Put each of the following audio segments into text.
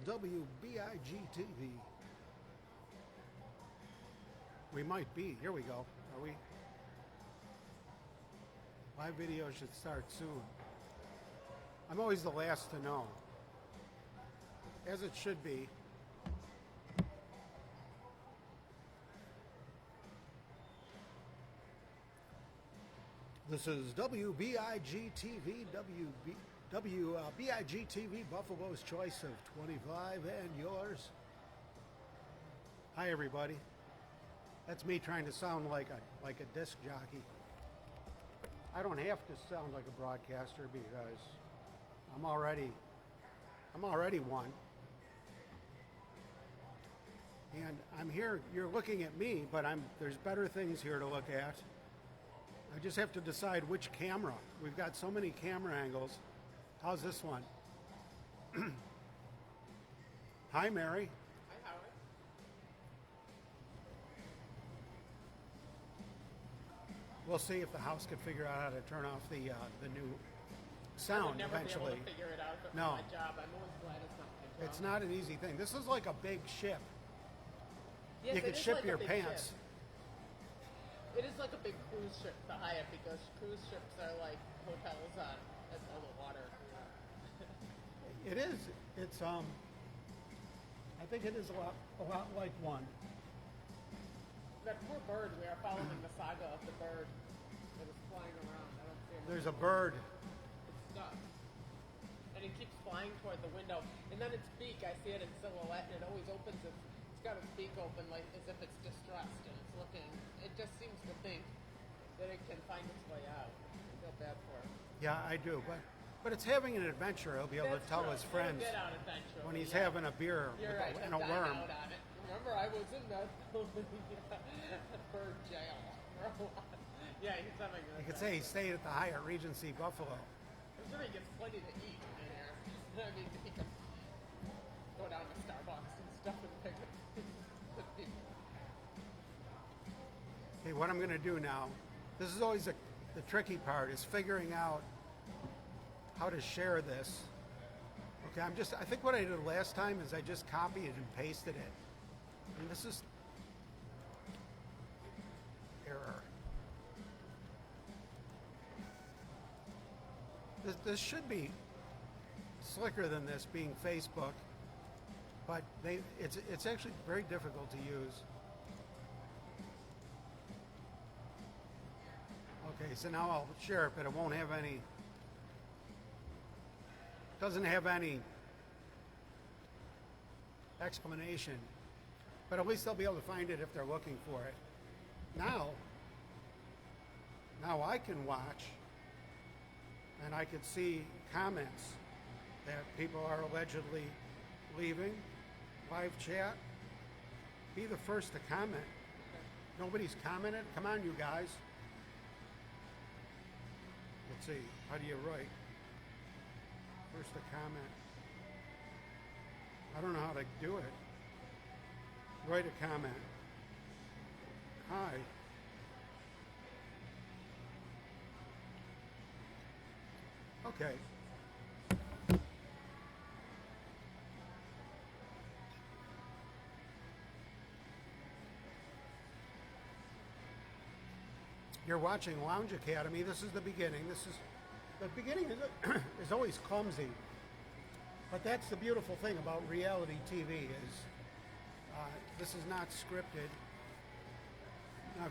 WBIG-TV. We might be. Here we go. Are we? Live video should start soon. I'm always the last to know, as it should be. This is WBIG-TV, WBIG-TV, Buffalo's Choice of 25, and yours. Hi, everybody. That's me trying to sound like a disc jockey. I don't have to sound like a broadcaster because I'm already one. And I'm here. You're looking at me, but there's better things here to look at. I just have to decide which camera. We've got so many camera angles. How's this one? Hi, Mary. Hi, Howard. We'll see if the house can figure out how to turn off the new sound I would never eventually. be able to figure it out if it was No. my job. I'm always glad it's not my job. It's not an easy thing. This is like a big ship. Yes, You it could is ship like a your big pants. ship. It is like a big cruise ship, the Hyatt, because cruise ships are like hotels on the water. It is. It's I think it is a lot like one. That poor bird, we are following the saga of the bird that is flying around. I don't see him. There's a bird. It's stuck. And it keeps flying toward the window. And then its beak, I see it in silhouette, and it always opens it's got its beak open like as if it's distressed, and it's looking. It just seems to think that it can find its way out. I feel bad for it. Yeah, I do. But it's having an adventure. He'll be able to tell true. his It'll friends get out eventually, when he's yeah. having a beer You're right, and a dine worm. out on it. Remember, I was in that bird jail for a while. Yeah, he's having a... I could say he stayed at the Hyatt Regency Buffalo. I'm sure he gets plenty to eat in here. I mean, he can go down to Starbucks and stuff and pick up. Okay, what I'm going to do now, this is always the tricky part, is figuring out how to share this. Okay, I think what I did last time is I just copied and pasted it. And this is error. This should be slicker than this, being Facebook, but it's actually very difficult to use. Okay, so now I'll share it, but it won't have any. Doesn't have any explanation, but at least they'll be able to find it if they're looking for it. Now I can watch, and I can see comments that people are allegedly leaving. Live chat. Be the first to comment. Nobody's commented. Come on, you guys. Let's see. How do you write? First to comment. I don't know how to do it. Write a comment. Hi. Okay. You're watching Lounge Academy. This is the beginning. The beginning is always clumsy, but that's the beautiful thing about reality TV is this is not scripted. Now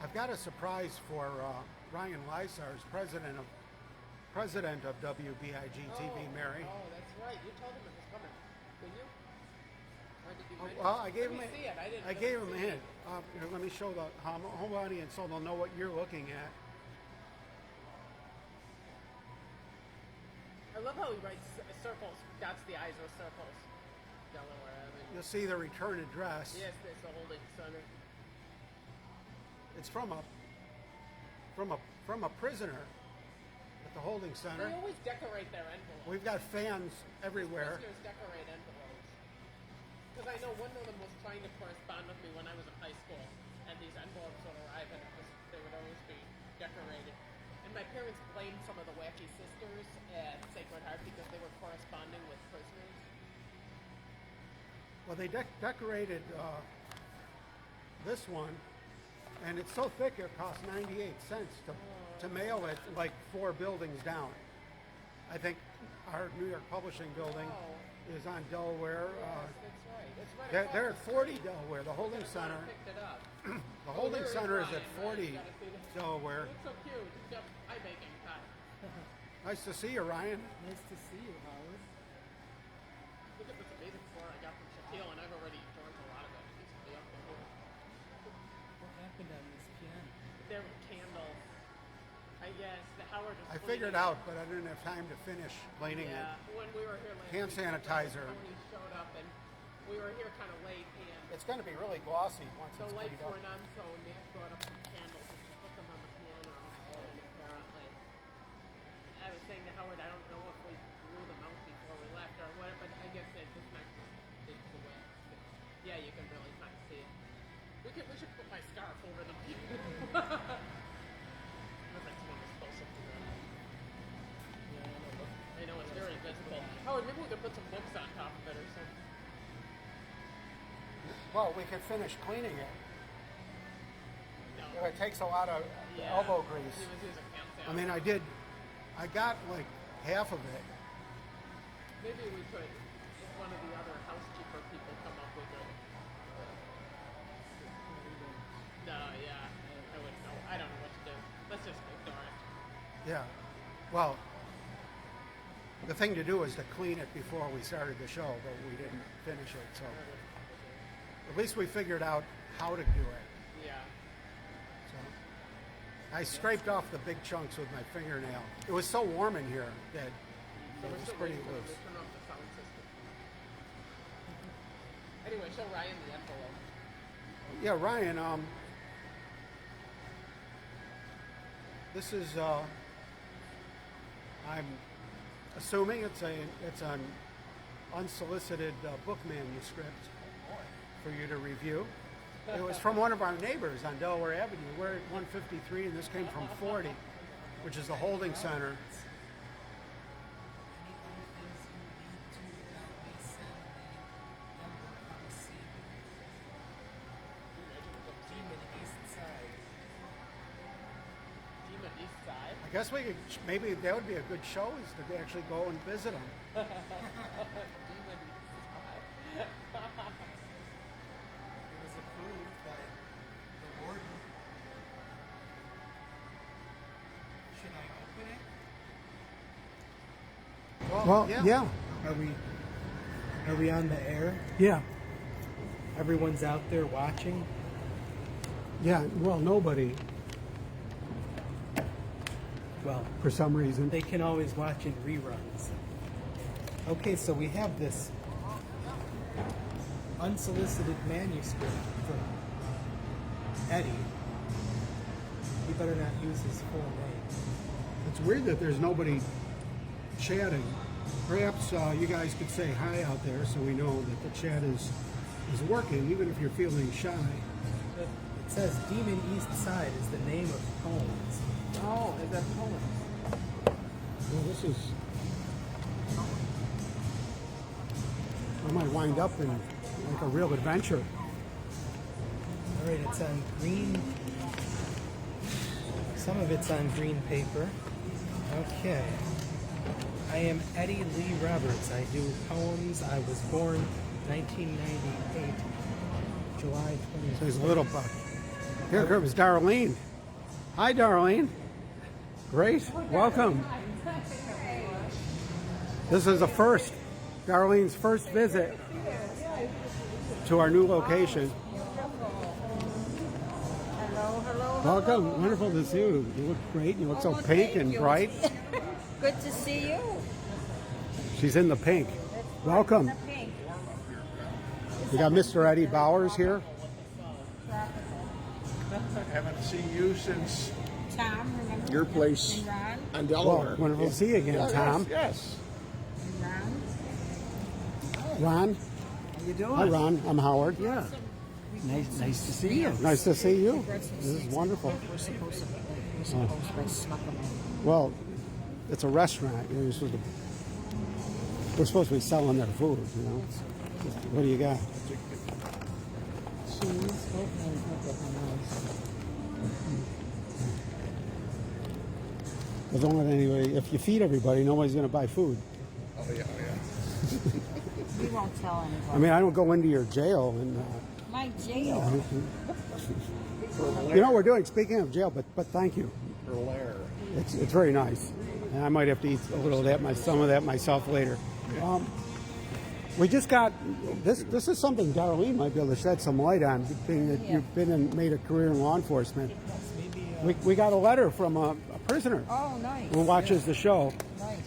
I've got a surprise for Ryan Lysars, president of WBIG TV, Mary. Oh, that's right. You told him it was coming, didn't you? Or did you mention Well, I it? gave Let him me see it. I didn't I gave him a see hint. it. Here, let me show the whole audience so they'll know what you're looking at. I love how he writes circles, dots the I's with circles. Delaware Avenue. You'll see the return address. Yes, it's the holding center. It's from a prisoner at the holding They center. always decorate their envelopes. We've got fans everywhere. Prisoners decorate envelopes. Because I know one of them was trying to correspond with me when I was in high school, and these envelopes would arrive, and they would always be decorated. And my parents blamed some of the wacky sisters at Sacred Heart because they were corresponding with prisoners. Well, they decorated this one, and it's so thick it costs 98 cents to mail it like 4 buildings down. I think our New York Publishing building is on Delaware. Yes, that's right. It's right They're across at the 40 street. Delaware. The holding That's why I center, picked it up. the holding there is center is at Ryan, 40 right? Gotta see this. Delaware. It looks so cute. He's got eye baking cut. Nice to see you, Ryan. Nice to see you, Howard. Look at this amazing floor I got from Shaquille, and I've already drunk a lot of it. It needs to be up there. What happened on this piano? There were candles. I guess the Howard was I cleaning figured it. out, but I didn't have time to finish cleaning it. Yeah, when we were here last Hand week, sanitizer. Tony showed up, and we were here kind of late, and It's going to be really glossy once the it's lights cleaned up. weren't on, so Nick brought up some candles and she put them on the piano, and apparently, I was saying to Howard, I don't know if we blew them out before we left or what, but I guess it just makes it the way. Yeah, you can really kind of see it. We should put my scarf over the piano. I know it's very visible. Howard, maybe we could put some books on top of it or something. Well, we could finish cleaning it. No. It takes a lot of Yeah. elbow grease. He was using hand I sanitizer. mean, I got like half of it. Maybe we could, if one of the other housekeeper people come up with it. No, yeah, I wouldn't know. I don't know what to do. Let's just ignore it. Yeah. Well, the thing to do is to clean it before we started the show, but we didn't finish it. So at least we figured out how to do it. Yeah. So I scraped off the big chunks with my fingernail. It was so warm in here that So it we're was still pretty waiting for them loose. to turn off the sound system. Anyway, show Ryan the envelope. Yeah, Ryan. This is. I'm assuming it's an unsolicited book manuscript for you to review. It was from one of our neighbors on Delaware Avenue. We're at 153, and this came from 40, which is the holding center. Demon East Side. I guess we could maybe that would be a good show is to actually go and visit them. Demon East Side. It was approved by the warden. Should I open it? Well, yeah. Are we on the air? Yeah. Everyone's out there watching? Yeah, well, nobody, Well, for some reason. they can always watch in reruns. Okay, so we have this unsolicited manuscript from Eddie. He better not use his full name. It's weird that there's nobody chatting. Perhaps you guys could say hi out there so we know that the chat is working, even if you're feeling shy. It says Demon East Side is the name of Poems. Oh, is that Poland? Well, this is. I might wind up in like a real adventure. All right, it's on green. Some of it's on green paper. Okay. I am Eddie Lee Roberts. I do poems. I was born 1998, July 20th. There's a little buck. Here comes Darlene. Hi, Darlene. Great. Welcome. This is the first, Darlene's first visit to our new location. Hello. Welcome. Wonderful to see you. You look great. You look so well, pink thank and you. bright. Good to see you. She's in the pink. Welcome. The pink. We got Mr. Eddie Bowers here. Haven't seen you since Tom, remember? your place And Ron. on Delaware. Well, wonderful to see you again, Tom. Yes. And Ron. Ron. How you doing? Hi, Ron. I'm Howard. Yeah. Nice to see you. Nice to see you. This is wonderful. We're supposed to snuck them in. Well, it's a restaurant. We're supposed to be selling their food, you know. What do you got? Cheese. Oh, and look at how nice. Well, don't let anybody. If you feed everybody, nobody's going to buy food. Oh, yeah, We won't tell anybody. I mean, I don't go into your jail and. My jail. You know what we're doing? Speaking of jail, but thank you. Her lair. It's very nice, and I might have to eat a little of that, some of that myself later. We just got this. This is something Darlene might be able to shed some light on, being that you've been and made a career in law enforcement. We got a letter from a prisoner Oh, nice. who watches the show. Nice.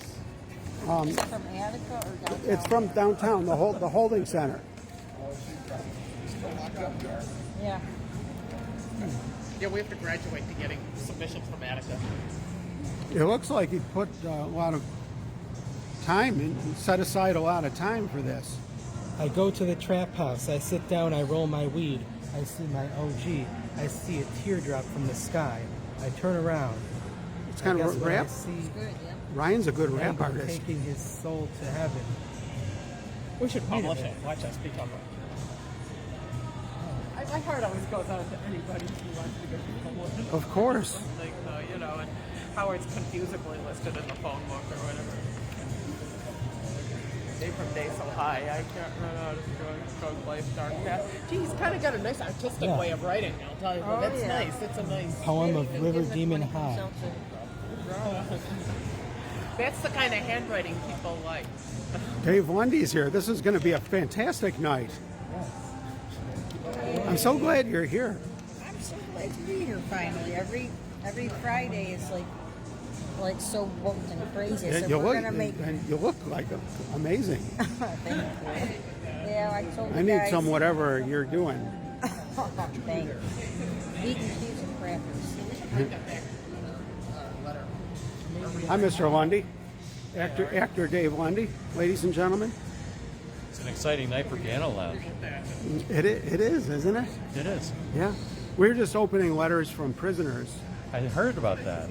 Is it from Attica or downtown? It's from downtown, the holding center. Yeah. Yeah, we have to graduate to getting submissions from Attica. It looks like he put a lot of time and set aside a lot of time for this. I go to the trap house. I sit down. I roll my weed. I see my OG. I see a teardrop from the sky. I turn around. It's kind I of guess what rap. I see Good, yeah. Ryan's a good rap Anger artist. taking his soul to heaven. We should Wait a publish it. minute. Watch us speak of it. My heart always goes out to anybody who wants to get published. Of course. Like, you know, and how it's confusedly listed in the phone book or whatever. Day from day so high, I can't run out of drug life, dark path. Gee, he's kind of got a nice artistic Yeah. way of writing. I'll tell you, Oh, that's yeah. nice. It's a nice. Poem of Give River him Demon when he comes High. out to- That's the kind of handwriting people like. Dave Lundy's here. This is going to be a fantastic night. I'm so glad you're here. I'm so glad to be here finally. Every Friday is like so booked and crazy. So you we're look, gonna make. and you look like amazing. Thank you. Yeah, I told I you need guys. some whatever you're doing. Thanks. Vegan cheese and crackers. Hi, Mr. Lundy. Actor Dave Lundy, ladies and gentlemen. It's an exciting night for Piano Lounge. It is, isn't it? It is. Yeah. We're just opening letters from prisoners. I heard about that.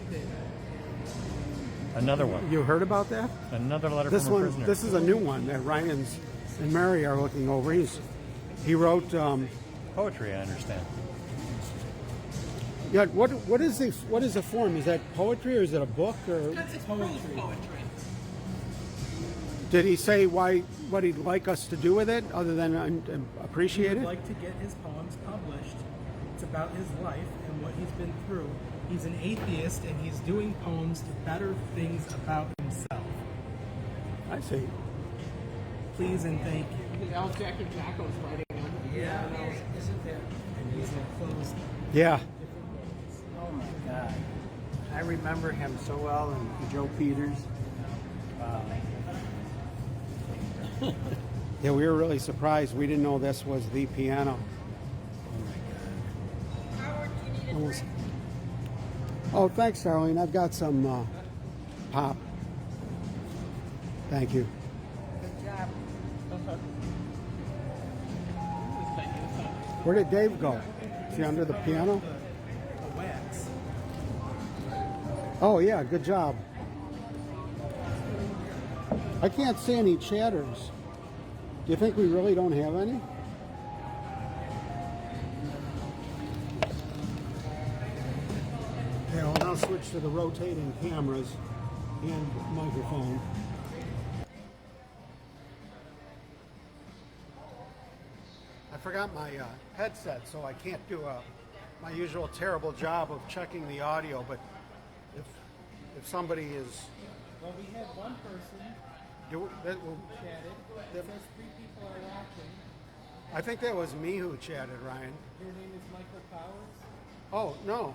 Another one. You heard about that? Another letter This from a one, prisoner. this is a new one that Ryan's and Mary are looking over. He wrote. Poetry, I understand. Yeah. What is the form? Is that poetry or is it a book or? It's poetry. Did he say what he'd like us to do with it, other than appreciate He'd it? like to get his poems published. It's about his life and what he's been through. He's an atheist and he's doing poems to better things about himself. I see. Please and thank you. Now Jackie Jacko's writing them. Yeah, isn't there? And he's enclosed. Yeah. Oh my God. I remember him so well, and Joe Peters. Yeah, we were really surprised. We didn't know this was the piano. Oh, thanks, Darlene. I've got some pop. Thank you. Good job. Where did Dave go? Is he under the piano? The wax. Oh, yeah, good job. I can't see any chatters. Do you think we really don't have any? Okay, I'll now switch to the rotating cameras and microphone. I forgot my headset, so I can't do my usual terrible job of checking the audio, but if somebody is... Well, we had one person that will, chatted. It says 3 people are watching. I think that was me who chatted, Ryan. Your name is Michael Powers. Oh, no.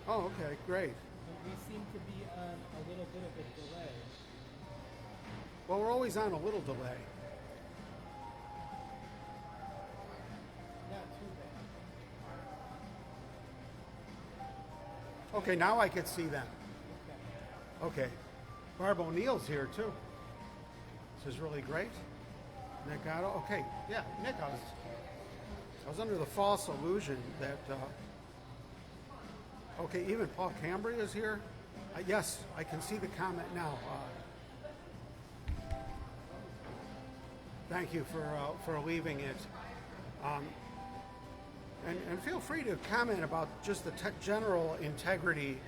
Oh, okay, great. But we seem to be on a little bit of a delay. Well, we're always on a little delay. Not too bad. Okay, now I can see them. Okay. Barb O'Neill's here, too. This is really great. Nick Otto. Okay, yeah, Nick, I was under the false illusion that... okay, even Paul Cambria is here. Yes, I can see the comment now. thank you for leaving it. And feel free to comment about just the general integrity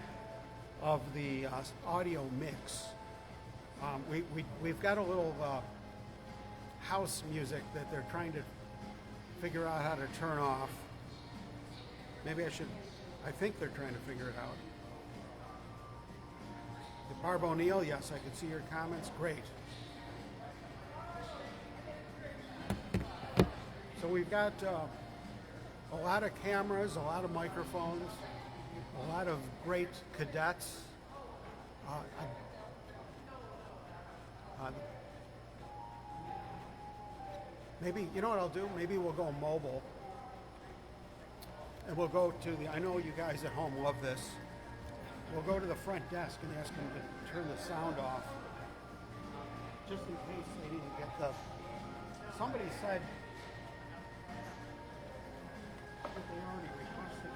of the audio mix. We've got a little house music that they're trying to figure out how to turn off. Maybe I think they're trying to figure it out. Barb O'Neill, yes, I can see your comments. Great. So we've got a lot of cameras, a lot of microphones, a lot of great cadets. Maybe, you know what I'll do? Maybe we'll go mobile. And we'll go to I know you guys at home love this. We'll go to the front desk and ask them to turn the sound off. Just in case they didn't get somebody said that they already requested it.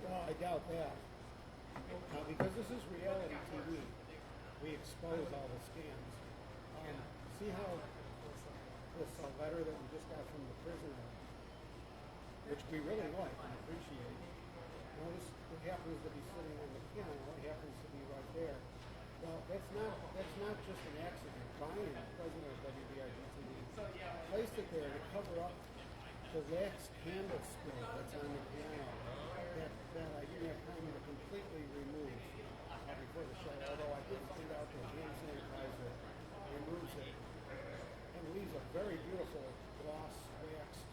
Well, I doubt that. Because this is reality TV, we expose all the scams. See how this letter that we just got from the prisoner, which we really like and appreciate. Notice it happens to be sitting on the piano. It happens to be right there. Well, that's not just an accident. Brian, president of WBRG-TV, placed it there to cover up the wax candle spill that's on the piano that I didn't have time to completely remove before the show. Although I did find out that hand sanitizer removes it and leaves a very beautiful gloss waxed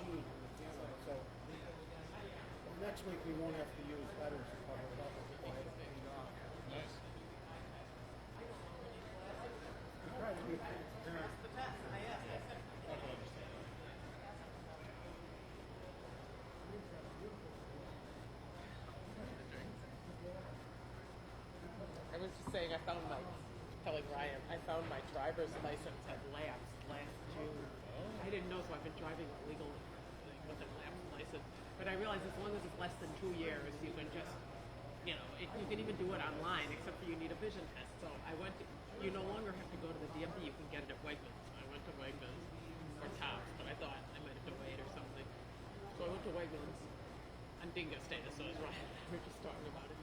sheen on the piano. So next week we won't have to use letters to cover it up. We'll have it cleaned off. Nice. We try to be transparent. I was just saying, telling Ryan, I found my driver's license had lapsed last June. I didn't know, so I've been driving illegally with a lapsed license. But I realized as long as it's less than 2 years, you can just, you can even do it online, except for you need a vision test. So you no longer have to go to the DMV, you can get it at Wegmans. I went to Wegmans for $10. were just talking about it.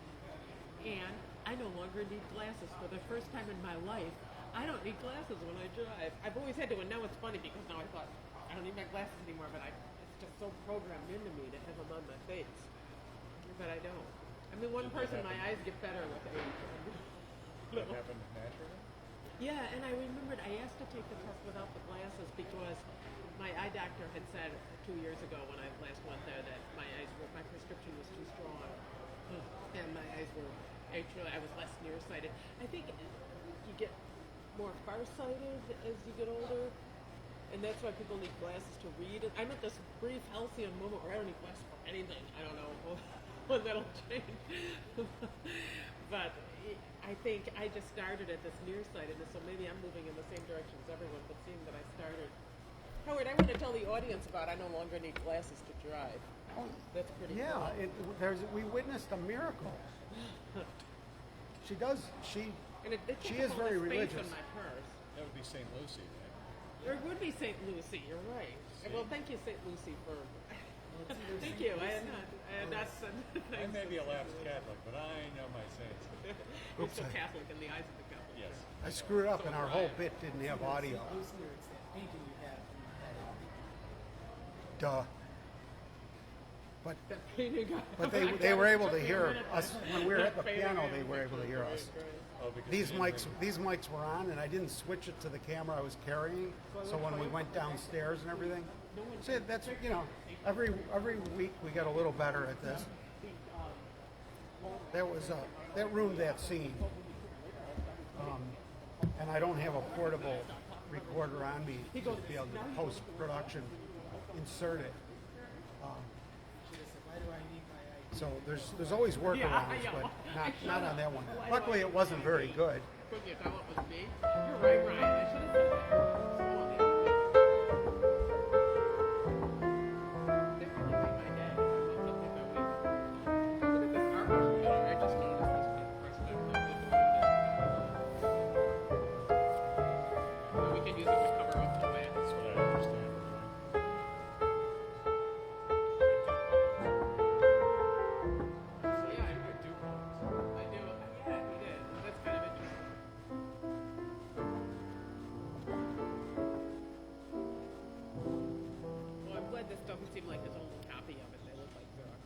And I no longer need glasses for the first time in my life. I don't need glasses when I drive. I've always had to, and now it's funny because now I thought I don't need my glasses anymore, but it's just so programmed into me to have them on my face. But I don't. I mean, one person, my eyes get better with age. That happened naturally? Yeah, and I remembered I asked to take the test without the glasses because my eye doctor had said 2 years ago when I last went there that my prescription was too strong, and my eyes were actually I was less nearsighted. I think you get more farsighted as you get older, and that's why people need glasses to read. I'm at this brief halcyon moment where I don't need glasses for anything. I don't know when that'll change, but I think I just started at this nearsightedness, so maybe I'm moving in the same direction as everyone, but seeing that I started. Howard, I want to tell the audience about I no longer need glasses to drive. Oh, That's pretty yeah, cool. we witnessed a miracle. She does. She And it took She is up all very the space religious. in my purse. That would be St. Lucy, right? There would be St. Lucy, you're right. Well, thank you, St. Lucy, for... thank you. I had not said I may be a lapsed Catholic, but I know my saints. You're still Catholic in the eyes of the Catholic. Yes. I screwed up, and our whole bit didn't have audio. Duh. But they were able to hear us when we were at the piano. They were able to hear us. Oh, because These mics were on, and I didn't switch it to the camera I was carrying. So when we went downstairs and everything, so that's every week we get a little better at this. That ruined that scene, and I don't have a portable recorder on me to be able to post production insert it. So there's always workarounds, but not on that one. Luckily, it wasn't very good. Couldn't you tell it was me? You're right, Ryan. I should have said that. We can use it to cover up the land. That's what I understand. Yeah, I do. I do. Yeah, he did. That's kind of interesting. Well, I'm glad this doesn't seem like his only copy of it. They look like Xerox.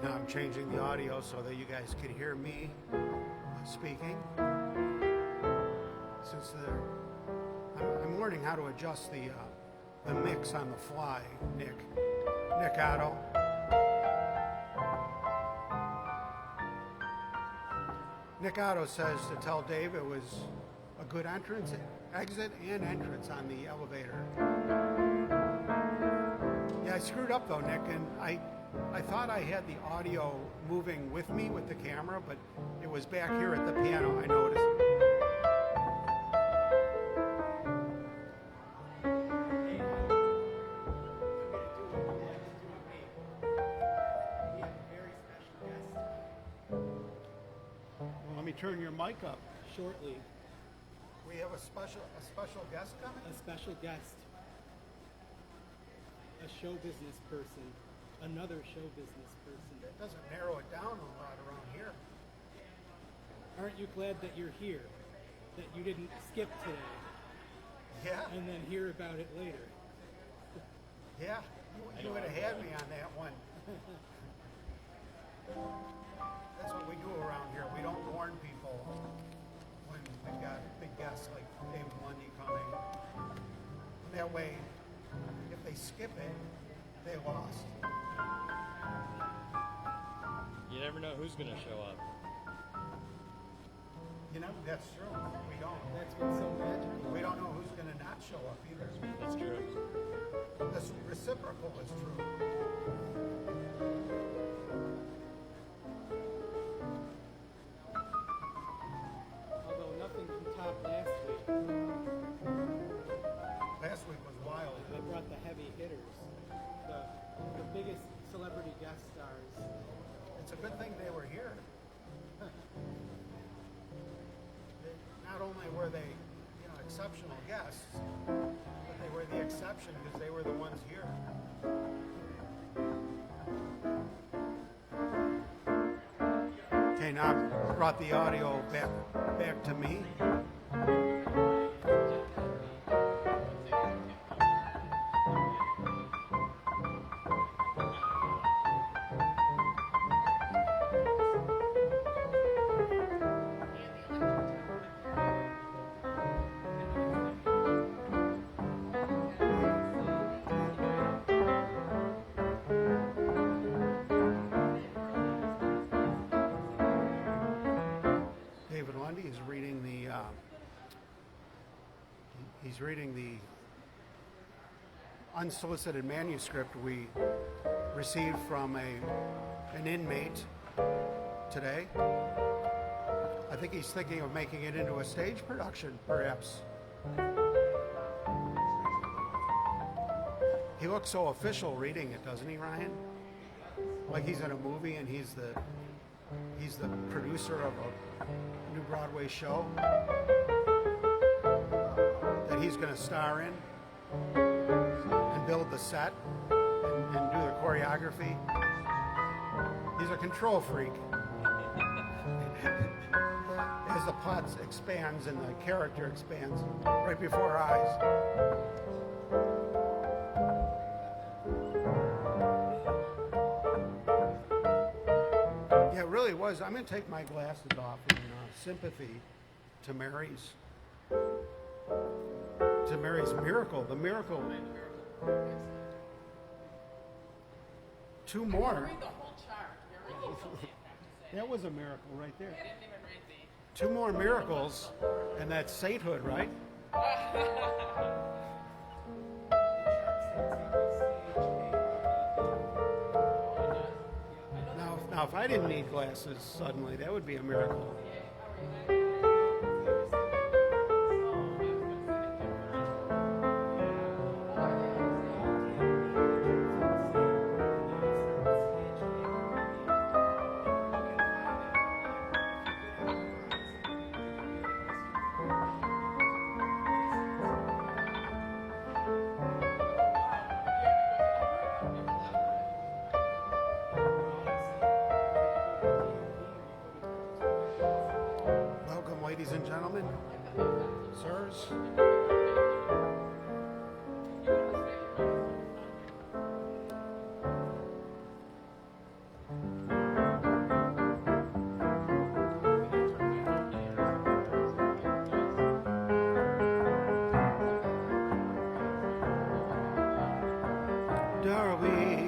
Now I'm changing the audio so that you guys can hear me speaking. Since I'm learning how to adjust the mix on the fly, Nick Otto. Nick Otto says to tell Dave it was a good exit and entrance on the elevator. Yeah, I screwed up though, Nick, and I thought I had the audio moving with me with the camera, but it was back here at the piano, I noticed. Well, let me turn your mic up. Shortly, We have a special guest coming? a special guest, a show business person, another show business person. That doesn't narrow it down a lot around here. Aren't you glad that you're here? That you didn't skip today Yeah, and then hear about it later? yeah. You would have had me on that one. That's what we do around here. We don't warn people when we've got big guests like David Lundy coming. That way, if they skip it, they lost. You never know who's going to show up. You know, that's true. We don't. That's what's so magical. We don't know who's going to not show up either. That's true. This reciprocal is true. Although nothing can top last week. Last week was wild. I brought the heavy hitters. The guest stars. It's a good thing they were here. Not only were they, exceptional guests, but they were the exception because they were the ones here. Okay, now I've brought the audio back to me. David Lundy is reading he's reading the unsolicited manuscript we received from an inmate today. I think he's thinking of making it into a stage production, perhaps. He looks so official reading it, doesn't he, Ryan? Like he's in a movie and he's the producer of a new Broadway show that he's going to star in and build the set and do the choreography. He's a control freak. As the plot expands and the character expands right before our eyes. Yeah, it really was. I'm going to take my glasses off in sympathy to Mary's miracle. The miracle. Two more. Read the whole chart very easily, I have to say. That was a miracle right there. I didn't even read the. Two more miracles, and that's sainthood, right? Now, if I didn't need glasses suddenly, that would be a miracle. Welcome, ladies and gentlemen, sirs. Darwin.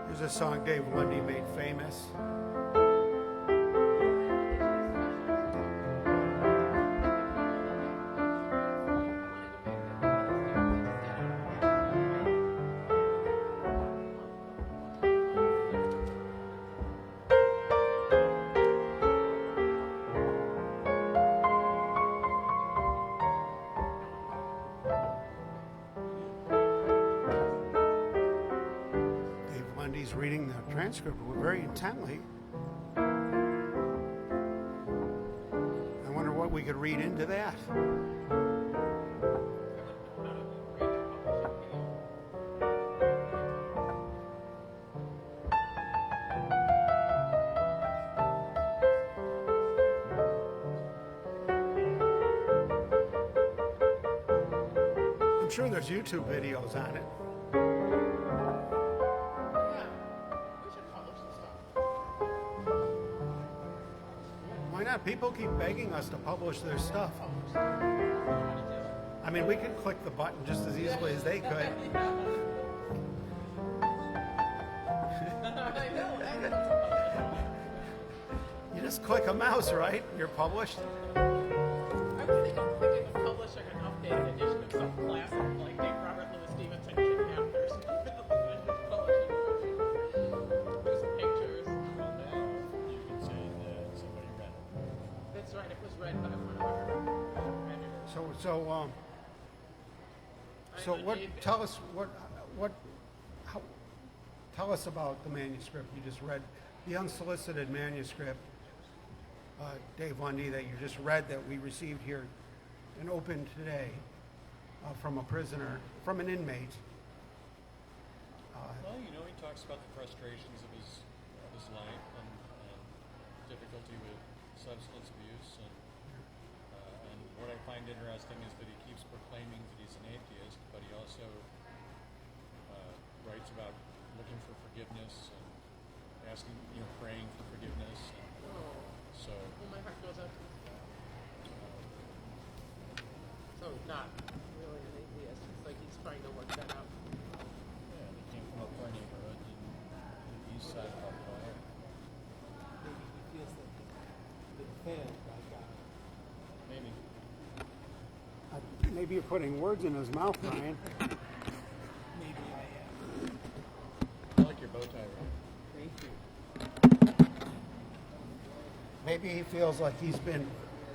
Here's a song Dave Lundy made famous. He's reading the transcript very intently. I wonder what we could read into that. I'm sure there's YouTube videos on it. not? People keep begging us to publish their stuff. I mean, we could click the button just as easily as they could. I know. You just click a mouse, right? You're published. I was thinking of publishing an updated edition of some classic like Dave Robert Louis Stevenson Kidnappers. There's pictures. Well, now you can say that somebody read it. That's right. It was read by one of our editors. So what? Tell us tell us about the manuscript you just read, the unsolicited manuscript, Dave Lundy, that you just read that we received here and opened today from a prisoner, from an inmate. Well, you know, he talks about the frustrations of his life and difficulty with substance abuse, and what I find interesting is that he keeps proclaiming that he's an atheist, but he also writes about looking for forgiveness and asking, praying for forgiveness. And so, Well, my heart goes out to this guy. So he's not really an atheist. It's like he's trying to work that out. yeah, he came from a poor neighborhood in the east side of Buffalo. Maybe he feels that he's been failed by God. Maybe. Maybe you're putting words in his mouth, Ryan. Maybe I am. I like your bow tie, Ron. Thank you. Maybe he feels like he's been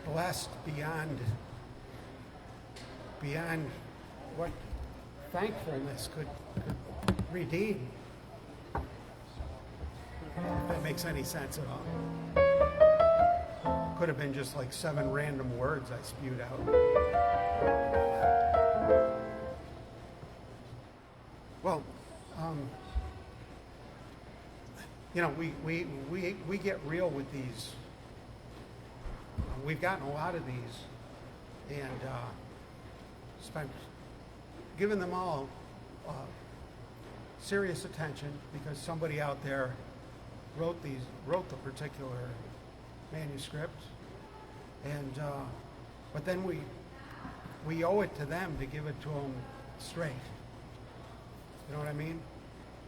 blessed beyond what thankfulness could redeem. If that makes any sense at all. Could have been just like 7 random words I spewed out. Well, we get real with these. We've gotten a lot of these, and given them all serious attention because somebody out there wrote the particular manuscript, and but then we owe it to them to give it to them straight. You know what I mean?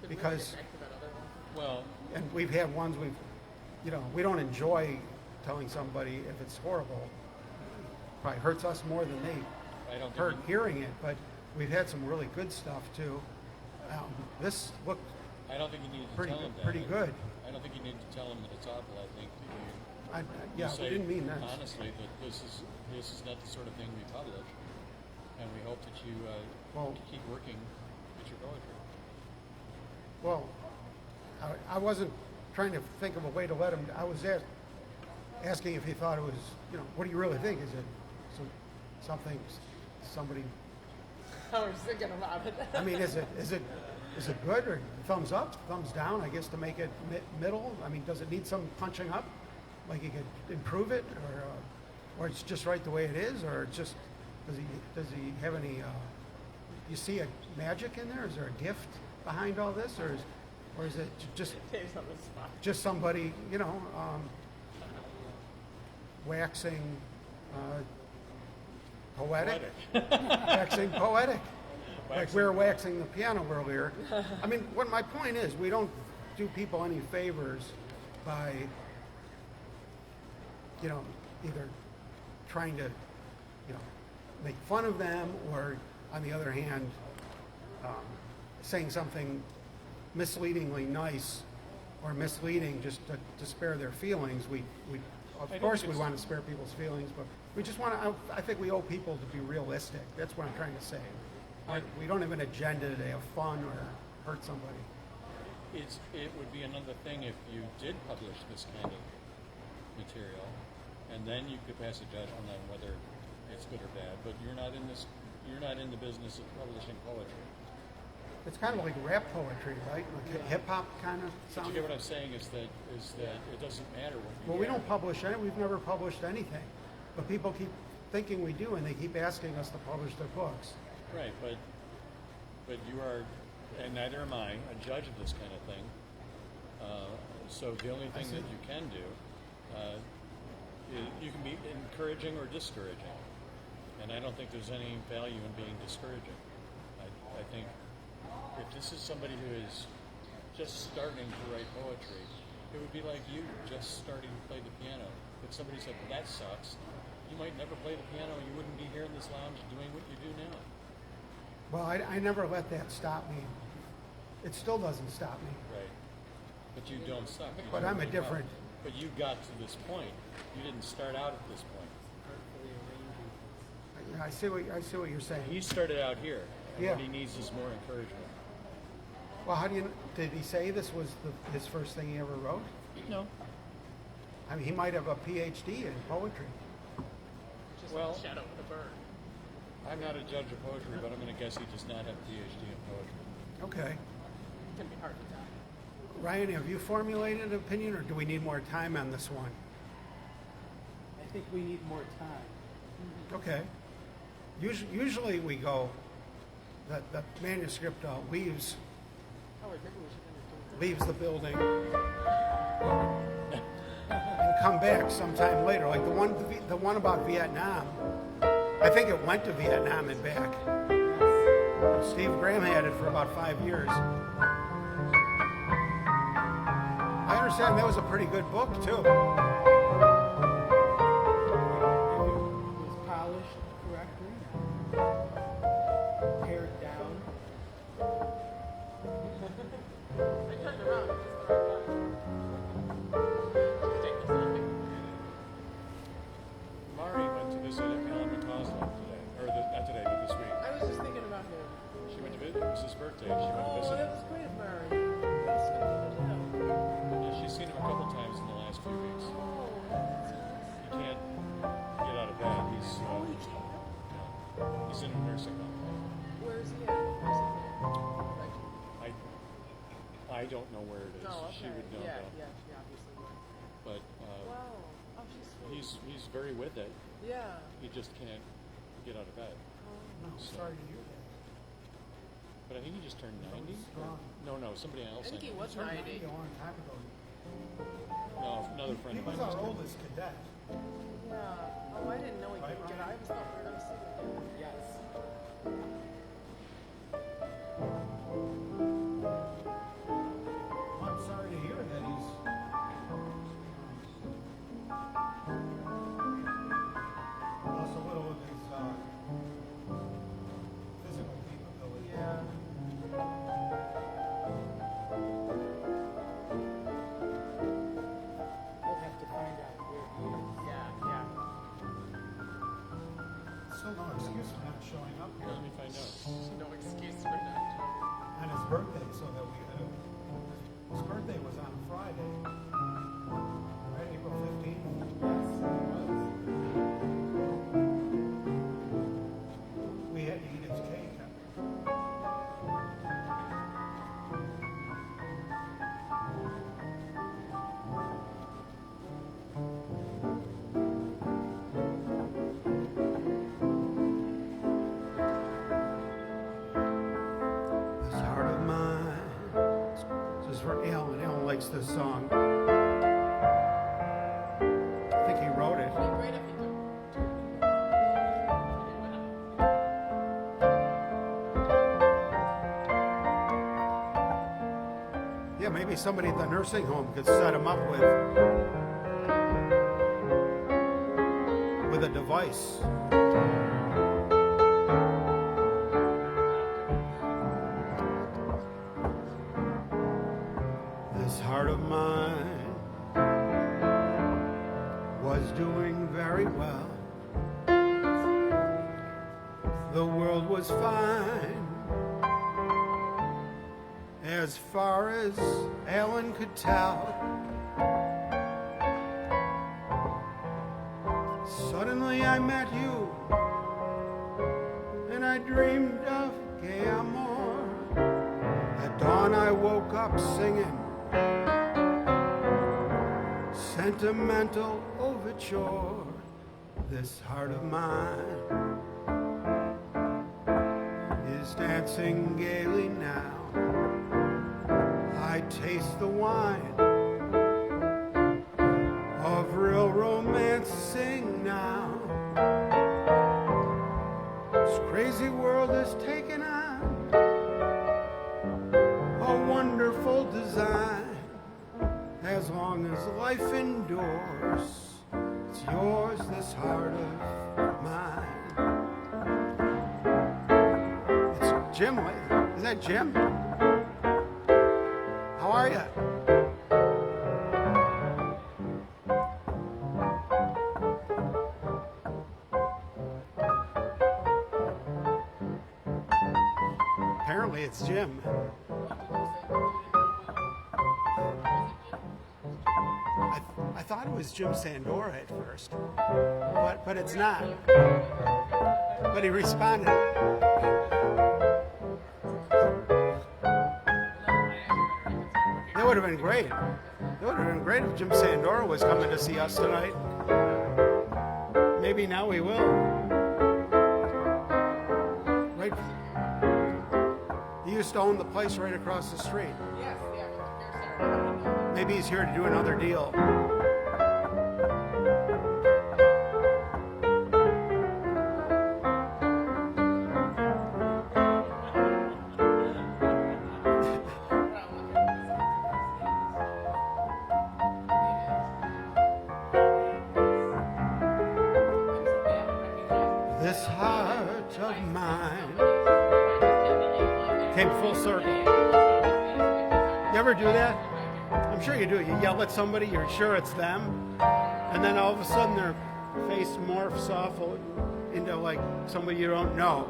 Did we Because get back to that other one? Well, and we've had ones we don't enjoy telling somebody if it's horrible. Probably hurts us more than they I don't think hurt hearing it, but we've had some really good stuff too. This looked I don't think you need to pretty tell him that. pretty good. I don't think you need to tell him that it's awful. I think that you Yeah, say we didn't mean that. honestly that this is not the sort of thing we publish, and we hope that you Well- keep working at your poetry. Well, I wasn't trying to think of a way to let him. I was asking if he thought it was, what do you really think? Is it somebody? I was thinking about it. I mean, is it good or thumbs up, thumbs down? I guess to make it middle. I mean, does it need some punching up? Like you could improve it, or it's just right the way it is, or it's just does he have any? You see a magic in there? Is there a gift behind all this, or is it just Dave's on the spot. just somebody, waxing poetic, waxing poetic, like we were waxing the piano earlier. I mean, what my point is, we don't do people any favors by, either trying to, make fun of them, or on the other hand, saying something misleadingly nice or misleading just to spare their feelings. We of course we want to spare people's feelings, but we just want to. I think we owe people to be realistic. That's what I'm trying to say. We don't have an agenda to have fun or hurt somebody. It would be another thing if you did publish this kind of material, and then you could pass a judgment on whether it's good or bad. But you're not in this. You're not in the business of publishing poetry. It's kind of like rap poetry, right? Like hip hop kind of But sound. you get what I'm saying is that it doesn't matter what you Well, we have. don't publish any. We've never published anything, but people keep thinking we do, and they keep asking us to publish their books. Right, but you are, and neither am I, a judge of this kind of thing. So the only thing that you can do encouraging or discouraging. And I don't think there's any value in being discouraging. I think if this is somebody who is just starting to write poetry, it would be like you just starting to play the piano. If somebody said, well, that sucks, you might never play the piano, you wouldn't be here in this lounge doing what you do now. Well, I never let that stop me. It still doesn't stop me. Right. But you don't suck. You But I'm a certainly don't. different- But you got to this point. You didn't start out at this point. I see what you're saying. He started out here, and Yeah. what he needs is more encouragement. Well, did he say this was his first thing he ever wrote? No. I mean, he might have a PhD in poetry. Just Well- like a shadow with a bird. I'm not a judge of poetry, but I'm going to guess he does not have a PhD in poetry. Okay. It can be hard to tell. Ryan, have you formulated an opinion, or do we need more time on this one? I think we need more time. Okay. Usually we go, the manuscript leaves Oh, wait, maybe we should leaves the building and come back sometime later. Like the one about Vietnam, I think it went to Vietnam and back. Steve Graham had it for about 5 years. I understand that was a pretty good book too. It was polished correctly, pared down. I turned around at just the right time. Take this off. Mari went to visit Alan McCausland today, or not today, but this week. I was just thinking about him. She went to visit. It was his birthday. She went to Oh, visit that him. was great, Mary. That's good to know. Yeah, she's seen him a couple times in the last few weeks. He can't get out of bed. Oh, he can't? He's in a nursing home. Where is he at? Where's he at? Like, I don't know where it is. no, okay. She would know yeah, though. yeah, she obviously would. But Wow. Oh, she's sweet. he's very with it. Yeah. He just can't get out of bed. No, sorry to hear that. But I think he just turned 90. strong. No, somebody else. I think he knew. was Turned 90. 90 a long time ago. No, another friend He of was mine. our was- oldest cadet. Yeah. Oh, I didn't know he Right, could get Ryan? I was not going to see him. Yes. I'm sorry to hear that he's. Lost a little of his physical capability. Yeah. We'll have to find out where he is. Yeah, yeah. Still no excuse for not showing up here Let me find out. No excuse for not to. on his birthday, so that we had his birthday was on Friday, right? April 15th. Yes, it was. We had to eat his cake. This heart of mine. This is for Alan. Alan likes this song. I think he wrote it. It'd be great if he could. Yeah, maybe somebody at the nursing home could set him up with a device. This heart of mine was doing very well. The world was fine as far as Alan could tell. Suddenly I met you, and I dreamed of gay amour. At dawn I woke up singing sentimental overture. This heart of mine is dancing gaily now. I taste the wine of real romancing now. This crazy world is taking on a wonderful design. As long as life endures, it's yours, this heart of mine. It's Jim. Is that Jim? How are you? Apparently it's Jim. I thought it was Jim Sandora at first, but it's not. But he responded. That would have been great. That would have been great if Jim Sandora was coming to see us tonight. Maybe now he will. Right. He used to own the place right across the street. Yes, yeah, with the Pierce. Maybe he's here to do another deal. This heart of mine came full circle. You ever do that? I'm sure you do. You yell at somebody, you're sure it's them, and then all of a sudden their face morphs off into like somebody you don't know.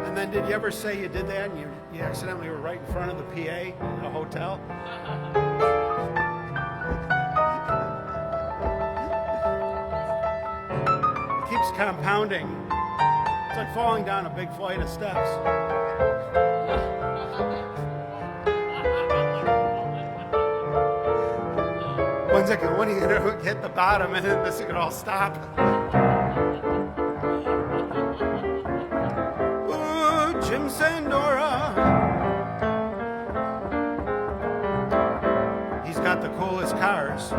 And then did you ever say you did that and you accidentally were right in front of the PA in a hotel? It keeps compounding. It's like falling down a big flight of steps. When are you going to hit the bottom and then this can all stop? Ooh, Jim Sandora. He's got the coolest cars.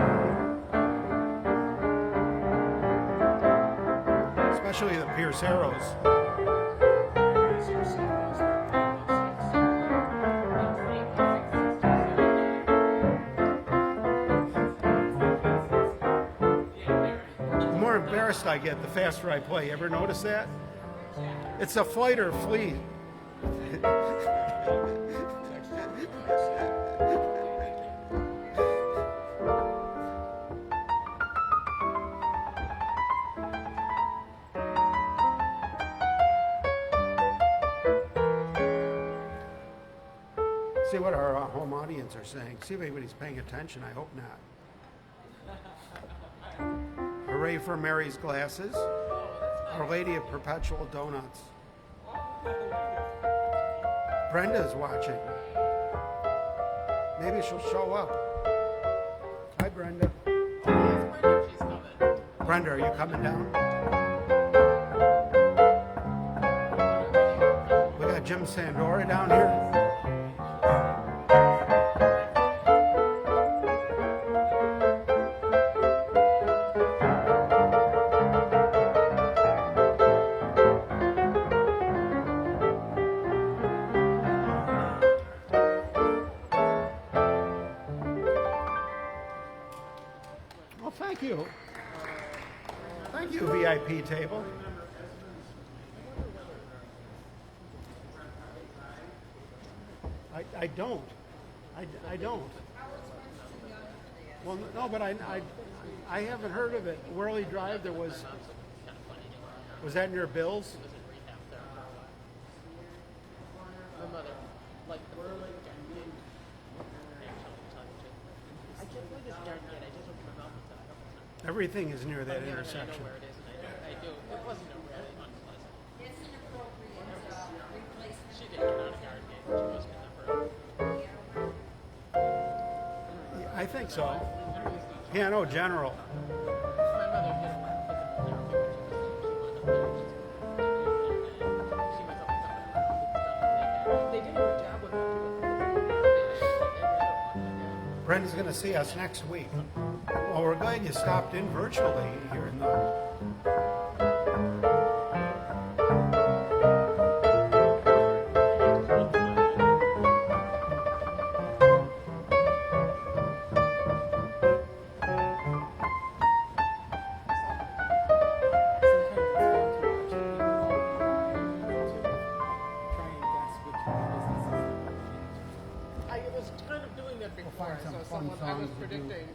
Especially the Pierce Arrows. I get, the faster I play. You ever notice that? It's a flight or flee. See what our home audience are saying. See if anybody's paying attention. I hope not. Hooray for Mary's glasses. Our Lady of Perpetual Donuts. Brenda's watching. Maybe she'll show up. Hi, Brenda. Brenda, are you coming down? We got Jim Sandora down here. Thank you. Thank you, VIP table. I don't. I don't. Well, no, but I haven't heard of it. Whirly Drive, there was that near Bill's? My mother, like the I can't believe this darn yet. I just opened my mouth with that a couple times. Everything is near that Yeah, and intersection. I know where it is, and I do. It wasn't a really unpleasant. It's an appropriate replacement. She didn't get out of garden gate. She wasn't in there forever. I think so. Yeah, no, General. My mother did a lot with she was always up. They did a good job with her too. Brendan's going to see us next week. Well, we're glad you stopped in virtually here in the. I was kind of doing that before. find some So fun someone I was songs to do. predicting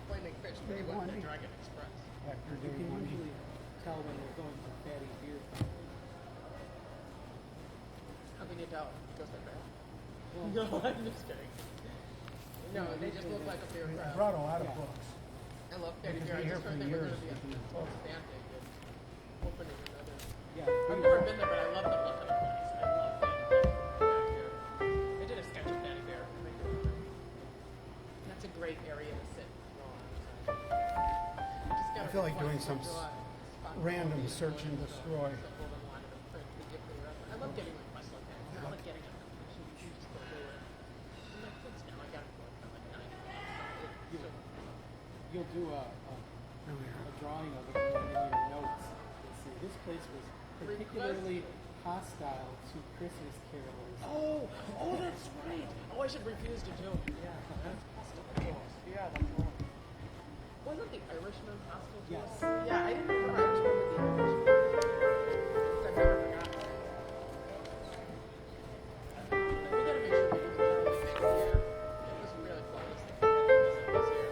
Flaming Fish 3 with the Dragon Express. After You doing can one. usually tell when they're going to fatty beer. How can you tell? Because they're bad. No, I'm just kidding. No, they just look like a beer I crowd. brought a lot of Yeah. books. I love Fatty Because Beer. I we're here just for heard they were years. going to be It's a standing and opening another. Yeah. I've never been there, but I love the look of the place. I love Fatty Beer. They did a sketch of Fatty Bear. That's a great area to sit. I feel like doing some random search and destroy. I love getting requests like that. I like getting a you just go do it. I'm like, thanks, now I got to work. I'm like, 9 o'clock. You'll do a drawing of it and then in your notes you'll see this place was particularly hostile to Christmas carolers. Oh, that's right. Oh, I should refuse to do it. Yeah, that's hostile. Yeah, that's wrong. Wasn't the Irishman hostile to Yes. us? Yeah, I didn't know the Irishman was the Irishman. I've never forgotten. We gotta make sure we do the Charlie thing here. It was really close. This year.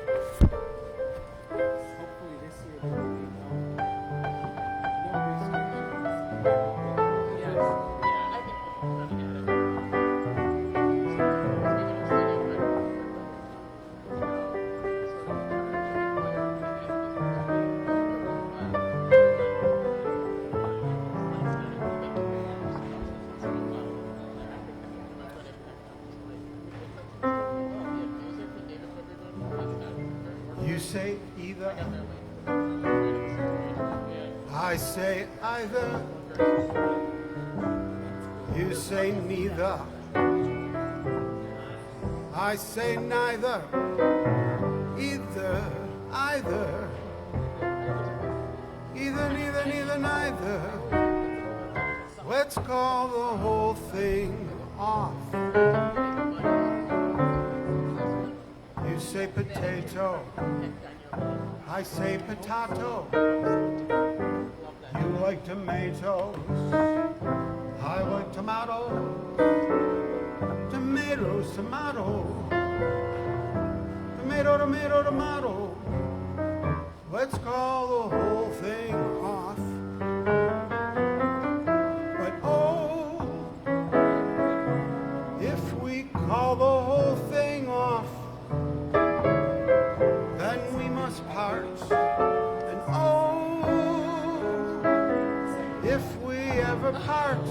Hopefully this year there will be no restrictions. Yes. Yeah, I think we'll kind of get it. So, we're gonna sing it right You say either. I say either. You say neither. I say neither. Either, either. Either, neither, neither, neither. Let's call the whole thing off. You say potato. I say potato. You like tomatoes. I like tomato. Tomatoes, tomato. Tomato, tomato, tomato. Let's call the whole thing off. But oh, if we call the whole thing off, then we must part. And oh, if we ever part,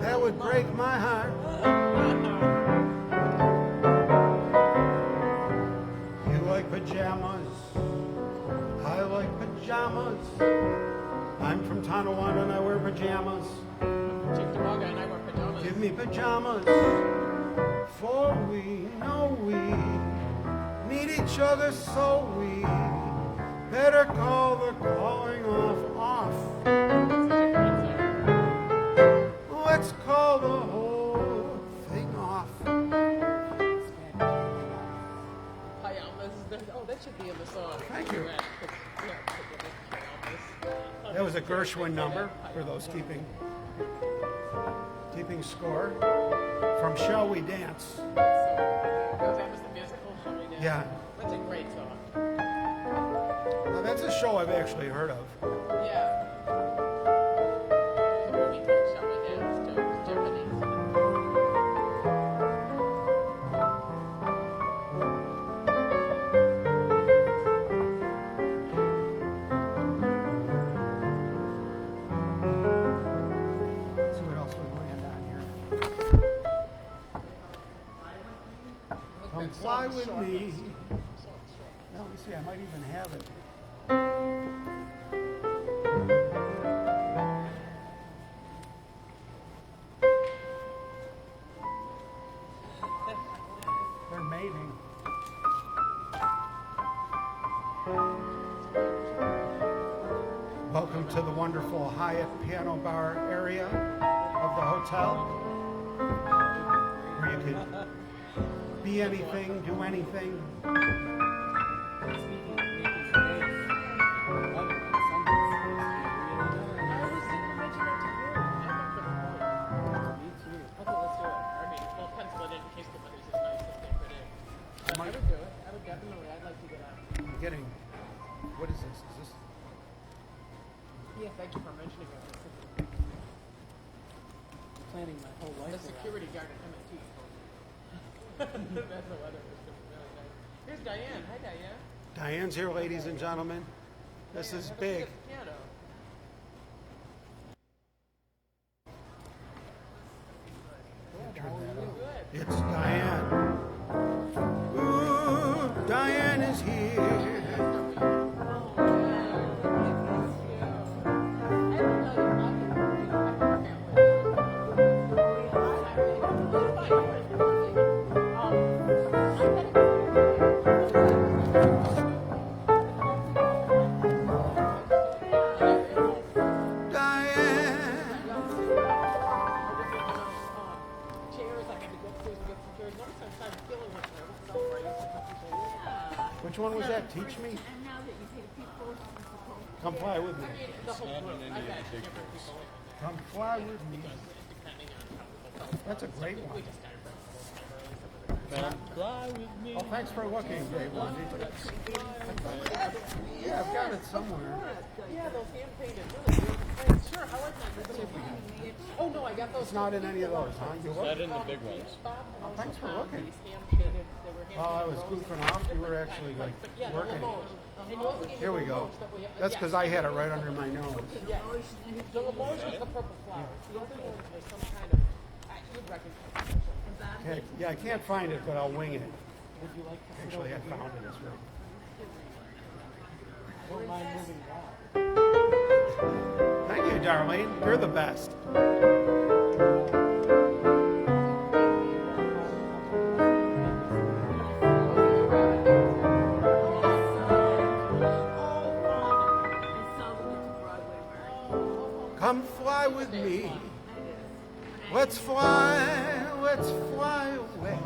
that would break my heart. You like pajamas, I like pajamas. I'm from Tonawanda and I wear pajamas. Chief Demoga and I wear pajamas. Give me pajamas, for we know we need each other, so we better call the calling off. Let's call the whole thing off. Pajamas. Oh, that should be in the song. Thank you. Yeah, pajamas. That was a Gershwin number for those keeping score from Shall We Dance. That was the musical, Shall We Dance? Yeah. That's a great song. Now, that's a show I've actually heard of. Yeah. The movie called Shall We Dance, too. It's Japanese. Let's see what else we land on here. Come fly with me. Let me see, I might even have it. They're made to the wonderful Hyatt Piano Bar area of the hotel, where you could be anything, do anything. I'm getting, what is this? Is this? Yeah, thank you for mentioning it. Planning my whole The life around. security guard at M&T. That's the weather was really nice. Here's Diane. Hi, Diane. Diane's here, ladies and gentlemen. This is Have a seat big. at the piano. Turn that up. Good. It's Diane. Ooh, Diane is here. Diane. Chairs, I had to go upstairs and get some chairs. Notice I started feeling like I was celebrating. Which one was that? Teach me. Come fly with me. The whole not group. in I've any got of the big different groups. people. Come fly with me. Depending on how people felt. That's a great We one. just started breakfast early some of the time. Come fly with me. Oh, thanks for looking, Dave. Yeah, I've got it somewhere. Yeah, those hand painted, really beautiful things. Sure, I like that. Oh no, I got those. It's not in any of those, huh? You Is look? that in the big ones? Thanks for looking. These hand painted. They were hand While I was goofing off, you were actually like Yeah, the working. Limoges. And you also gave me Here we the go. Limoges that we have- That's yeah. because I had it right under my nose. Yeah. The Limoges was the purple flowers. The other ones were some kind of, you'd recognize. Okay. Yeah, I can't find it, but I'll wing it. Would you like to sit Actually, I over found it. It's right. Don't mind moving down. Thank you, Darlene. You're the best. Come fly with me. Let's fly away.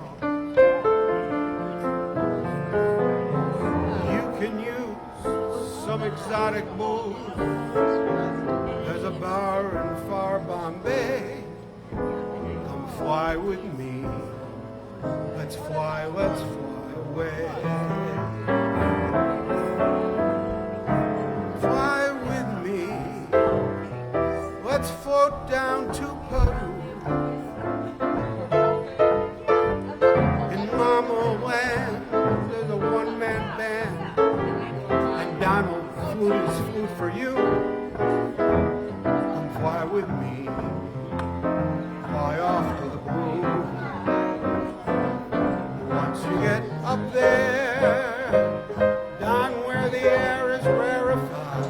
You can use some exotic booze. There's a bar in far Bombay. Come fly with me. Let's fly away. Fly with me. Let's float down to Peru. In Mama Land, there's a one-man band. And Donald flute is flute for you. Come fly with me. Fly off to the blue. Once you get up there, down where the air is rarefied,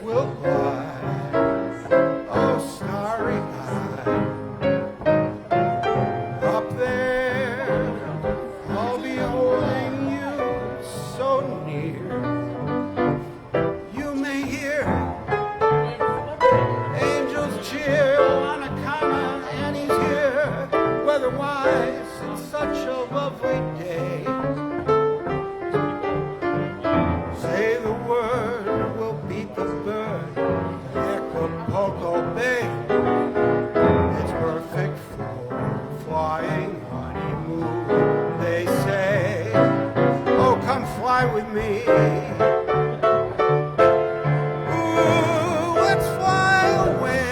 we'll fly, oh starry-eyed. Up there, I'll be holding you so near. You may hear angels cheer on account of Annie's here. Weather-wise, it's such a lovely day. Say the word, we'll beat the bird. Acapulco Bay. It's perfect for flying honeymoon, they say. Oh, come fly with me. Ooh, let's fly away.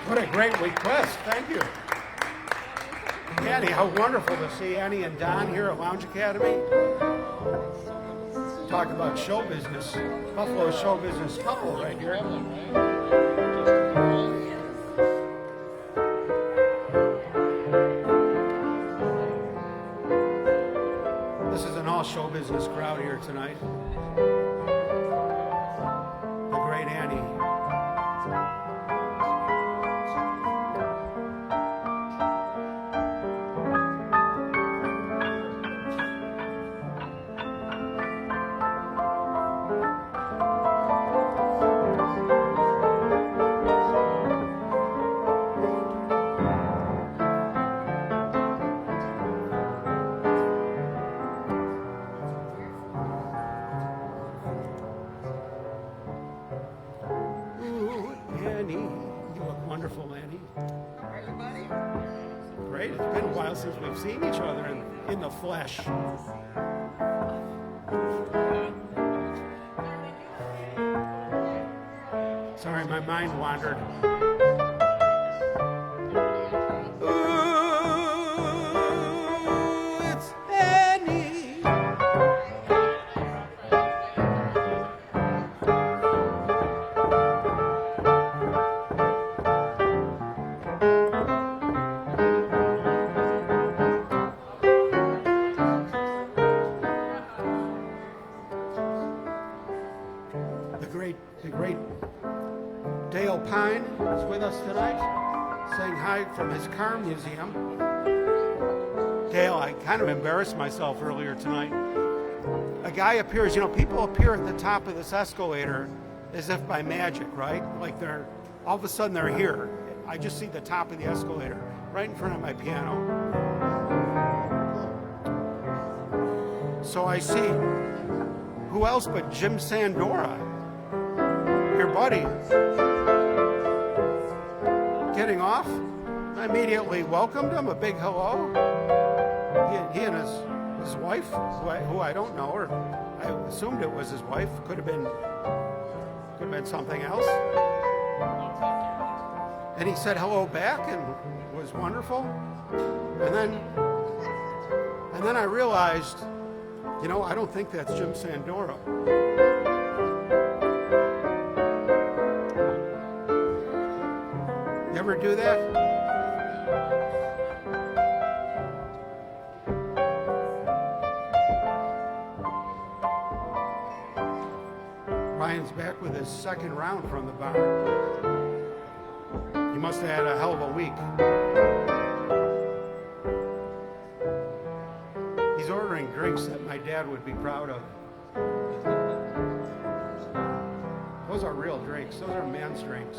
What a great request. Thank you. Annie, how wonderful to see Annie and Don here at Lounge Academy. Talk about show business. Buffalo show business couple right here. This is an all show business crowd here tonight. The great Annie. Wonderful, Lanny. How are you, buddy? Great. It's been a while since we've seen each other in the flesh. Sorry, my mind wandered. Ooh, it's Annie. The great Dale Pine is with us tonight, saying hi from his car museum. Dale, I kind of embarrassed myself earlier tonight. A guy appears, people appear at the top of this escalator as if by magic, right? Like they're, all of a sudden they're here. I just see the top of the escalator right in front of my piano. So I see, who else but Jim Sandora, your buddy, getting off. I immediately welcomed him, a big hello. He and his wife, who I don't know, or I assumed it was his wife, could have been something else. And he said hello back and was wonderful. And then I realized, I don't think that's Jim Sandora. You ever do that? Ryan's back with his second round from the bar. He must have had a hell of a week. He's ordering drinks that my dad would be proud of. Those are real drinks. Those are men's drinks.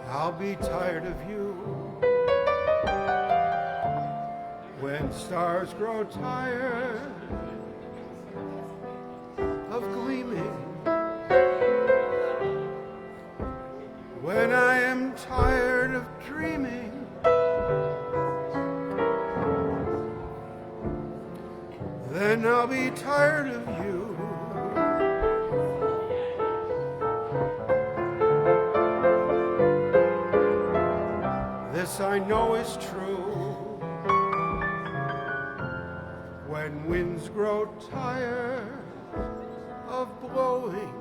I'll be tired of you when stars grow tired of gleaming, when I am tired of dreaming, then I'll be tired of you. This I know is true. When winds grow tired of blowing,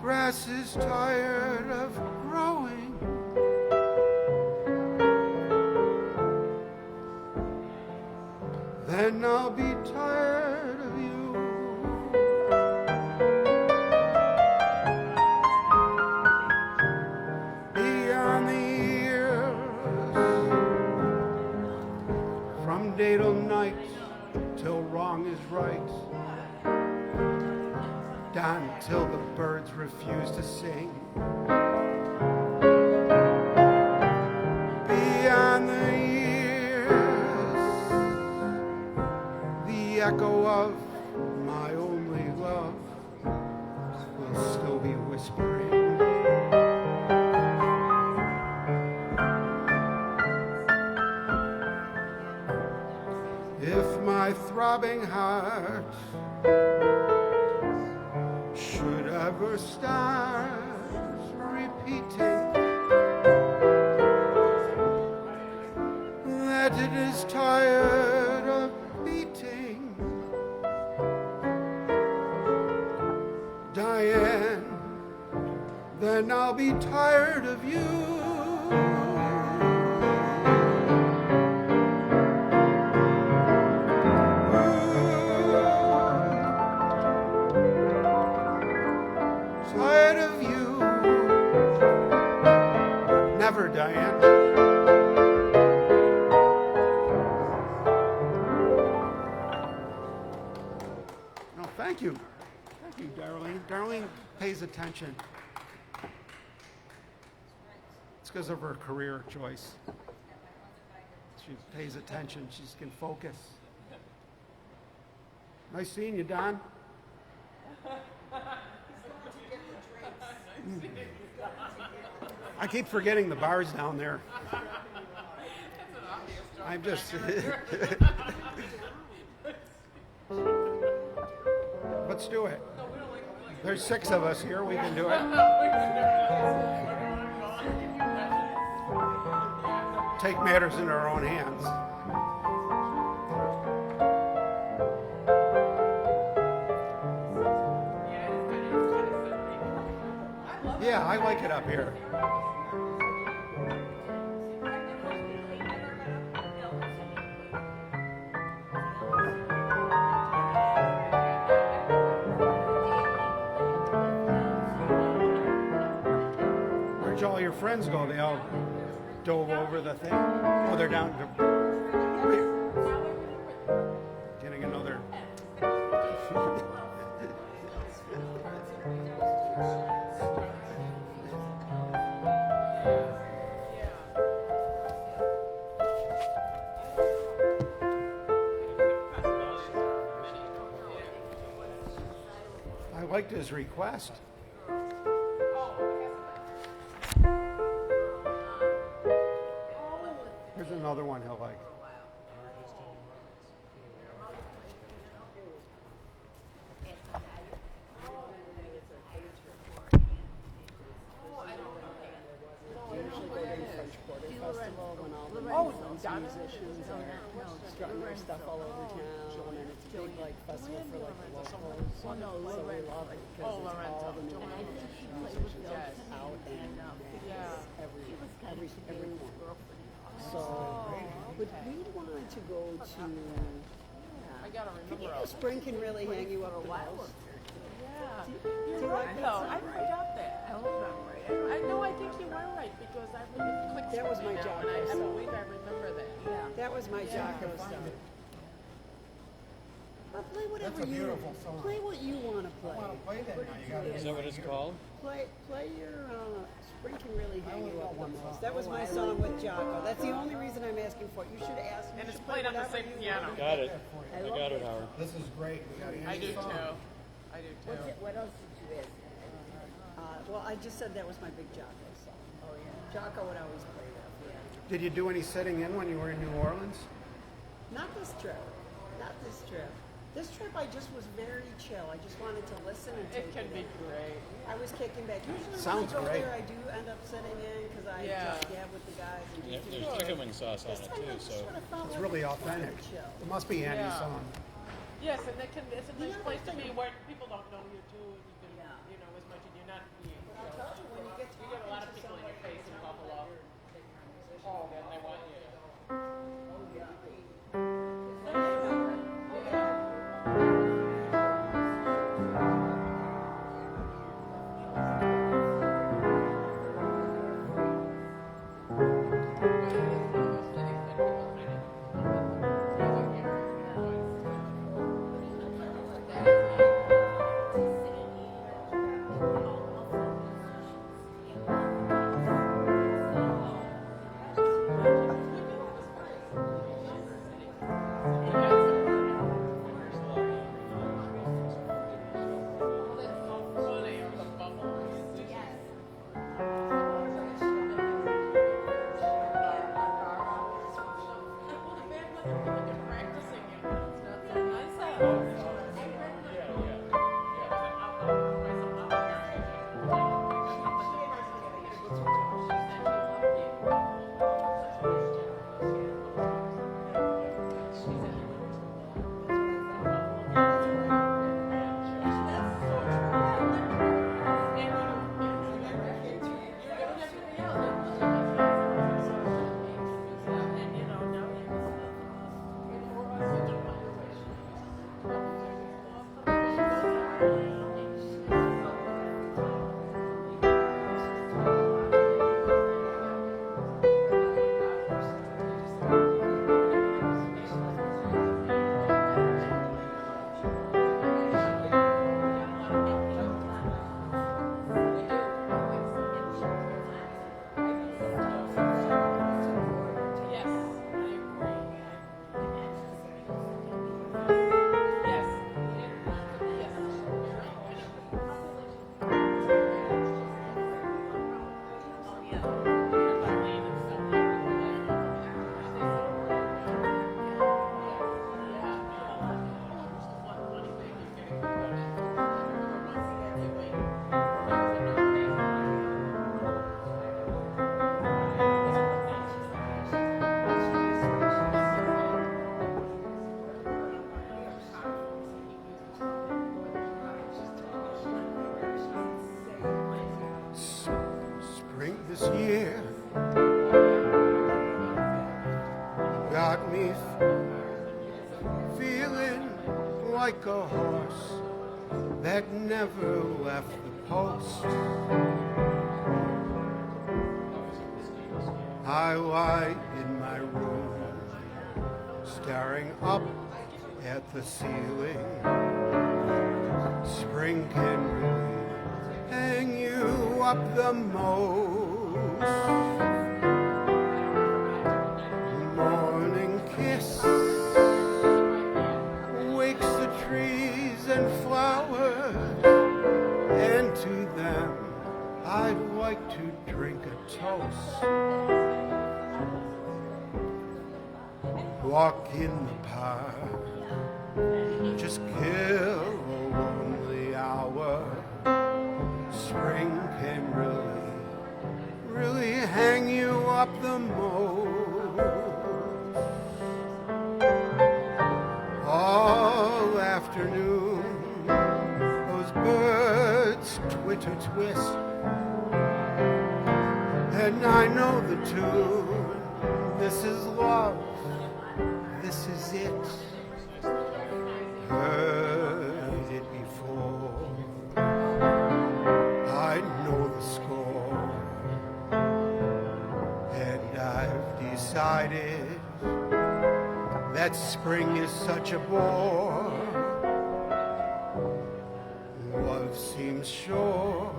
grass is tired of growing, then I'll be tired of you. Beyond the years, from day till night, till wrong is right, down till the birds refuse to sing. Beyond the years, the echo of my only love will still be whispering. If my throbbing heart should ever start repeating that it is tired of beating, Diane, then I'll be tired of you. Tired of you. Never, Diane. No, thank you. Thank you, Darlene. Darlene pays attention. It's because of her career choice. She pays attention. She can focus. Nice seeing you, Don. I keep forgetting the bar's down there. I'm just. Let's do it. There's 6 of us here. We can do it. Take matters in our own hands. Yeah, I like it up here. Where'd all your friends go? They all dove over the thing? Oh, they're down. Getting another. I liked his request. Here's another one he'll like. Oh, musicians are strutting their stuff all over town, and it's a big like festival for like the locals. So we love it because it's all the new musicians out and every one. So, but we wanted to go to. I gotta remember. Spring can really hang you up the most. Yeah, you're right though. I forgot that. I hope I'm right. I know. I think you were right because I really clicked. That was for me my now, job, and I so. believe I remember that. Yeah. That was my Jocko stuff. But play whatever That's a beautiful song. Play what you want to play. Play that now. You gotta Is that what it's called? Play your Spring Can Really Hang You Up the Most. That was my song with Jocko. That's the only reason I'm asking for it. You should ask me. And it's played on the same piano. Got it. I got it, Howard. This is great. We got I do Andy's song. too. I do too. What else did you ask? Well, I just said that was my big Jocko song. Oh, yeah. Jocko would always play that. Yeah. Did you do any sitting in when you were in New Orleans? Not this trip. Not this trip. This trip I just was very chill. I just wanted to listen and take It can be great. I was kicking back. Usually Sounds when I go great. there, I do end up sitting in because I Yeah. just gab with the guys. And Yeah, do there's things. chicken wing sauce on This it time I too, just so sort of felt It's like really I just wanted authentic. to chill. It must be Andy's Yeah. song. Yes, and it's a nice know, place to the be thing- where people don't know you too, and you can, you know, as much, and you're not. I'll tell you, when you get You get a lot of people in your face in Buffalo. Oh, and they want you. like a horse that never left the post. I lie in my room, staring up at the ceiling. Spring can really hang you up the most. Morning kiss wakes the trees and flowers, and to them I'd like to drink a toast. Walk in the park, just kill a lonely hour. Spring can really hang you up the most. All afternoon, those birds twitter twist, and I know the tune. This is love, this is it. Heard it before, I know the score, and I've decided that spring is such a bore. Love seems sure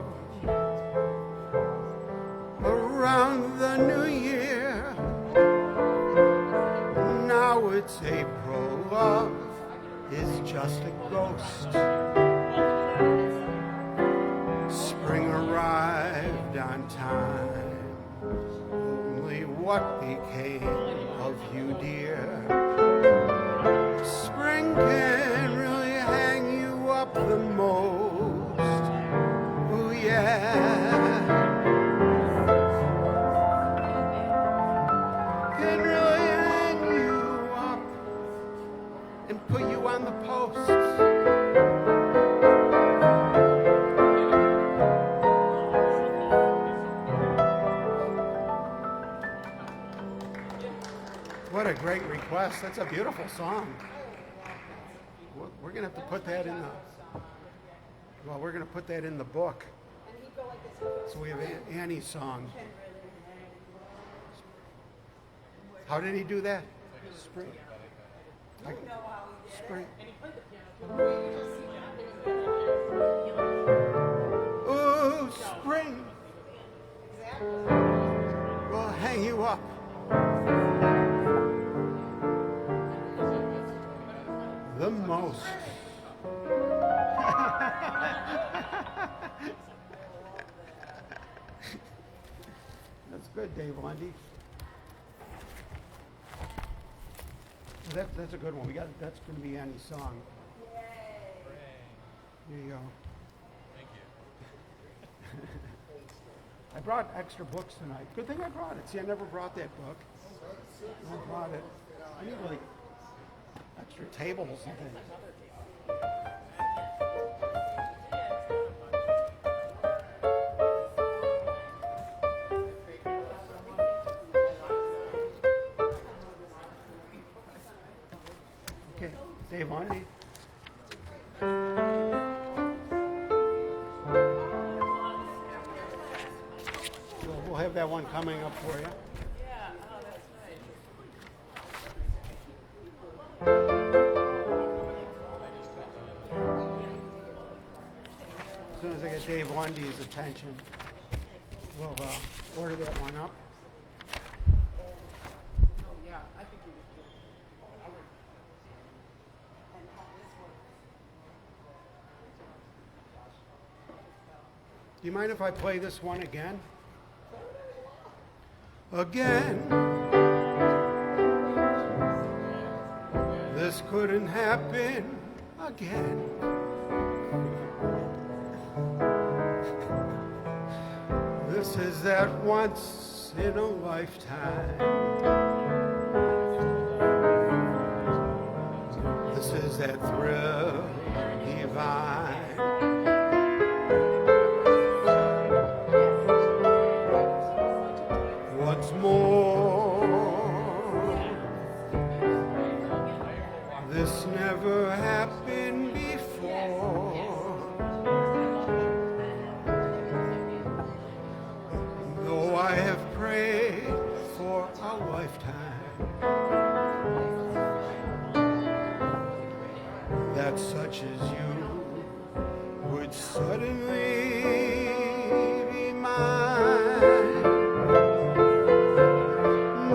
around the new year. Now it's April, love is just a ghost. Spring arrived on time. Only what became of you, dear? Spring can really hang you up the most. Oh yeah. Can really hang you up and put you on the post. What a great request. That's a beautiful song. We're going to have to put that in the, well, we're going to put that in the book. So we have Annie's song. How did he do that? Spring. Spring. Oh, spring. We'll hang you up. The most. That's good, Dave Lundy. That's a good one. That's going to be Annie's song. There you go. Thank you. I brought extra books tonight. Good thing I brought it. See, I never brought that book. I brought it. I need like extra tables and things. Okay, Dave Lundy. We'll have that one coming up for you. Yeah, oh, that's nice. As soon as I get Dave Lundy's attention, we'll order that one up. Yeah, I think you would do. Do you mind if I play this one again? Again. This couldn't happen again. This is that once in a lifetime. This is that thrill divine. What's more, this never never happened before. Though I have prayed for a lifetime that such as you would suddenly be mine,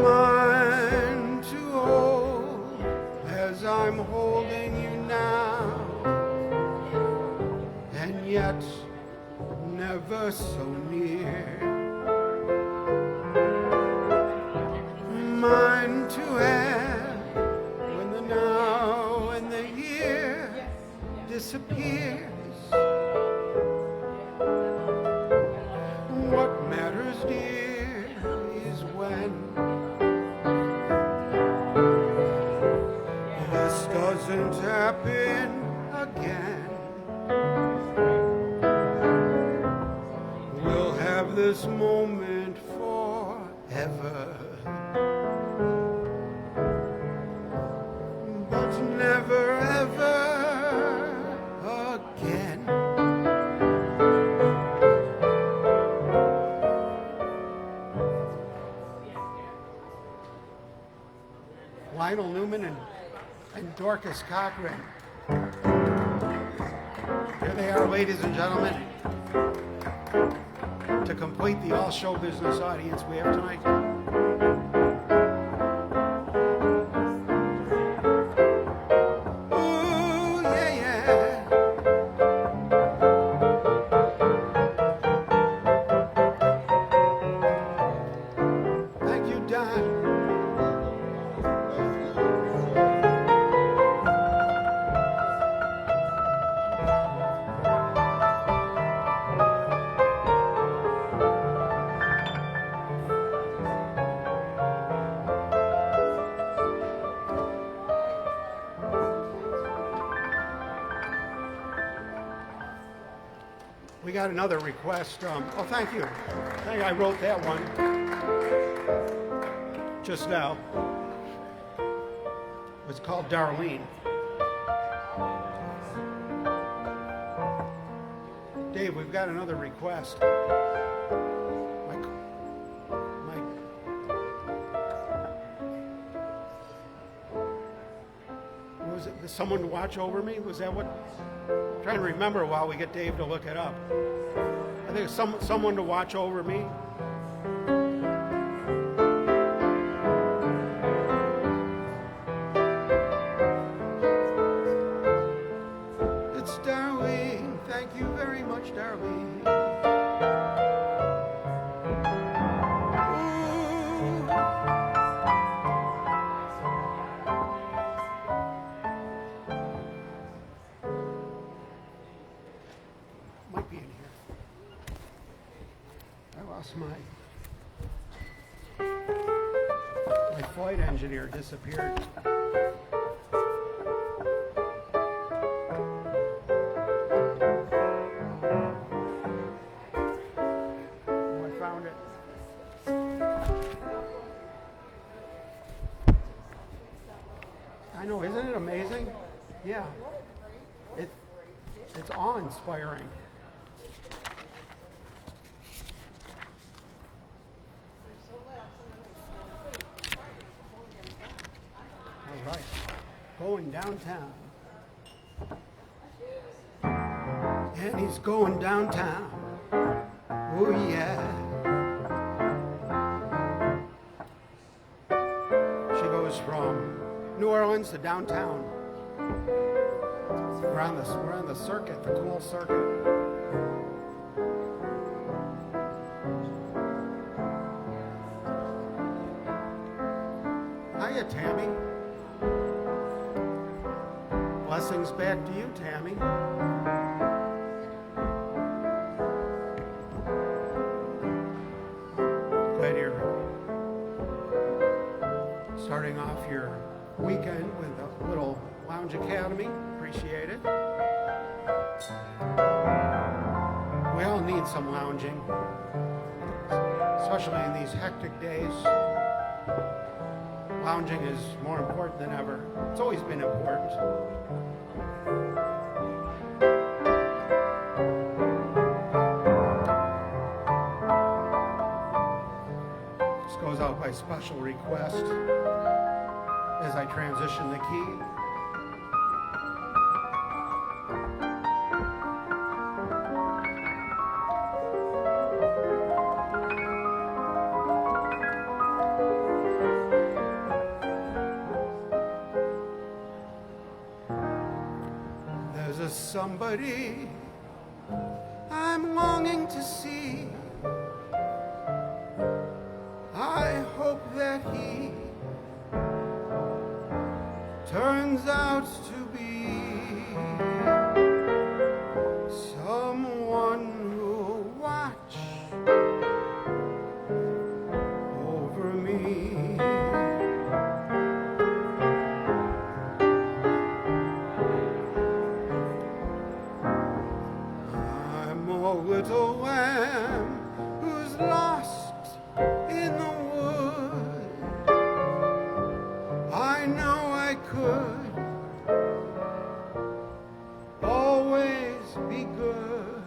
mine to hold as I'm holding you now, and yet never so near. Mine to have when the now and the here disappears. What matters, dear, is when this doesn't happen again. We'll have this moment forever, but never ever again. Lionel Newman and Dorcas Cochran. Here they are, ladies and gentlemen, to complete the all show business audience we have tonight. Ooh, yeah, yeah. Thank you, Don. We got another request. Oh, thank you. I wrote that one just now. It's called Darlene. Dave, we've got another request. Was it someone to watch over me? Was that what? I'm trying to remember while we get Dave to look it up. I think it's someone to watch over me. It's Darlene. Thank you very much, Darlene. Might be in here. I lost my flight engineer disappeared. Oh, I found it. I know, isn't it amazing? Yeah. It's awe-inspiring. All right, going downtown. And he's going downtown. Oh yeah. She goes from New Orleans to downtown. We're on the circuit, the cool circuit. Hiya, Tammy. Blessings back to you, Tammy. Glad you're starting off your weekend with a little Lounge Academy. Appreciate it. We all need some lounging, especially in these hectic days. Lounging is more important than ever. It's always been important. special request as I transition the key. There's a somebody I'm longing to see. I hope that he turns out to be someone who'll watch over me. I'm a little lamb who's lost in the wood. I know I could always be good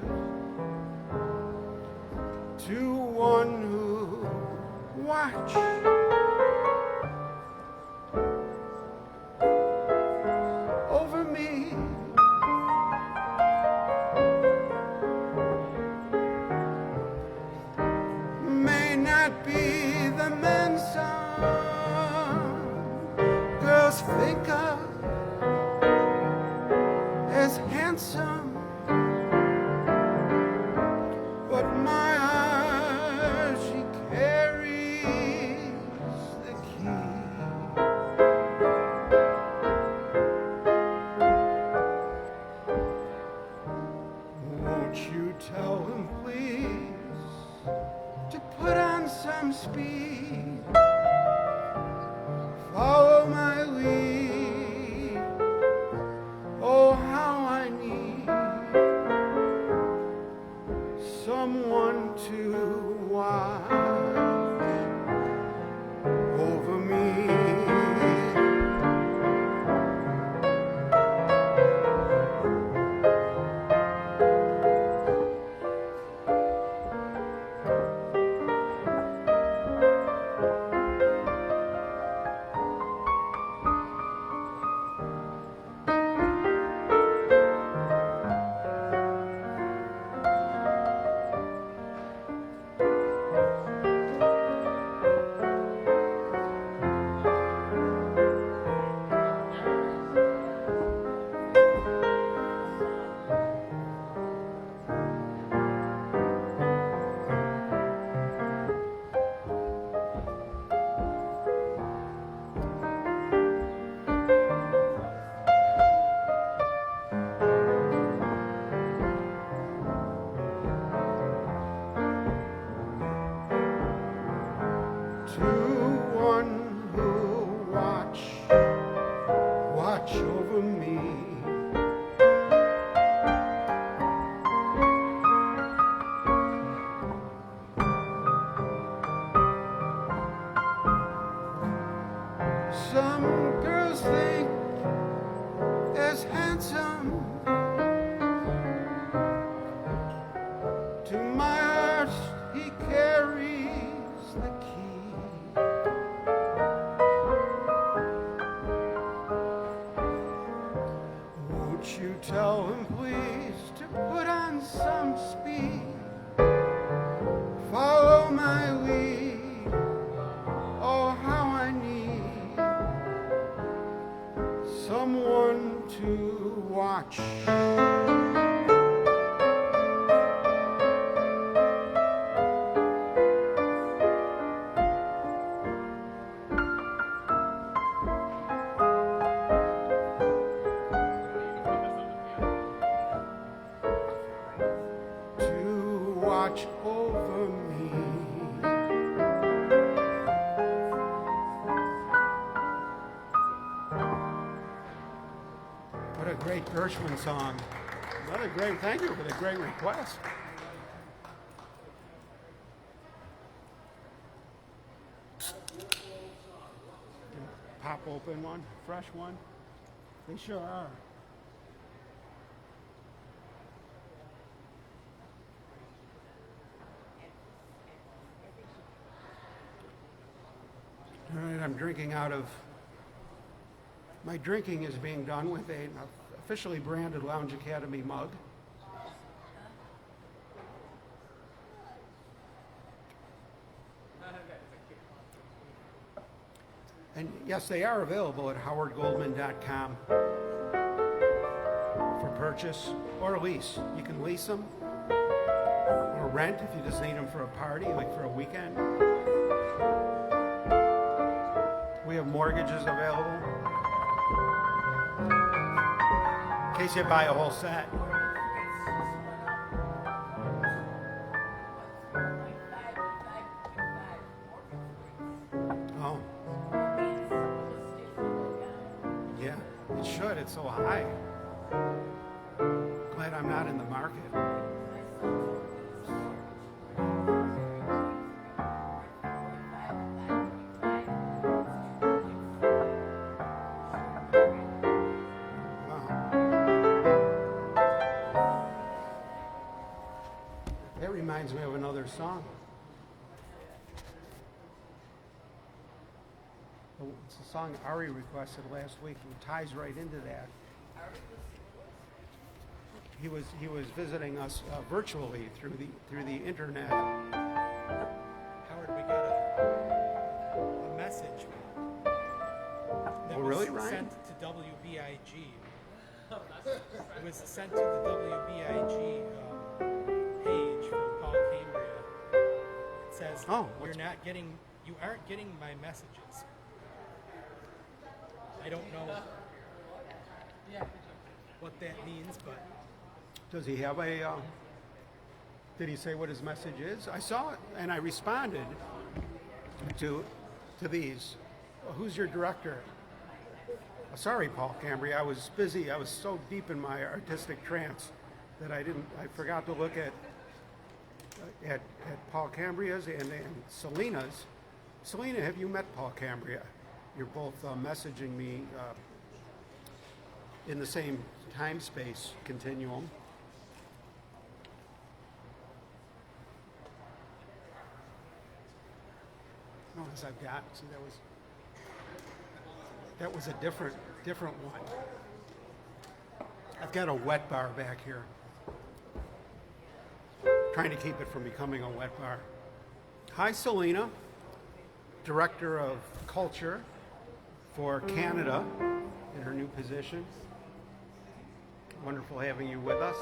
to one who watch over me. May not be the man some girls think of as handsome, but my heart, she carries the key. Won't you tell him, please, to put on some speed, follow my lead. Oh, how I need someone to watch over me. To one who watch over me. Some girls think as handsome. To my heart he carries the key. Won't you tell him, please, to put on some speed, follow my lead. Oh, how I need someone to watch. To watch over me. What a great Gershwin song. What a great, thank you for the great request. Pop open one, fresh one. They sure are. drinking out of, my drinking is being done with an officially branded Lounge Academy mug. And yes, they are available at howardgoldman.com for purchase or lease. You can lease them or rent if you just need them for a party, like for a weekend. We have mortgages available in case you buy a whole set. Oh. Yeah, it should. It's so high. Glad I'm not in the market. That reminds me of another song. It's a song Ari requested last week and ties right into that. He was visiting us virtually through the internet. Howard, we got a message that really, was Ryan? sent to WBIG. It was sent to the WBIG page from Paul Cambria. It says, Oh, you aren't getting my messages. I don't know what that means, but Does he have a? Did he say what his message is? I saw it and I responded to these. Who's your director? Sorry, Paul Cambria. I was busy. I was so deep in my artistic trance that I forgot to look at Paul Cambria's and Selena's. Selena, have you met Paul Cambria? You're both messaging me in the same time space continuum. Notice I've got, see that was a different one. I've got a wet bar back here. Trying to keep it from becoming a wet bar. Hi, Selena, Director of Culture for Canada in her new position. Wonderful having you with us.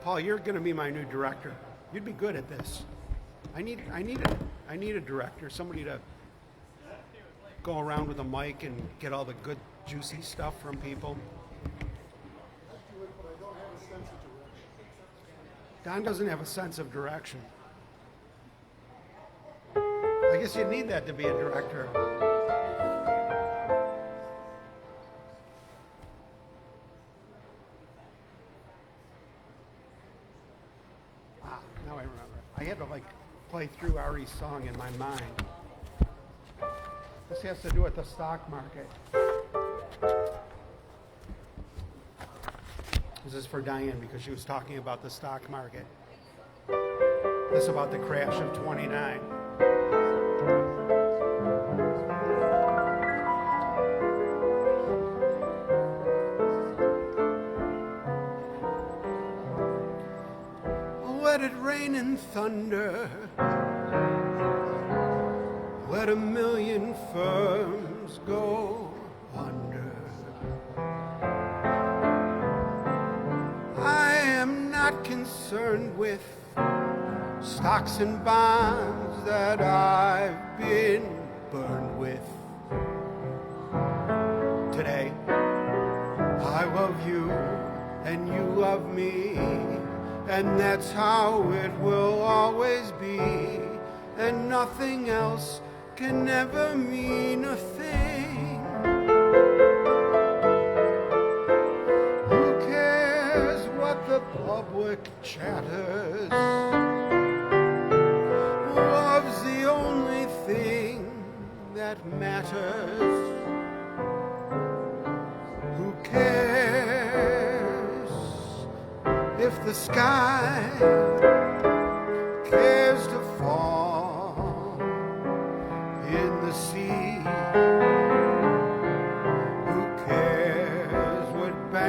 Paul, you're going to be my new director. You'd be good at this. I need a director, somebody to go around with a mic and get all the good, juicy stuff from people. Don doesn't have a sense of direction. I guess you need that to be a director. Now I remember. I had to play through Ari's song in my mind. This has to do with the stock market. This is for Diane because she was talking about the stock market. This is about the crash of 29. Let it rain and thunder. Let a million firms go under. I am not concerned with stocks and bonds that I've been burned with. Today, I love you and you love me, and that's how it will always be, and nothing else can never mean a thing. Who cares what the public chatters? Love's the only thing that matters. Who cares if the sky cares to fall?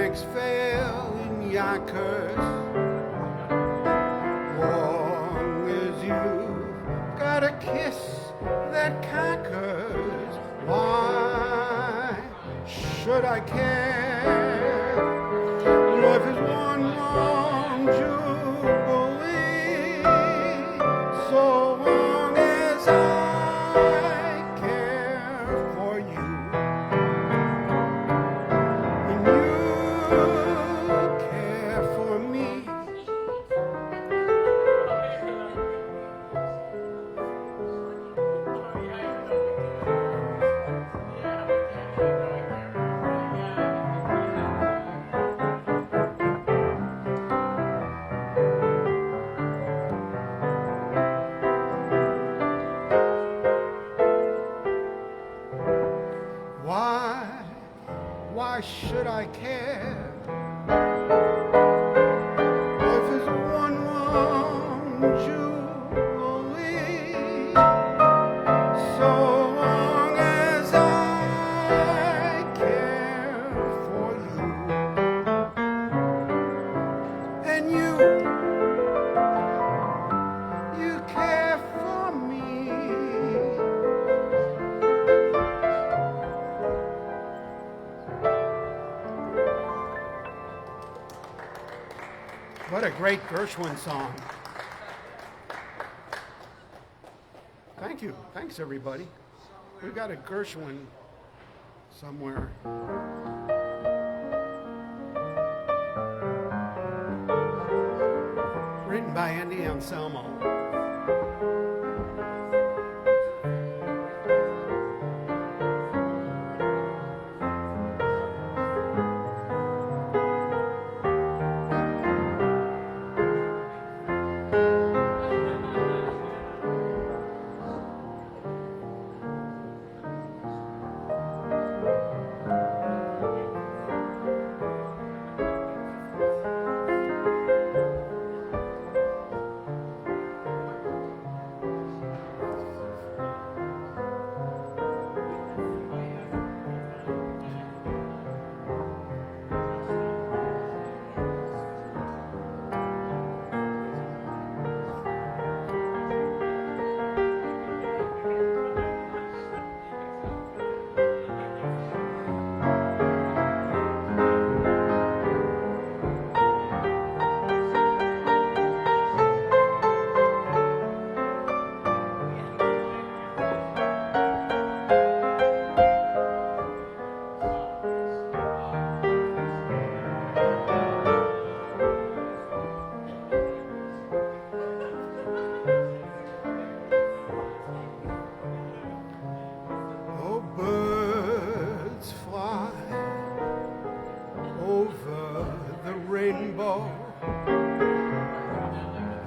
strengths fail in Yonkers, long as you've got a kiss that conquers, why should I care? Life is one long jubilee, so long as I care for you, and you care for me. Why should I care? Life is one long jubilee, so long as I care for you, and you care for me. What a great Gershwin song. Thank you. Thanks, everybody. We've got a Gershwin somewhere. Written by Andy Anselmo.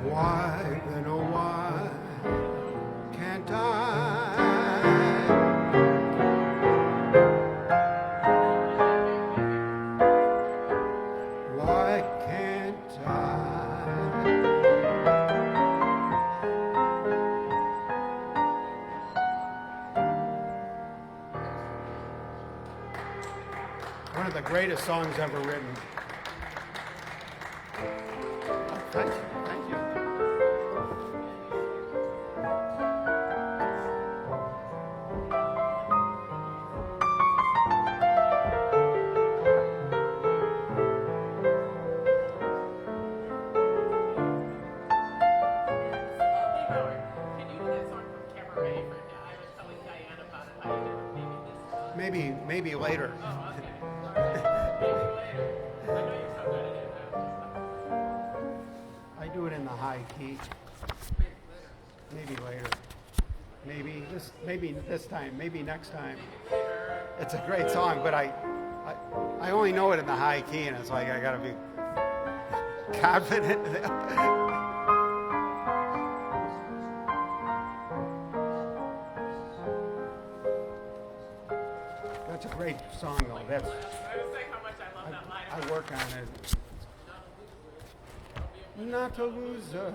Why, then, oh, why can't I? Why can't I? One of the greatest songs ever written. Thank you. Thank you. Can you do that song from Cabaret for now? I was telling Diane about it. How you did it maybe this Maybe later. Oh, okay. All right. Maybe later. I know you're so good at it. I do it in the high key. Maybe later. Maybe this time. Maybe next time. It's a great song, but I only know it in the high key, and it's like I gotta be confident. That's a great song, though. That's I was saying how much I love that line. I work on it. Not a loser.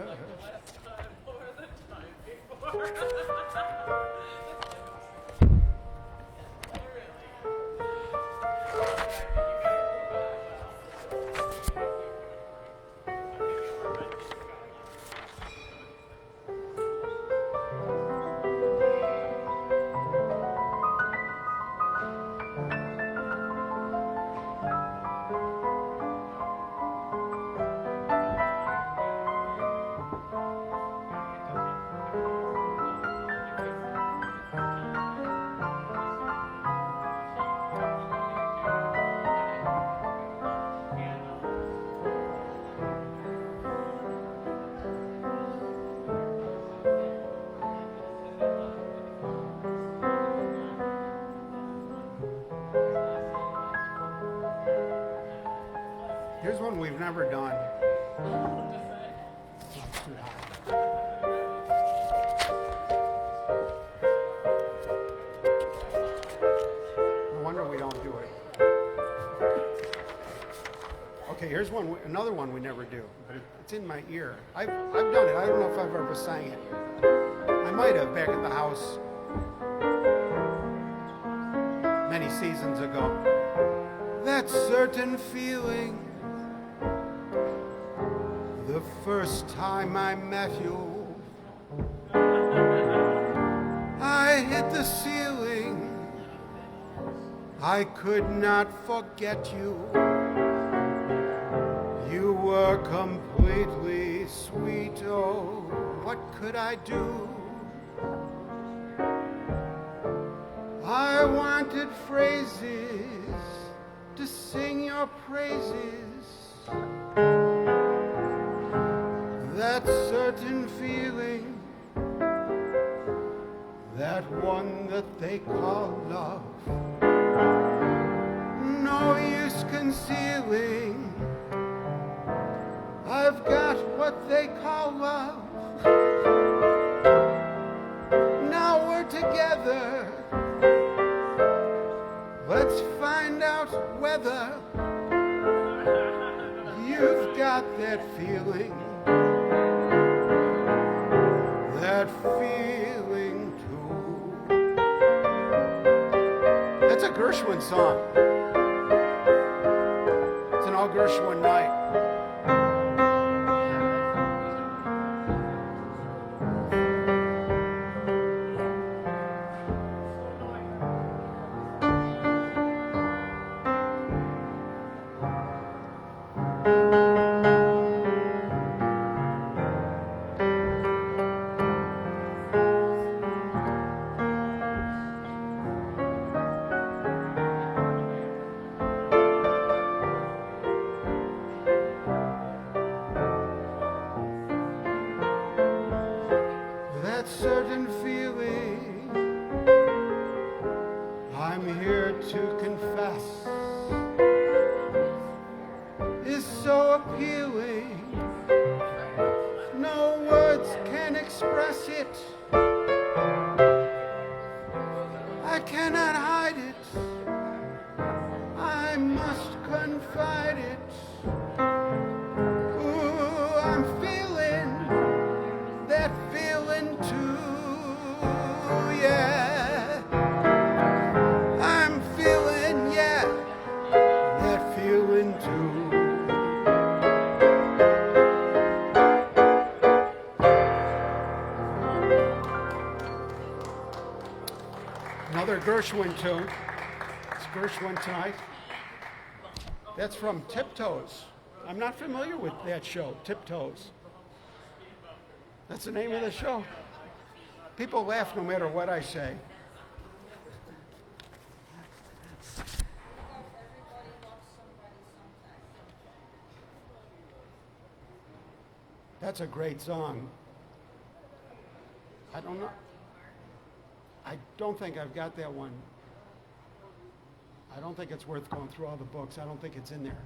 Here's one we've never done. It's too high. No wonder we don't do it. Okay, here's one. Another one we never do, but it's in my ear. I've done it. I don't know if I've ever sang it. I might have back at the house many seasons ago. That certain feeling, the first time I met you, I hit the ceiling. I could not forget you. You were completely sweet. Oh, what could I do? I wanted phrases to sing your praises. That certain feeling, that one that they call love, no use concealing. I've got what they call love. Now we're together. Let's find out whether you've got that feeling. That feeling too. That's a Gershwin song. It's an all Gershwin night. Certain feeling, I'm here to confess, is so appealing. No words can express it. I cannot hide it. I must confide it. Ooh, I'm feeling that feeling too. Yeah, I'm feeling, yeah, that feeling too. Another Gershwin tune. It's Gershwin tonight. That's from Tiptoes. I'm not familiar with that show, Tiptoes. That's the name of the show. People laugh no matter what I say. That's a great song. I don't know. I don't think I've got that one. I don't think it's worth going through all the books. I don't think it's in there.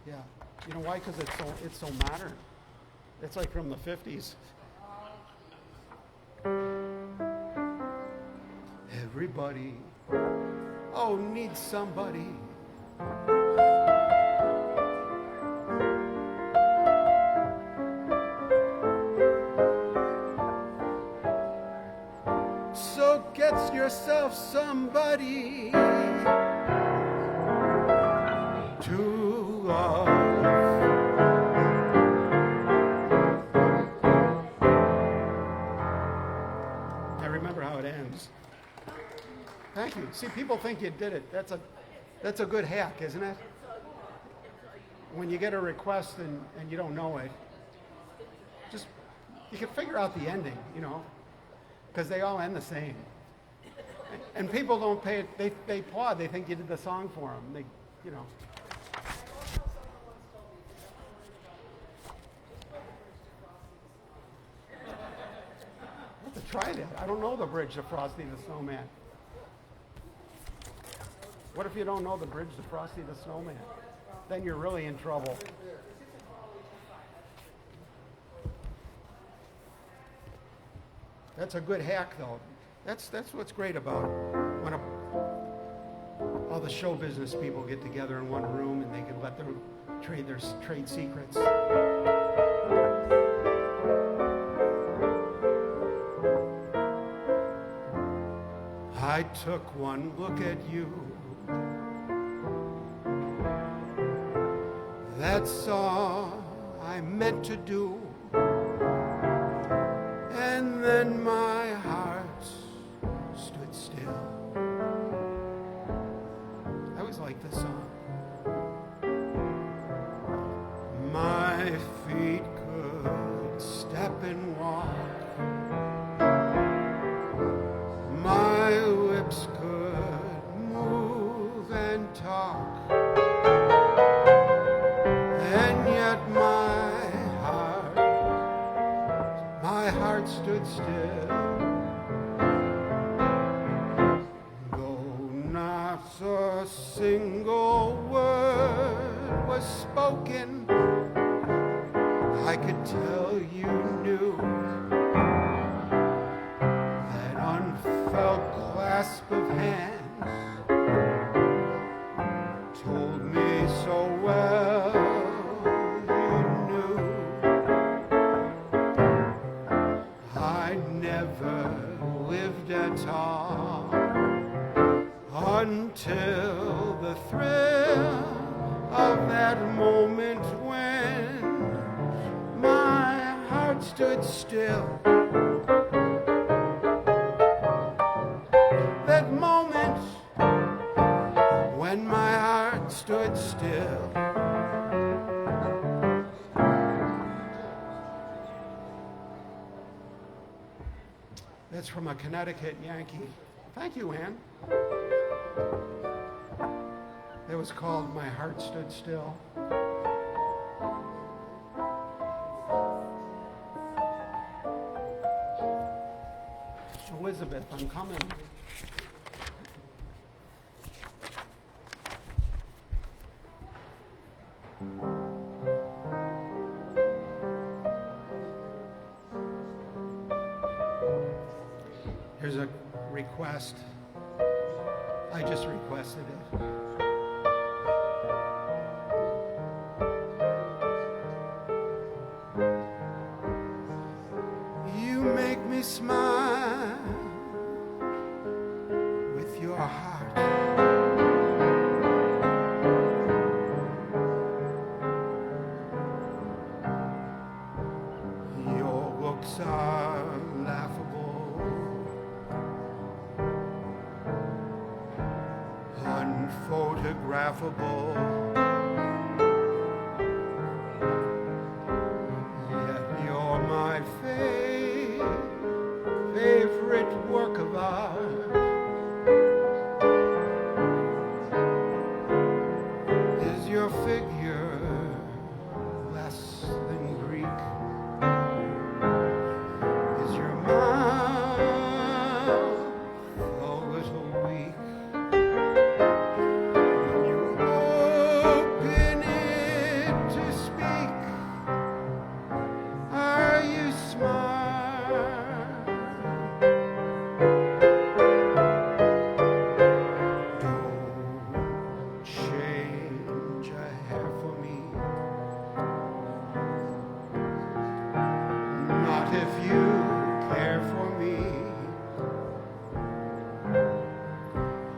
Yeah. You know why? Because it's so modern. It's like from the 50s. Everybody, oh, needs somebody. So get yourself somebody to love. I remember how it ends. Thank you. See, people think you did it. That's a good hack, isn't it? When you get a request and you don't know it, just you can figure out the ending, you know, because they all end the same. And people don't pay it. They applaud. They think you did the song for them. They, you know. I have to try that. I don't know the bridge to Frosty the Snowman. What if you don't know the bridge to Frosty the Snowman? then you're really in trouble. That's a good hack, though. That's what's great about when all the show business people get together in one room and they can let them trade their trade secrets. I took one look at you. That's all I meant to do. And then my heart stood still. I always liked this song. My feet could step and walk. My lips could move and talk. And yet my heart stood still. Though not a single word was spoken, I could tell you knew. That unfelt clasp of hands told me so well you knew. I'd never lived at all until the thrill of that moment when my heart stood still. That moment when my heart stood still. That's from a Connecticut Yankee. Thank you, Ann. It was called My Heart Stood Still. Elizabeth, I'm coming. Here's a request. I just requested it. You make me smile with your heart. Your looks are laughable, unphotographable. Yet you're my favorite work of art. Is your figure less than Greek? Is your mouth a little weak? When you open it to speak, are you smart? Don't change a hair for me. Not if you care for me.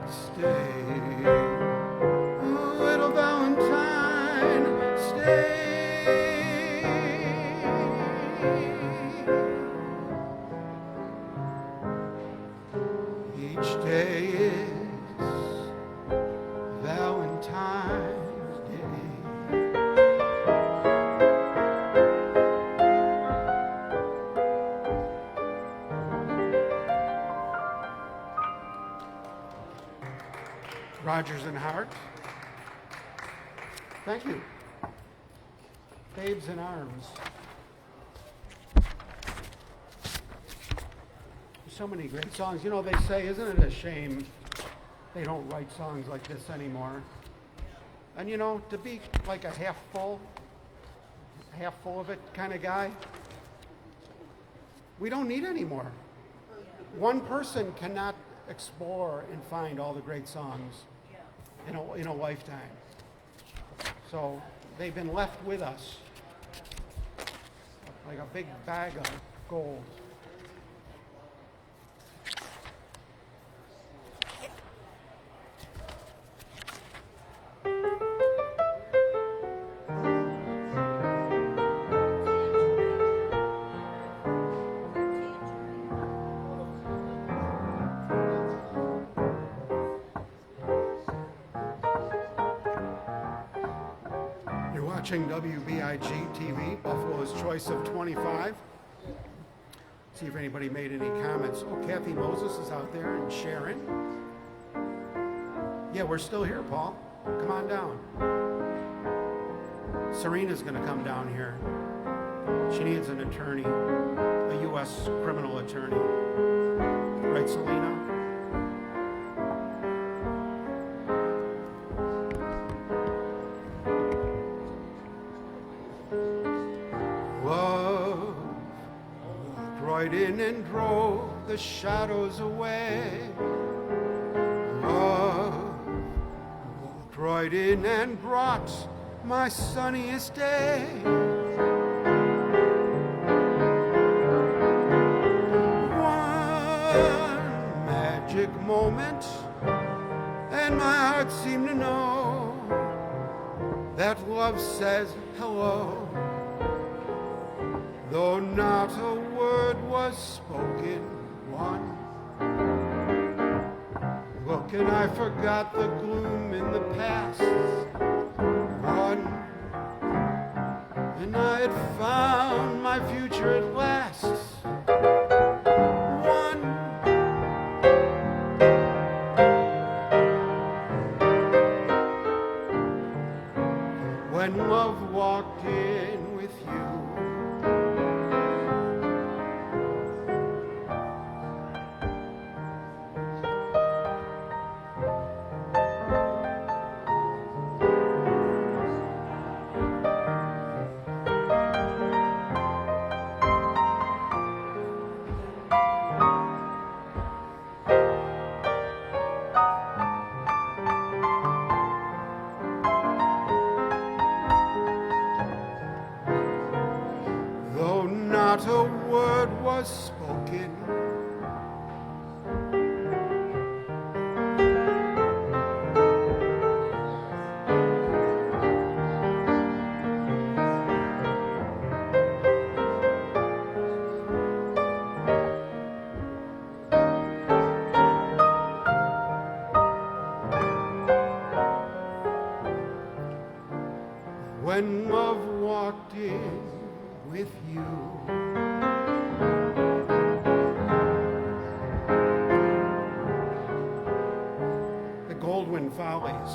Stay, little Valentine, stay. Each day is Valentine's Day. Rogers and Hart. Thank you. Babes in Arms. So many great songs. You know, they say, isn't it a shame they don't write songs like this anymore? And you know, to be like a half full of it kind of guy, we don't need any more. One person cannot explore and find all the great songs in a lifetime. So they've been left with us like a big bag of gold. You're watching WBIG TV, Buffalo's Choice of 25. See if anybody made any comments. Oh, Kathy Moses is out there, and Sharon. Yeah, we're still here, Paul. Come on down. Serena's going to come down here. She needs an attorney, a U.S. criminal attorney. Right, Selena? Love walked right in and drove the shadows away. Love walked right in and brought my sunniest day. One magic moment, and my heart seemed to know that love says hello. Though not a word was spoken, one look and I forgot the gloom in the past. One, and I had found my future at last. One, when love walked in with you. Though not a word was spoken, when love walked in with you. The Goldwyn Follies,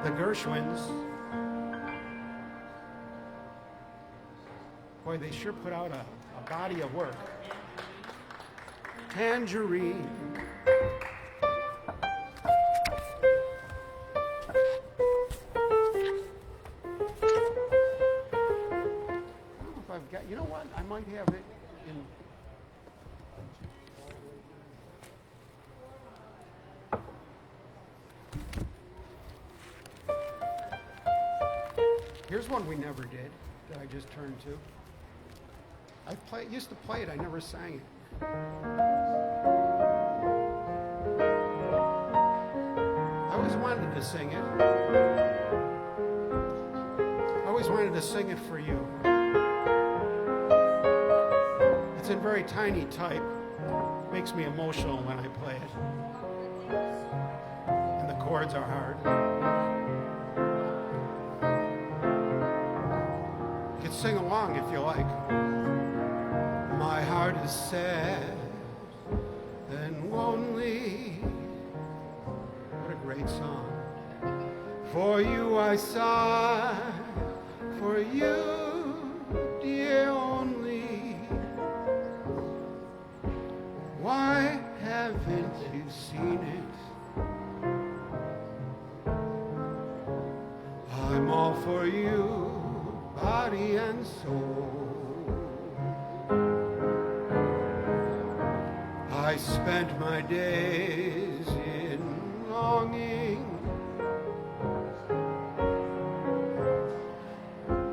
the Gershwins. Boy, they sure put out a body of work. Tangerine. I've got, you know what? I might have it in. Here's one we never did that I just turned to. Used to play it, I never sang it. I always wanted to sing it. I always wanted to sing it for you. It's in very tiny type. Makes me emotional when I play it. And the chords are hard. You can sing along if you like. My heart is sad and lonely. What a great song. For you I sigh, for you, dear only. Why haven't you seen it? for you, body and soul. I spent my days in longing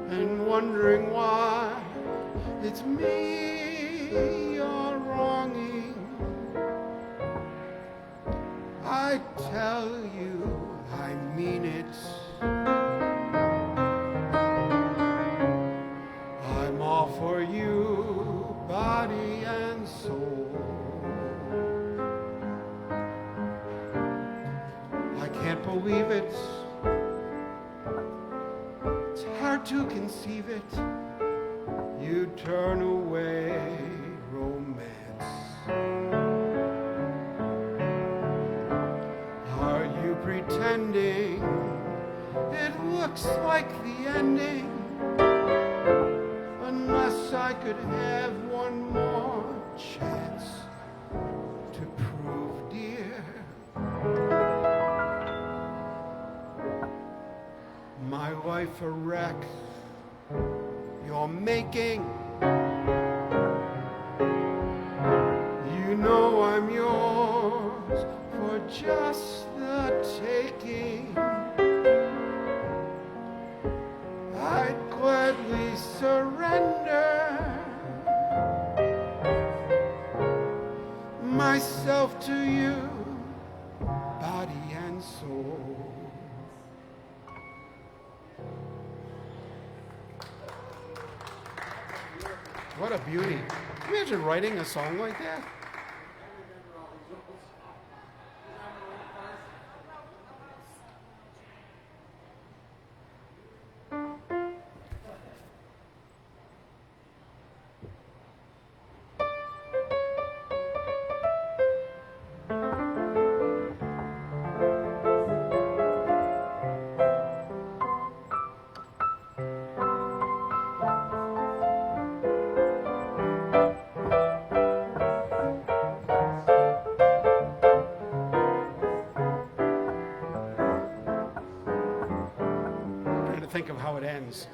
and wondering why it's me you're wronging. I tell you, I mean it. I'm all for you, body and soul. I can't believe it. It's hard to conceive it. You turn away romance. Are you pretending it looks like the ending? Unless I could have one more chance to prove, dear, my life a wreck you're making. You know I'm yours for just the taking. I'd gladly surrender myself to you, body and soul. What a beauty. Can you imagine writing a song like that? Think of how it ends.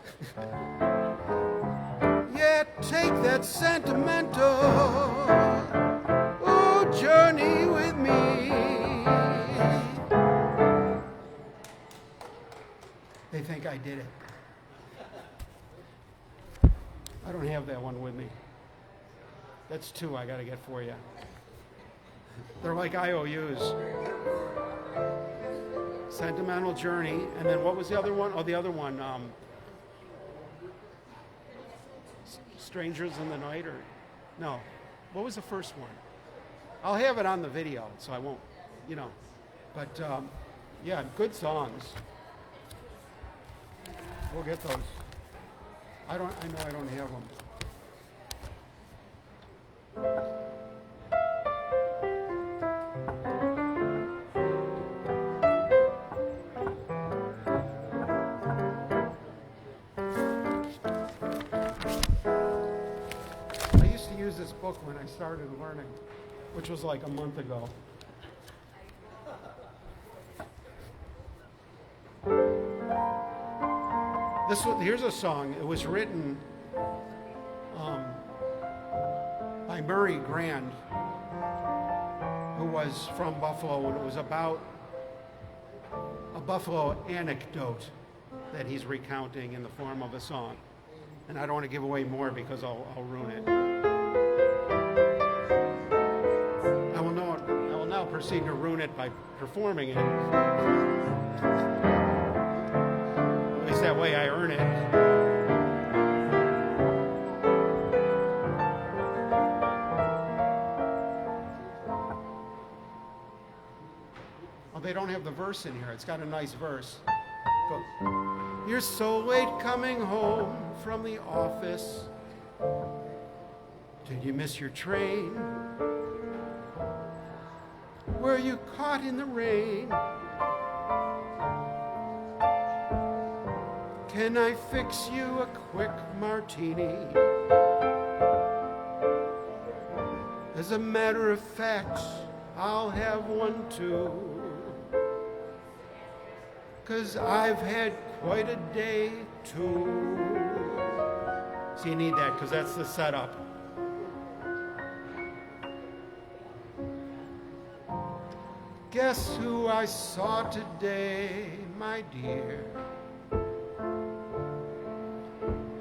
Yeah, take that sentimental journey with me. They think I did it. I don't have that one with me. That's two I got to get for you. They're like IOUs. Sentimental Journey, and then what was the other one? Oh, the other one, Strangers in the Night, or no? What was the first one? I'll have it on the video, so I won't, you know. But yeah, good songs. We'll get those. I know I don't have them. This book when I started learning, which was like a month ago. Here's a song. It was written by Murray Grand, who was from Buffalo, and it was about a Buffalo anecdote that he's recounting in the form of a song. And I don't want to give away more because I'll ruin it. I will now proceed to ruin it by performing it. At least that way I earn it. Well, they don't have the verse in here. It's got a nice verse. Go. You're so late coming home from the office. Did you miss your train? Were you caught in the rain? Can I fix you a quick martini? As a matter of fact, I'll have one too. 'cause I've had quite a day too. So you need that, 'cause that's the setup. Guess who I saw today, my dear?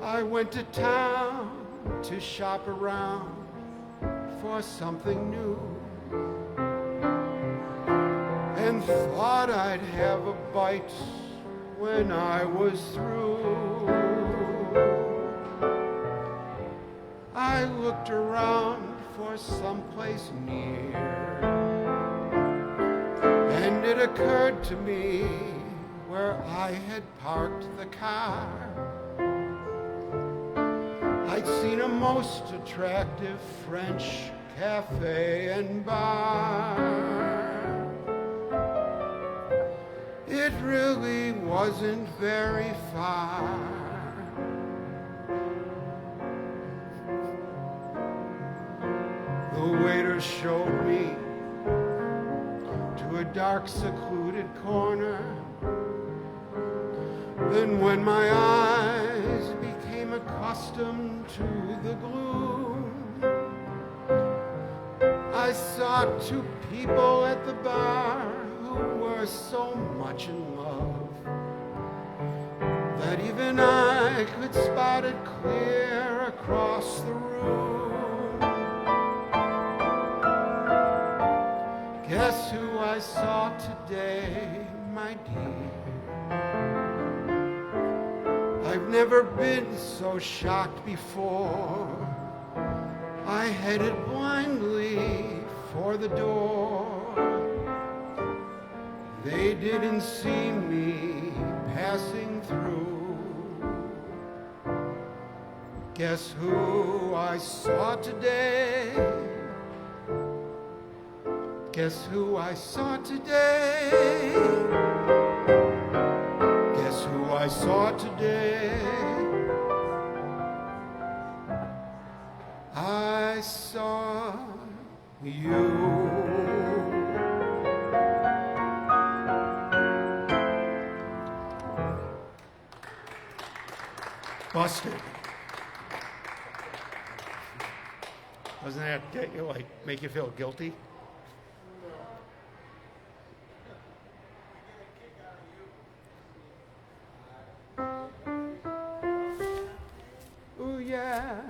I went to town to shop around for something new, and thought I'd have a bite when I was through. I looked around for someplace near, and it occurred to me where I had parked the car. I'd seen a most attractive French cafe and bar. It really wasn't very far. The waiter showed me to a dark, secluded corner. Then when my eyes became accustomed to the gloom, I saw two people at the bar who were so much in love that even I could spot it clear across the room. Guess who I saw today, my dear? I've never been so shocked before. I headed blindly for the door. They didn't see me passing through. Guess who I saw today? Guess who I saw today? Guess who I saw today? I saw you. Busted. Doesn't that get you, like, make you feel guilty? Ooh, yeah.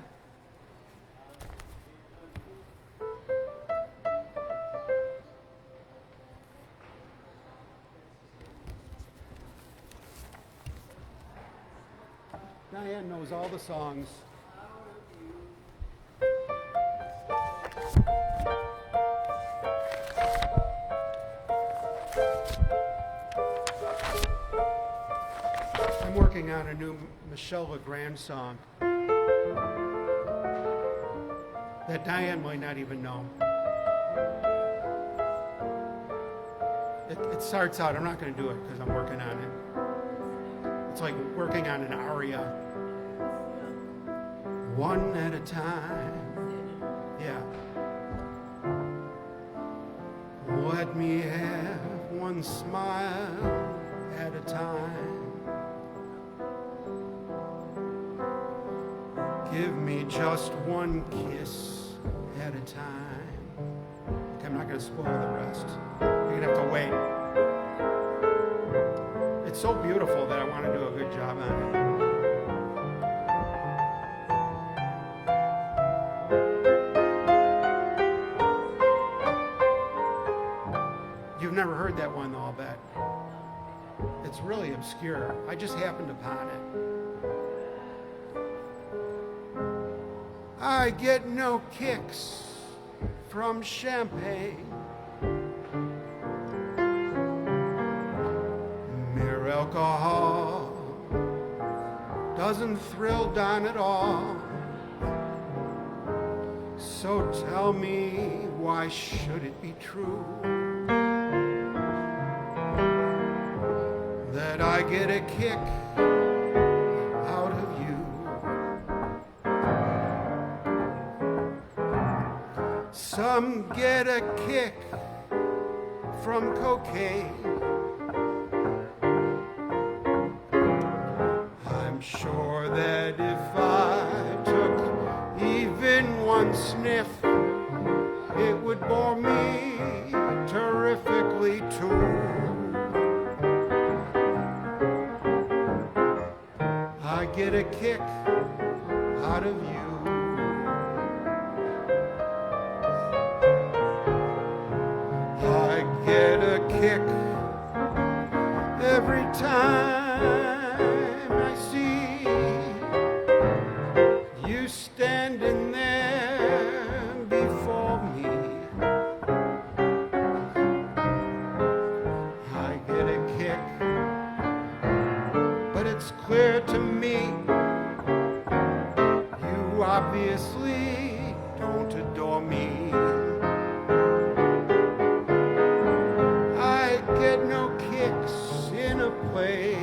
Diane knows all the songs. I'm working on a new Michel Legrand song that Diane might not even know. It starts out, I'm not going to do it because I'm working on it. It's like working on an aria. One at a time. Yeah. Let me have one smile at a time. Give me just one kiss at a time. Okay, I'm not going to spoil the rest. You're going to have to wait. It's so beautiful that I want to do a good job on it. You've never heard that one, though, I'll bet. It's really obscure. I just happened upon it. I get no kicks from champagne. Mere alcohol doesn't thrill Don at all. So tell me, why should it be true that I get a kick out of you? Some get a kick from cocaine. I'm sure that if I took even one sniff, it would bore me terrifically too. I get a kick out of you. I get a kick every time I see you standing there before me. I get a kick, but it's clear to me you obviously don't adore me. I get no kicks in a play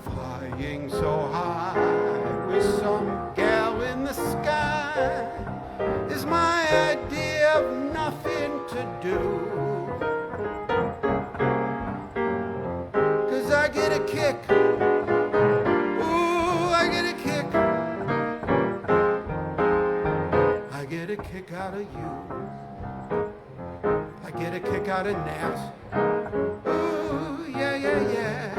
flying so high with some gal in the sky is my idea of nothing to do. 'Cause I get a kick, ooh, I get a kick, I get a kick out of you. I get a kick out of naps. Ooh, yeah, yeah, yeah.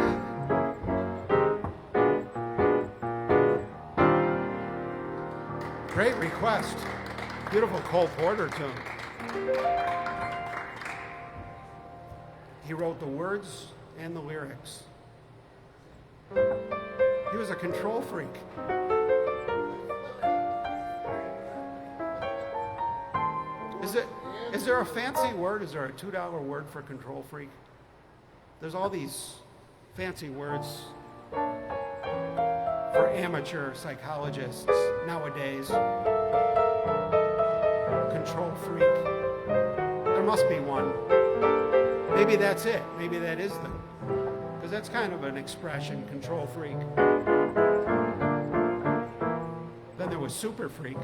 Great request. Beautiful Cole Porter tune. He wrote the words and the lyrics. He was a control freak. Is there a fancy word? Is there a $2 word for control freak? There's all these fancy words for amateur psychologists nowadays. Control freak. There must be one. Maybe that's it. Maybe that is the, because that's kind of an expression, control freak. Then there was super freak,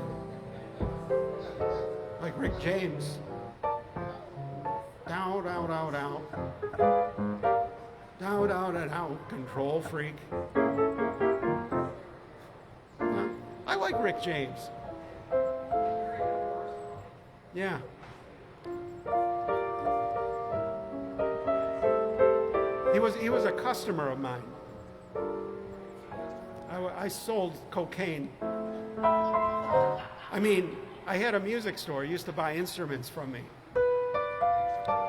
like Rick James. Down, down, down, down. Down, down, down, down. Control freak. I like Rick James. Yeah. He was a customer of mine. I sold cocaine. I mean, I had a music store. He used to buy instruments from me.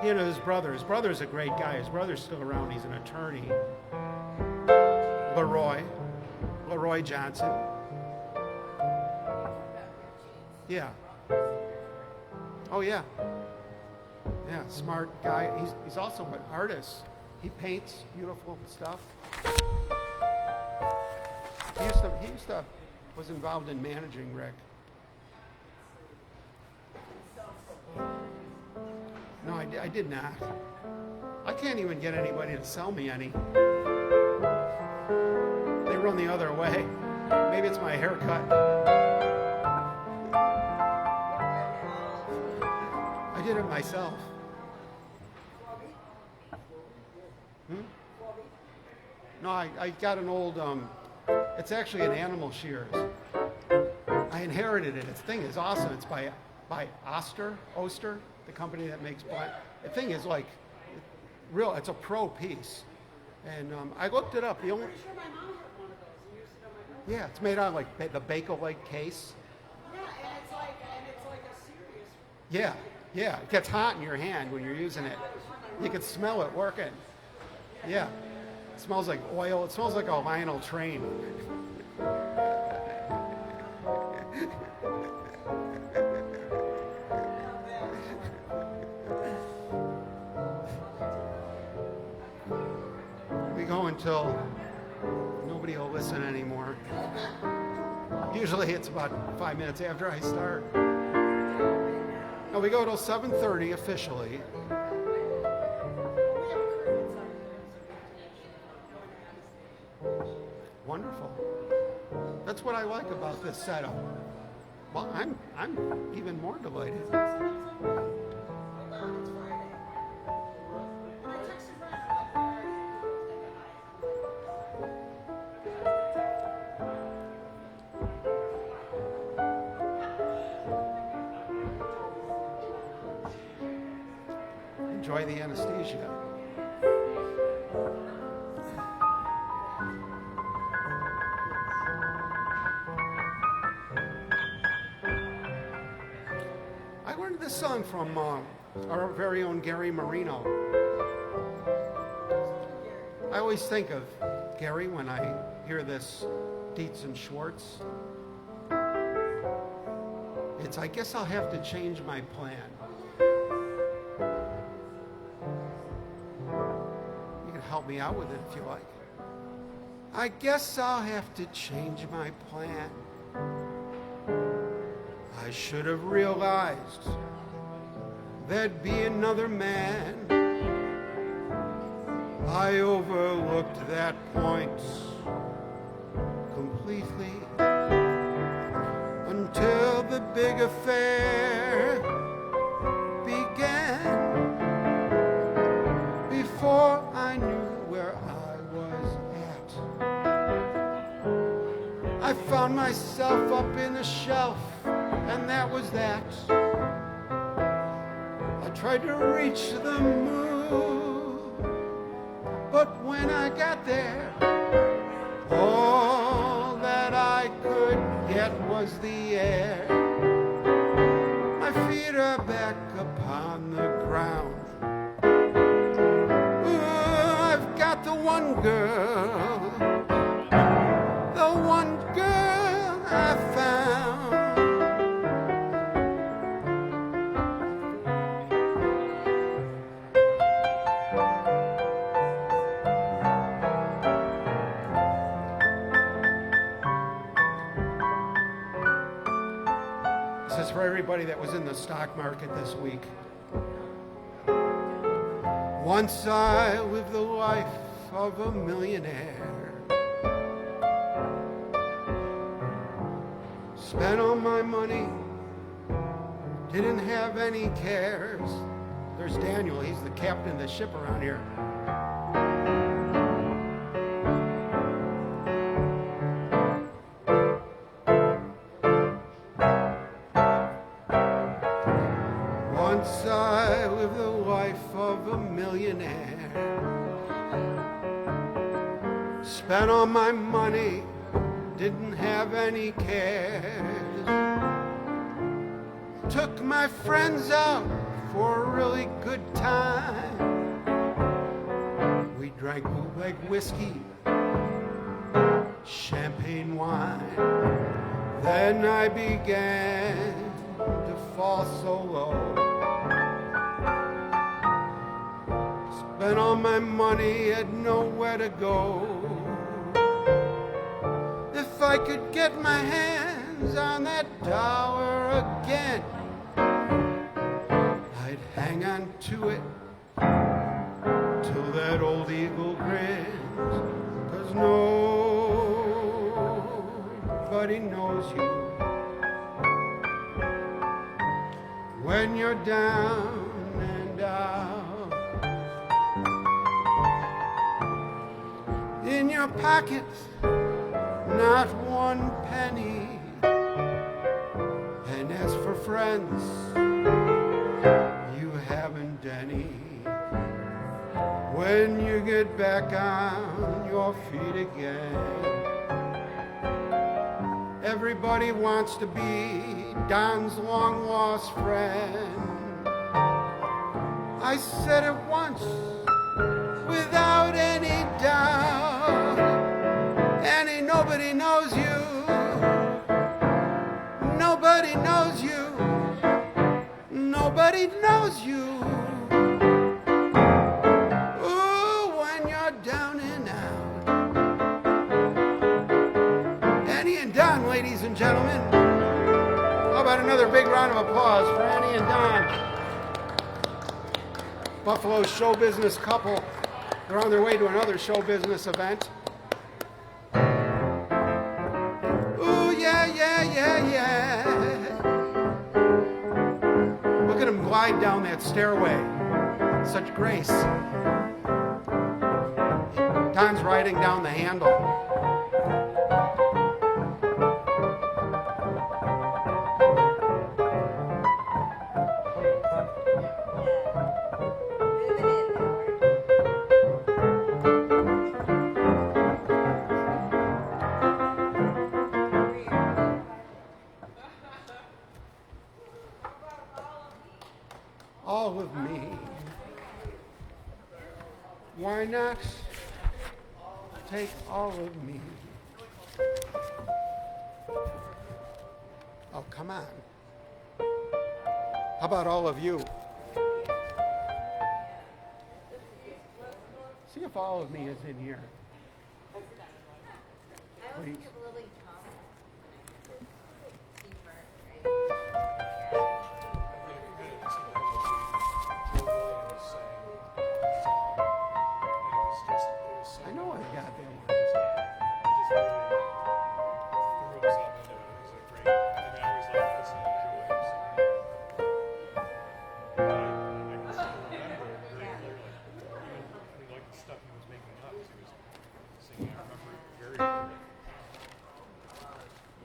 He and his brother. His brother's a great guy. His brother's still around. He's an attorney. Leroy Johnson. Yeah. Oh, yeah. Yeah, smart guy. He's also an artist. He paints beautiful stuff. He was involved in managing Rick. No, I did not. I can't even get anybody to sell me any. They run the other way. Maybe it's my haircut. I did it myself. No, I got an old, it's actually an animal shears. I inherited it. Its thing is awesome. It's by Oster, the company that makes black. The thing is like, it's a pro piece. And I looked it up. The only, Pretty sure my mom had one of those. You used it on my birthday. yeah, it's made out of like the Bakelite case. Yeah, and it's like a serious. Yeah, it gets hot in your hand when you're using it. You can smell it working. Yeah, it smells like oil. It smells like a Lionel train. We go until nobody will listen anymore. Usually it's about 5 minutes after I start. No, we go till 7:30 officially. Wonderful. That's what I like about this setup. Well, I'm even more delighted. enjoy the anesthesia. I learned this song from our very own Gary Marino. I always think of Gary when I hear this Dietz and Schwartz. It's, I guess I'll have to change my plan. You can help me out with it if you like. I guess I'll have to change my plan. I should have realized there'd be another man. I overlooked that point completely until the big affair began. Before I knew where I was at, I found myself up in a shelf, and that was that. I tried to reach the moon, but when I got there, all that I could get was the air. My feet are back upon the ground. Ooh, I've got the one girl I found. This is for everybody that was in the stock market this week. Once I lived the life of a millionaire. Spent all my money, didn't have any cares. There's Daniel, he's the captain of the ship around here. Once I lived the life of a millionaire. Spent all my money, didn't have any cares. Took my friends out for a really good time. We drank bootleg whiskey, champagne wine. Then I began to fall so low. Spent all my money, had nowhere to go. If I could get my hands on that dollar again, I'd hang on to it till that old eagle grins. 'Cause nobody knows you when you're down and out. In your pockets, not one penny. And as for friends, you haven't any. When you get back on your feet again, everybody wants to be Don's long lost friend. I said it once without any doubt. Annie, nobody knows you. Nobody knows you. Nobody knows you. Ooh, when you're down and out. Annie and Don, ladies and gentlemen. How about another big round of applause for Annie and Don? Buffalo's show business couple. They're on their way to another show business event. Ooh, yeah, yeah, yeah, yeah. Look at them glide down that stairway. Such grace. Don's riding down the handle. Why not take all of me? Oh, come on. How about all of you? See if all of me is in here. Please. I know I got that.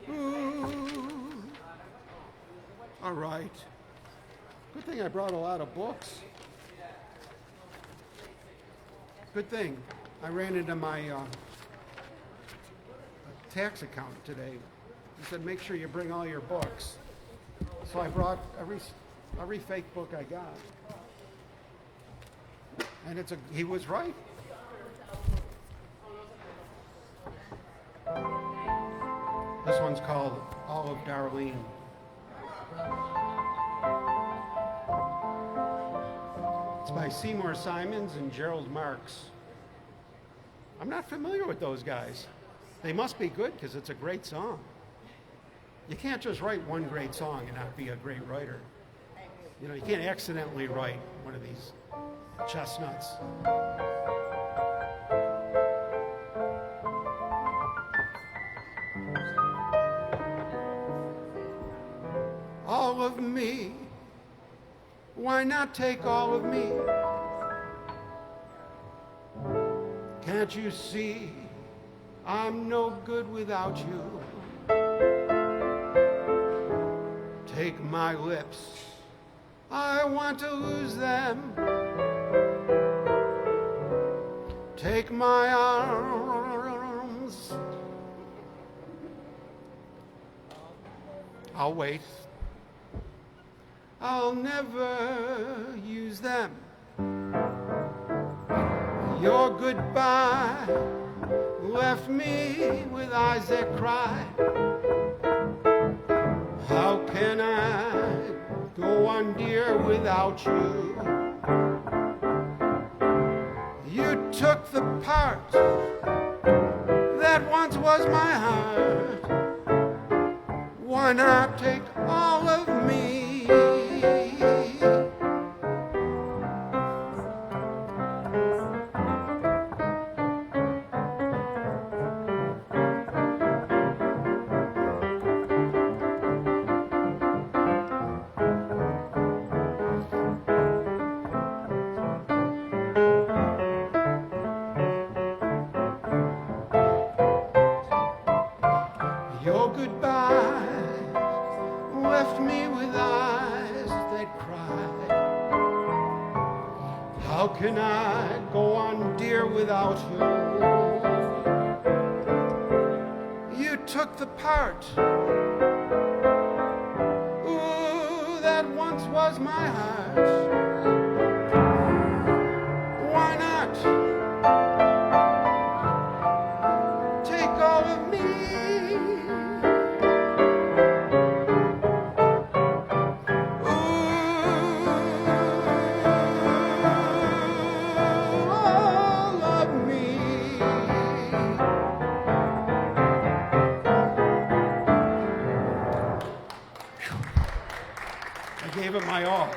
Ooh. All right. Good thing I brought a lot of books. Good thing. I ran into my tax account today. He said, make sure you bring all your books. So I brought every fake book I got. And he was right. This one's called All of Darlene. It's by Seymour Simons and Gerald Marks. I'm not familiar with those guys. They must be good because it's a great song. You can't just write one great song and not be a great writer. You know, you can't accidentally write one of these chestnuts. All of me, why not take all of me? Can't you see I'm no good without you? Take my lips, I want to lose them. Take my arms, I'll wait. I'll never use them. Your goodbye left me with eyes that cry. How can I go on, dear, without you? You took the part that once was my heart. Why not take all of me? Your goodbye left me with eyes that cry. How can I go on, dear, without you? You took the part, ooh, that once was my heart. Why not take all of me? Gave it my all.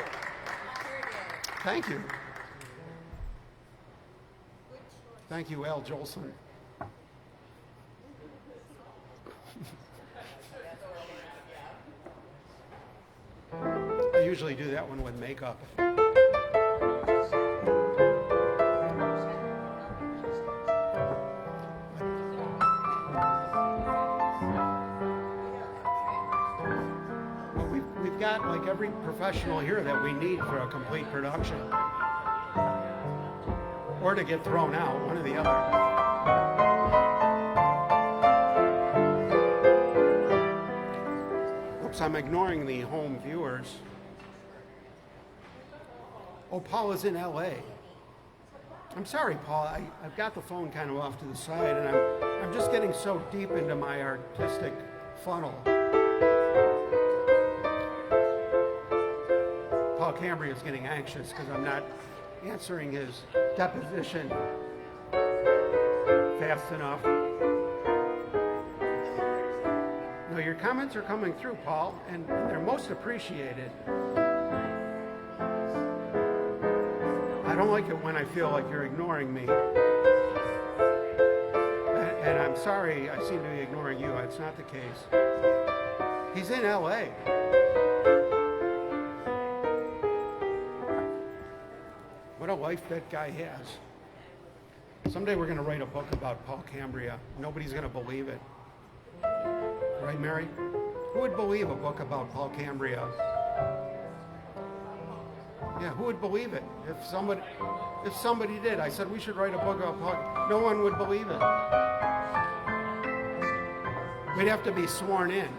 Thank you. Thank you, Al Jolson. I usually do that one with makeup. We've got like every professional here that we need for a complete production. Or to get thrown out, one or the other. Oops, I'm ignoring the home viewers. Oh, Paula's in LA. I'm sorry, Paul. I've got the phone kind of off to the side, and I'm just getting so deep into my artistic funnel. Paul Cambria is getting anxious because I'm not answering his deposition fast enough. No, your comments are coming through, Paul, and they're most appreciated. I don't like it when I feel like you're ignoring me. And I'm sorry I seem to be ignoring you. It's not the case. He's in LA. What a life that guy has. Someday we're going to write a book about Paul Cambria. Nobody's going to believe it. Right, Mary? Who would believe a book about Paul Cambria? Yeah, who would believe it? If somebody did, I said we should write a book about Paul. No one would believe it. We'd have to be sworn in.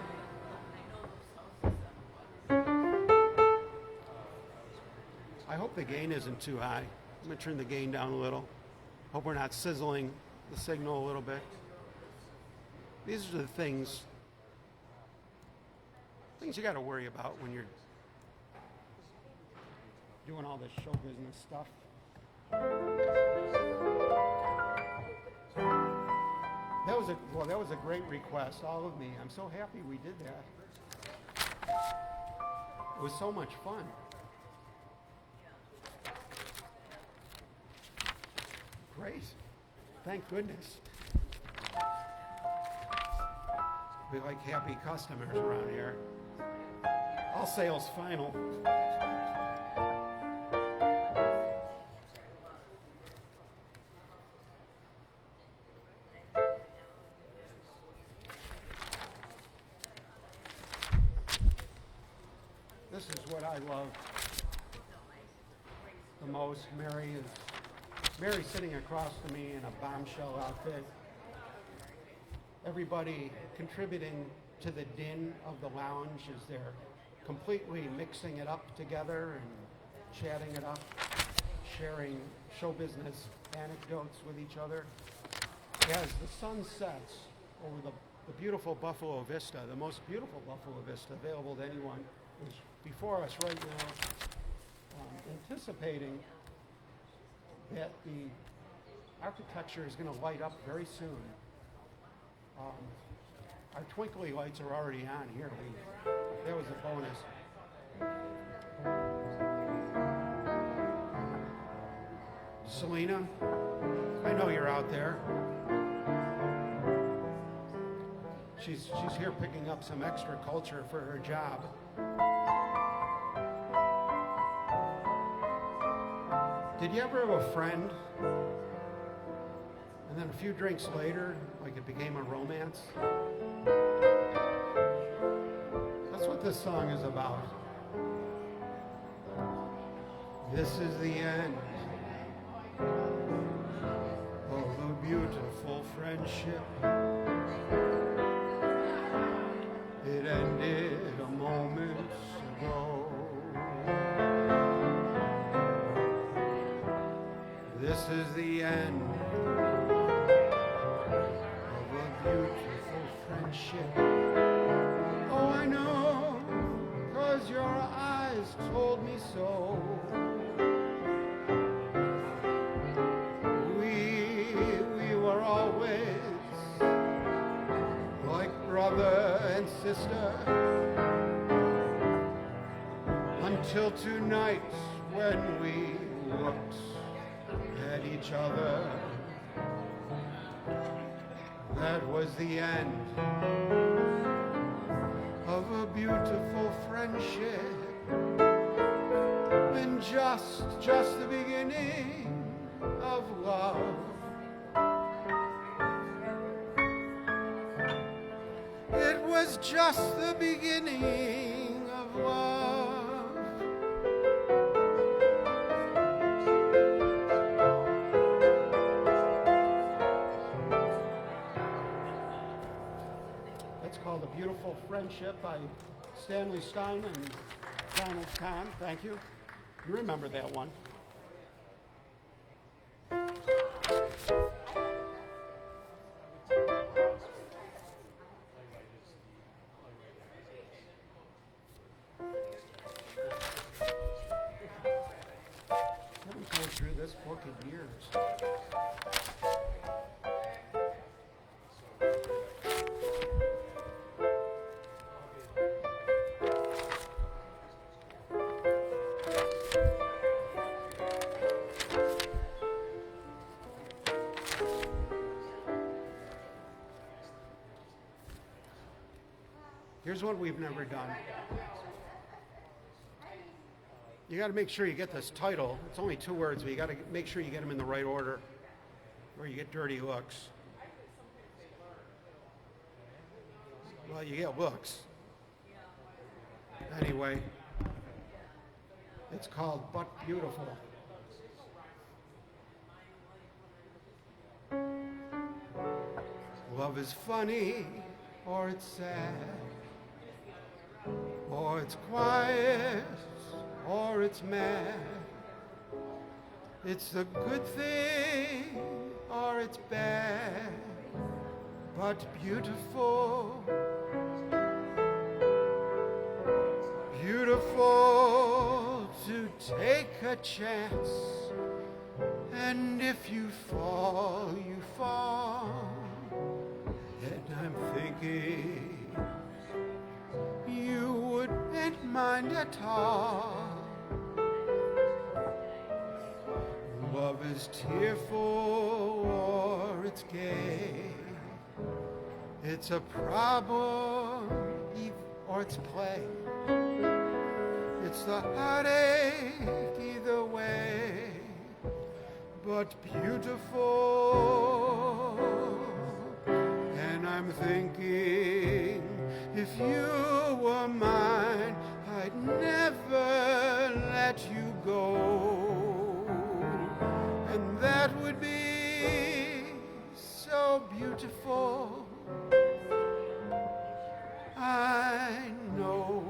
I hope the gain isn't too high. I'm going to turn the gain down a little. Hope we're not sizzling the signal a little bit. These are the things you got to worry about when you're doing all this show business stuff. That was a great request, all of me. I'm so happy we did that. It was so much fun. Great. Thank goodness. We like happy customers around here. All sales final. This is what I love the most. Mary's sitting across to me in a bombshell outfit. Everybody contributing to the din of the lounge as they're completely mixing it up together and chatting it up, sharing show business anecdotes with each other. As the sun sets over the beautiful Buffalo Vista, the most beautiful Buffalo Vista available to anyone, is before us right now, anticipating that the architecture is going to light up very soon. Our twinkly lights are already on here. That was a bonus. Selena, I know you're out there. She's here picking up some extra culture for her job. Did you ever have a friend, and then a few drinks later, like it became a romance? That's what this song is about. This is the end of a beautiful friendship. It ended a moment ago. This is the end of a beautiful friendship. Oh, I know, 'cause your eyes told me so. We were always like brother and sister, until tonight when we looked at each other. That was the end of a beautiful friendship, and just the beginning of love. It was just the beginning of love. Called A Beautiful Friendship by Stanley Stein and Donald Kahn. Thank you. You remember that one. book in years. Here's what we've never done. You got to make sure you get this title. It's only 2 words, but you got to make sure you get them in the right order, or you get dirty looks. Well, you get looks. Anyway, it's called But Beautiful. Love is funny, or it's sad, or it's quiet, or it's mad. It's a good thing, or it's bad, but beautiful. Beautiful to take a chance, and if you fall, you fall. And I'm thinking you wouldn't mind at all. Love is tearful or it's gay. It's a problem or it's play. It's the heartache either way, but beautiful. And I'm thinking, if you were mine, I'd never let you go. And that would be so beautiful. I know.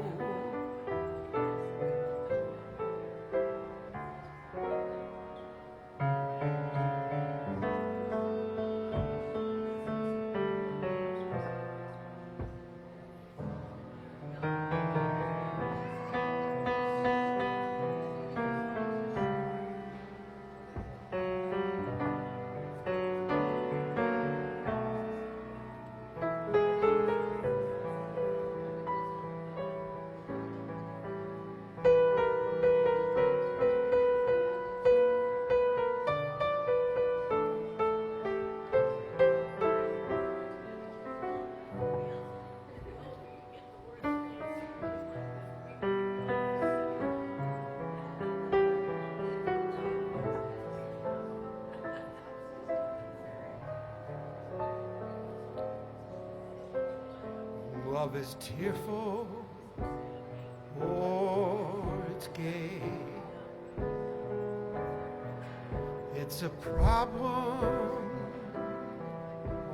Love is tearful or it's gay. It's a problem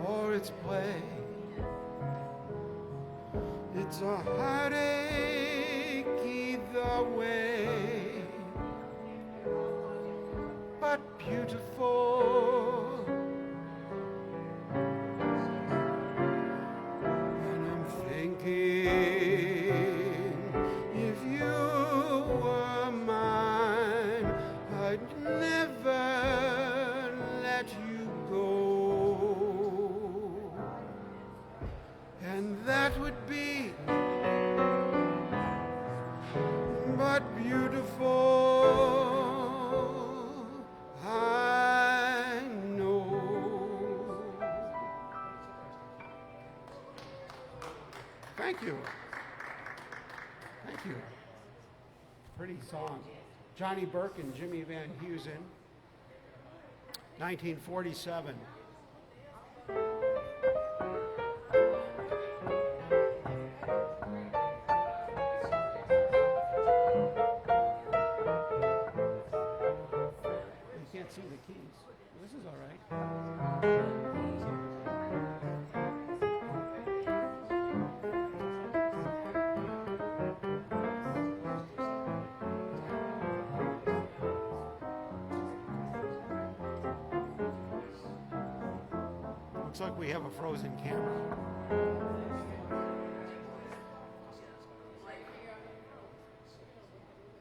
or it's play. It's a heartache either way, but beautiful. If you were mine, I'd never let you go. And that would be but beautiful. I know. Thank you. Thank you. Pretty song. Johnny Burke and Jimmy Van Heusen, 1947. You can't see the keys. This is all right. Looks like we have a frozen camera.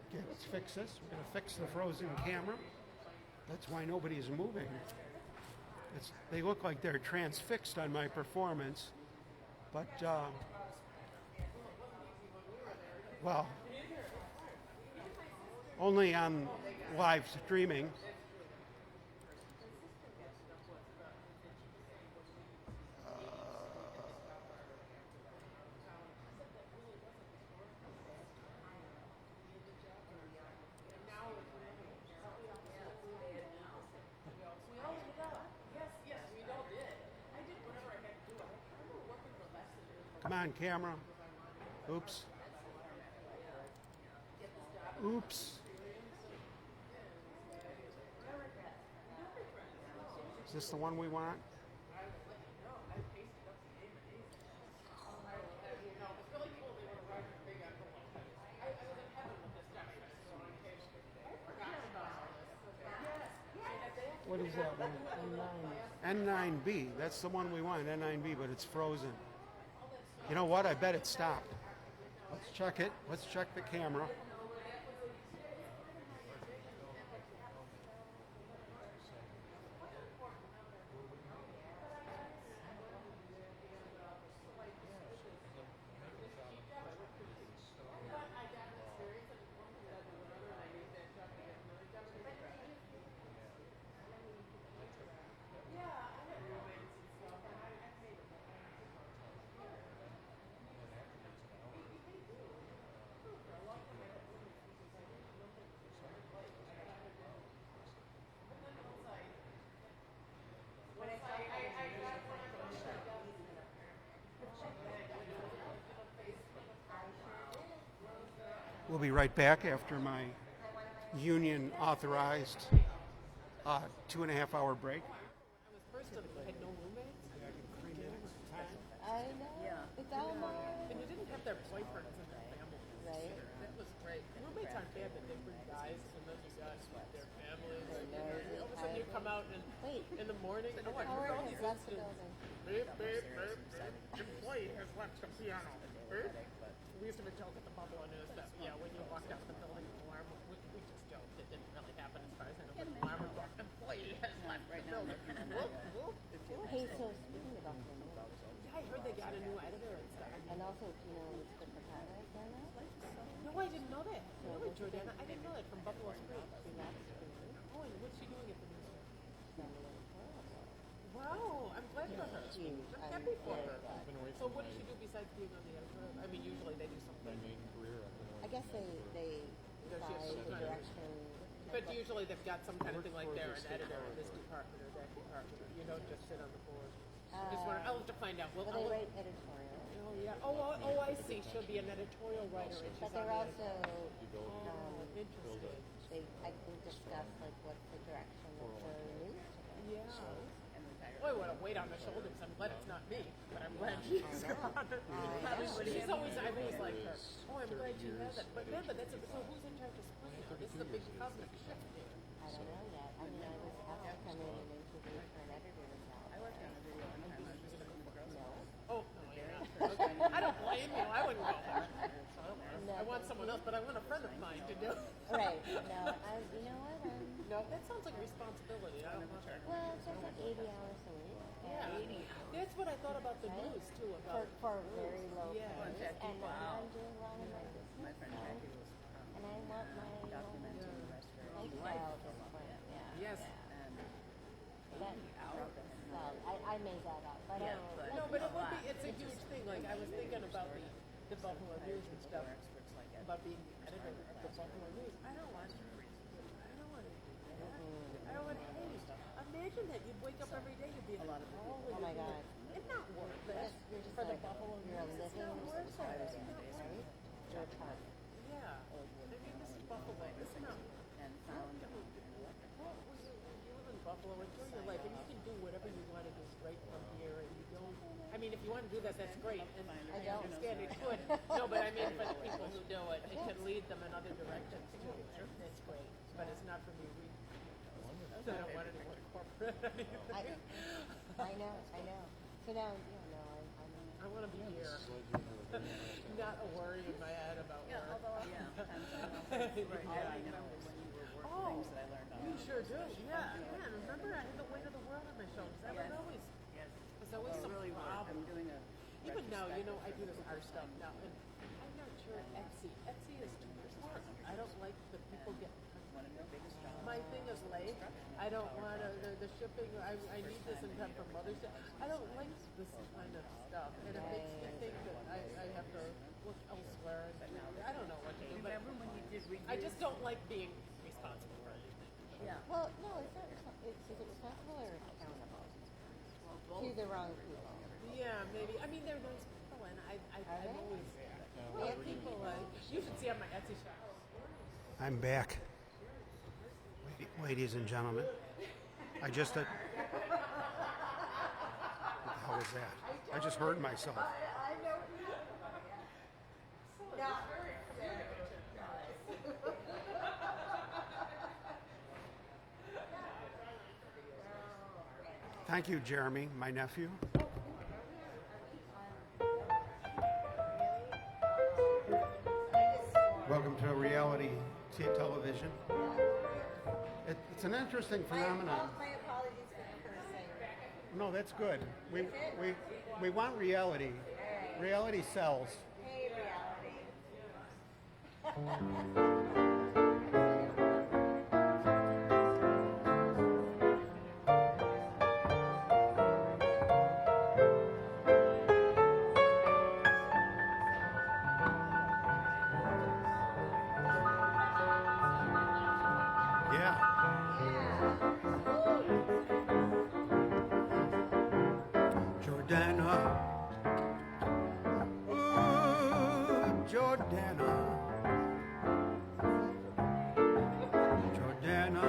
Okay, let's fix this. We're going to fix the frozen camera. That's why nobody's moving. They look like they're transfixed on my performance, but well, only on live streaming. Come on, camera. Oops. Oops. Is this the one we want? What is that one? N9B. That's the one we want, N9B, but it's frozen. You know what? I bet it stopped. Let's check it. Let's check the camera. We'll be right back after my union authorized 2.5 hour break. I was first of had no roommates. I know. Yeah. It's almost And you didn't have their boyfriends and their families. right. That was great. Roommates aren't bad, but they bring guys and then you got their families. nosy. All of a sudden you come out and Wait. in the morning. Oh, I heard Howard all has these left the incidents. building. Beep, beep, beep, beep. Employee has left the piano. Beep. We used to have a joke at the Buffalo News that, yeah, when you walked out the building, the alarm, we just joked. It didn't really happen as far as I know, but the alarm was off. Employee has left the building. Whoop, whoop, whoop. Hey, so speaking of Buffalo News, Yeah, I heard they got a new editor and stuff. and also, do you know Mr. Patton right there now? No, I didn't know that. Really, Jordana? I didn't know that from Buffalo Street. She left school, Oh, and what's she doing at the newsroom? sending it horrible. Wow, I'm glad for her. Huge. I'm happy for her. glad. So what does she do besides being on the editor? I mean, usually they do My something. main career, I've been I guess they Does she have decide some the kind of- direction. But usually they've got some kind of thing like for they're the an state editor in power this board. department or that department. You don't just sit on the board. Just wonder, I'll have to find out. Well, Well, they write editorial, Oh yeah. Oh, I see. She'll be an editorial writer, and she's but on they're the also interesting. they I think discuss like what's the direction of the news. Yeah. Boy, what a weight on the shoulders. I'm glad it's not me, but I'm glad she's on it. She's always, I've always liked her. Oh, I'm glad she has it. But remember, so who's in charge of spring now? This is a big cosmic shift here. I don't know yet. I mean, I was asked to come in and interview for an editor's job. I worked on a video one time. No. Oh, no, you're not. Okay. I don't blame you. I wouldn't go there. No. I want someone else, but I want a friend of mine to do it. Right. No. You know what? No, that sounds like responsibility. I don't want that. Well, it's just like 80 hours a week. Yeah. That's what I thought about the news, too. About For very low Yeah. price. And I'm doing well in my business. And I want my lifestyle at this point. Yeah. Yes. That, well, I made that up. I don't know. No, but it would be, it's a huge thing. Like, I was thinking about the Buffalo News and stuff, about being the editor of the Buffalo News. I don't want to do that. I don't want to hate. Imagine that you'd wake up every day, you'd be a lot of Oh my God. It's not worth it. You're just For the like, Buffalo you're a News, it's living not worth it. right? You're a target. Yeah. I mean, this is Buffalo. This is not. Well, you live in Buffalo, enjoy your life, and you can do whatever you want to do right from here, and you don't. I mean, if you want to do that, that's great, and I don't. understand it could. No, but I mean, for the people who do it, it can lead them in other directions too. That's great, but it's not for me. I don't want to work corporate. I know. So now, I want to be here. Not a worry in my head about work. Although, I remember when you were working things that I learned on You sure do. Yeah. Man, remember I had the weight of the world on my shoulders. That was always, there's always some problem. I'm doing a Even now, you know, I do this art stuff now, and I'm not sure Etsy. Etsy is too much work. I don't like the people get. one of the biggest jobs. My thing is late. I don't want to, the shipping, I need this in time for Mother's Day. I don't like this kind of stuff, and it makes me think that I have to look elsewhere. And I don't know what to do, but Remember when you did I just don't like being responsible for anything. Yeah. Well, no, it's not. It's either responsible or accountable to the wrong people. Yeah, maybe. I mean, they're nice people, and I'm they? always. We have people. You should see on my Etsy shop. I'm back. Ladies and gentlemen, I just. What the hell was that? I just heard myself. Thank you, Jeremy, my nephew. Welcome to reality television. It's an interesting phenomenon. My apologies for cursing. No, that's good. We want reality. Reality sells. Hey, reality. Yeah. Jordana. Ooh, Jordana. Jordana.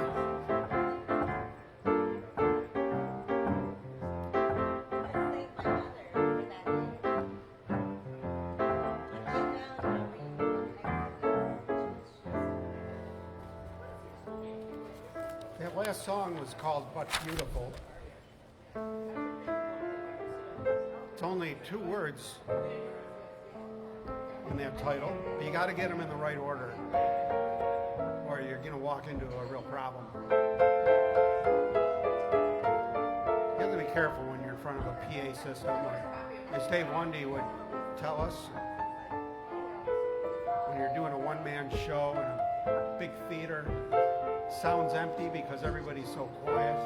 That last song was called But Beautiful. It's only 2 words in that title, but you got to get them in the right order, or you're going to walk into a real problem. You have to be careful when you're in front of a PA system, or as Dave Lundy would tell us, when you're doing a one-man show in a big theater, sounds empty because everybody's so quiet,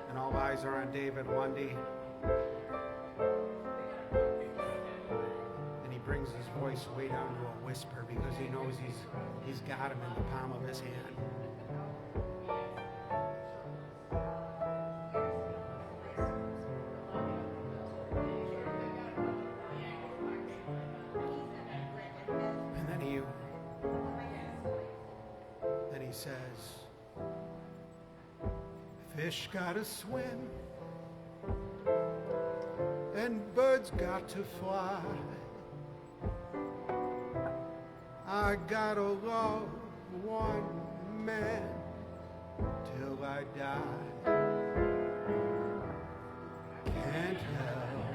and all eyes are on David Lundy, and he brings his voice way down to a whisper because he knows he's got him in the palm of his hand. And then he says, fish gotta swim and birds got to fly. I gotta love one man till I die. Can't help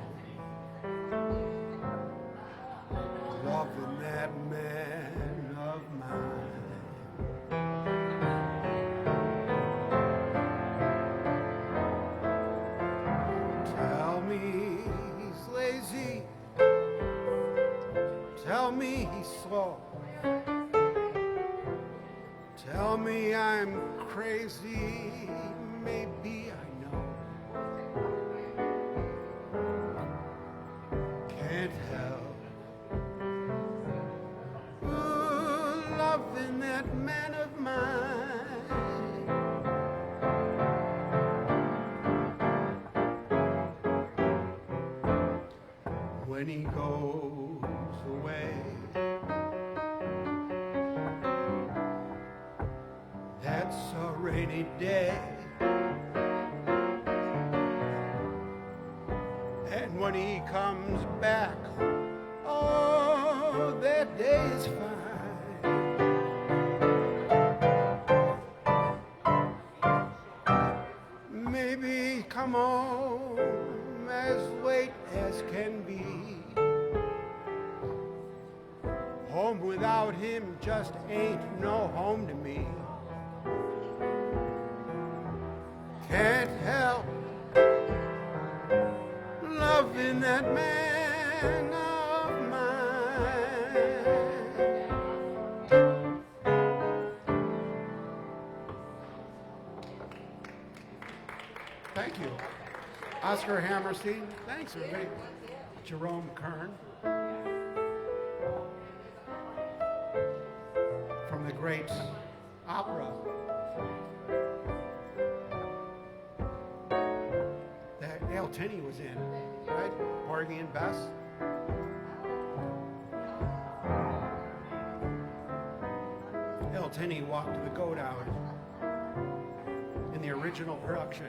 loving that man of mine. Tell me he's lazy. Tell me he's slow. Tell me I'm crazy. Maybe I know. Can't help loving that man of mine. When he goes away, that's a rainy day. And when he comes back, oh, that day is fine. Maybe come home as late as can be. Home without him just ain't no home to me. that man of mine. Thank you. Oscar Hammerstein. Thanks, everybody. Jerome Kern. From the great opera that Al Tinney was in, right? Porgy and Bess. Al Tinney walked the goat out in the original production.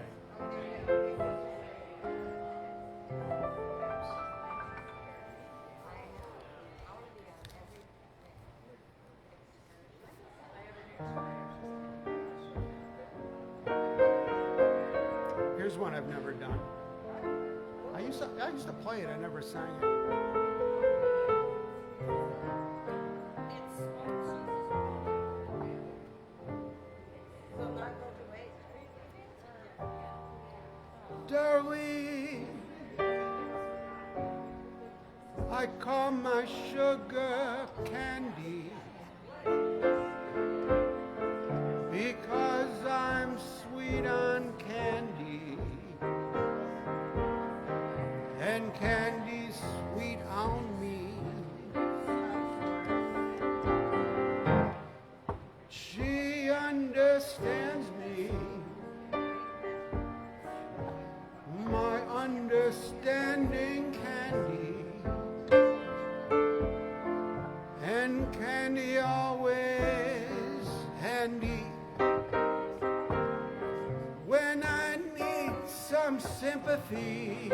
Here's one I've never done. I used to play it, I never sang it. Darling, I call my sugar candy because I'm sweet on candy, and candy's sweet on me. She understands me, my understanding candy, and candy always handy when I need some sympathy.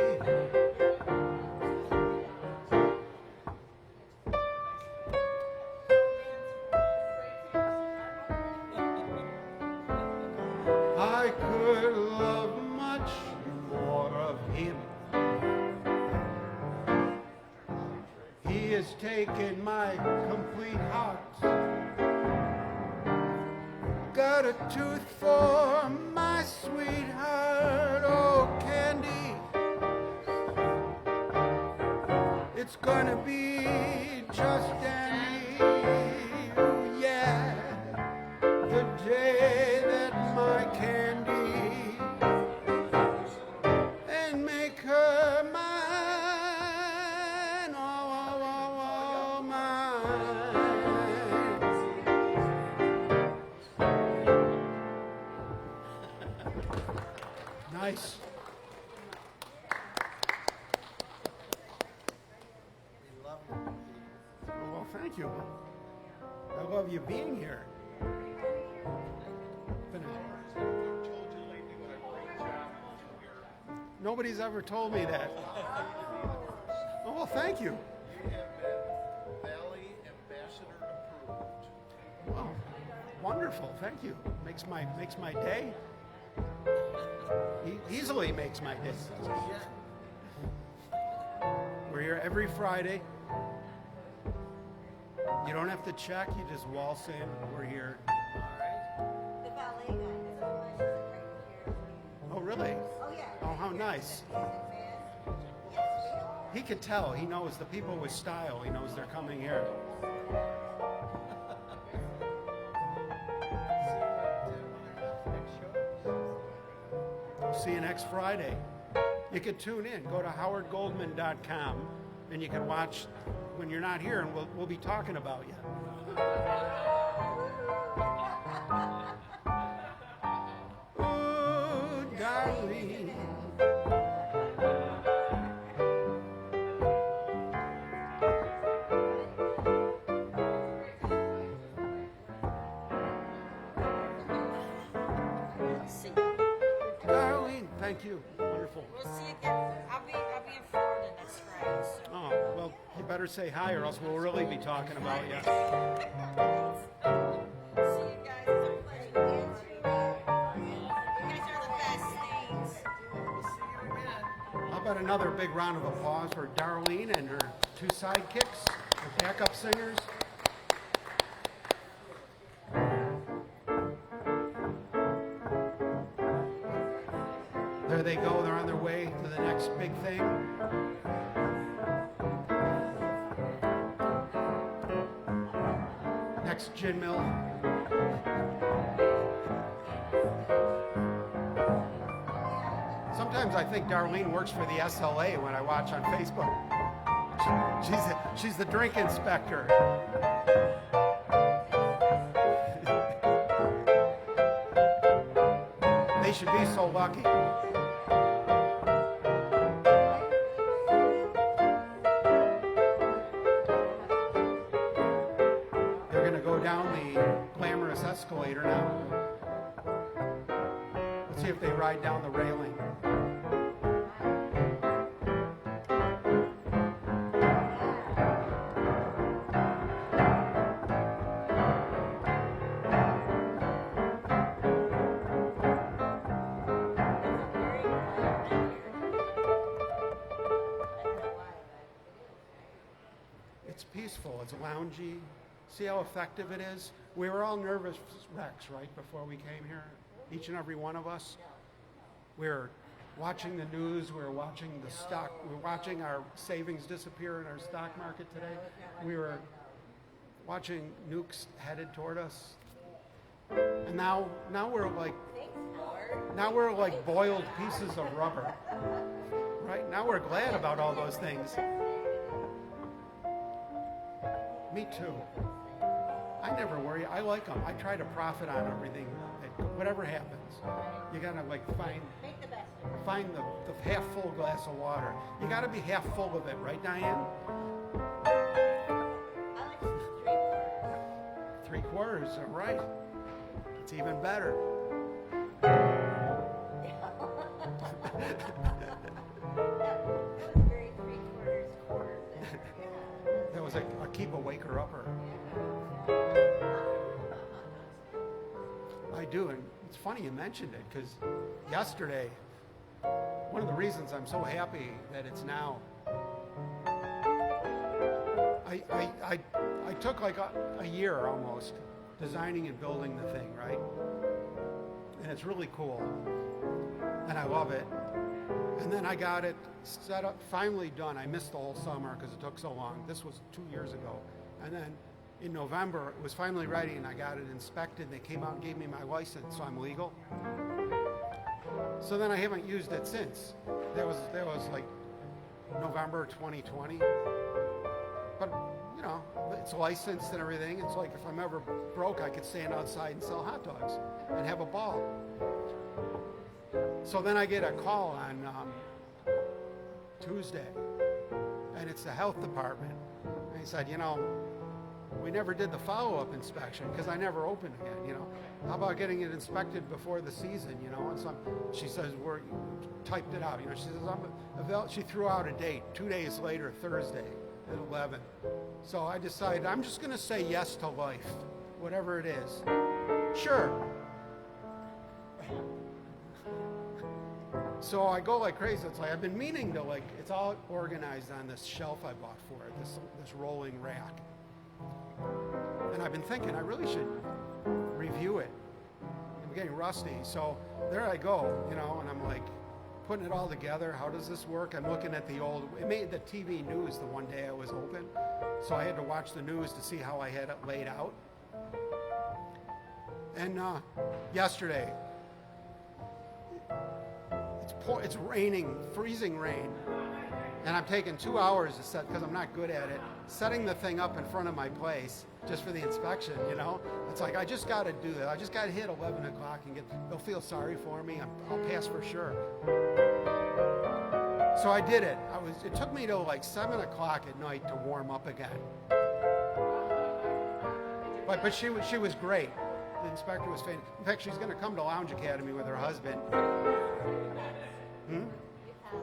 I could love much more of him. He has taken my complete heart, got a tooth for my sweetheart. Oh, candy, it's gonna be just dandy. Yeah, the day that my candy and make her mine, oh, mine. Nice. We love you. Well, thank you. I love you being here. Been a- Nobody's ever told me that. Oh, well, thank you. You have been Valley Ambassador approved. Oh, wonderful. Thank you. Makes my day. Easily makes my day. We're here every Friday. You don't have to check. You just waltz in. We're here. The ballet guy, that's what she's a great here. Oh, really? Oh, yeah. Oh, how nice. Yes, we are. He could tell. He knows the people with style. He knows they're coming here. See you next Friday. You can tune in. Go to howardgoldman.com and you can watch when you're not here, and we'll be talking about you. Oh, darling. Darling, thank you. Wonderful. We'll see you again. I'll be in Florida next Friday. So. Oh, well, you better say hi or else we'll really be talking about you. See you guys. It's a pleasure. You guys are the best things. How about another big round of applause for Darlene and her two sidekicks, her backup singers? There they go. They're on their way to the next big thing. next gin mill. Sometimes I think Darlene works for the SLA when I watch on Facebook. She's the drink inspector. They should be so lucky. They're going to go down the glamorous escalator now. Let's see if they ride down the railing. It's peaceful, it's loungy. See how effective it is? We were all nervous wrecks, right, before we came here? Each and every one of us. We were watching the news, we were watching the stock, we were watching our savings disappear in our stock market today. We were watching nukes headed toward us. And now we're like boiled pieces of rubber. Right? Now we're glad about all those things. Me too. I never worry. I like them. I try to profit on everything. Whatever happens, you gotta like find the half full glass of water. You gotta be half full of it, right, Diane? Three quarters, all right. It's even better. That was a keep a waker upper. I do, and it's funny you mentioned it because yesterday, one of the reasons I'm so happy that it's now, I took like a year almost designing and building the thing, right? And it's really cool, and I love it. And then I got it set up, finally done. I missed the whole summer because it took so long. This was 2 years ago. And then in November, it was finally ready, and I got it inspected. They came out and gave me my license, so I'm legal. So then I haven't used it since. That was like November 2020. But, you know, it's licensed and everything. It's like if I'm ever broke, I could stand outside and sell hot dogs and have a ball. So then I get a call on Tuesday, and it's the health department. And he said, you know, we never did the follow-up inspection because I never opened again, you know. How about getting it inspected before the season, you know? And so she says, typed it out, you know. She says, she threw out a date 2 days later, Thursday at 11. So I decided I'm just going to say yes to life, whatever it is. Sure. So I go like crazy. It's like I've been meaning to like. It's all organized on this shelf I bought for it. This rolling rack. And I've been thinking I really should review it. I'm getting rusty. So there I go, you know, and I'm like putting it all together. How does this work? I'm looking at the old. It made the TV news the one day I was open, so I had to watch the news to see how I had it laid out. And yesterday. It's raining, freezing rain, and I'm taking 2 hours to set because I'm not good at it. Setting the thing up in front of my place just for the inspection, you know. It's like I just got to do that. I just got to hit 11 o'clock and they'll feel sorry for me. I'll pass for sure. So I did it. It took me till like 7 o'clock at night to warm up again. But she was great. The inspector was fantastic. In fact, she's going to come to Lounge Academy with her husband.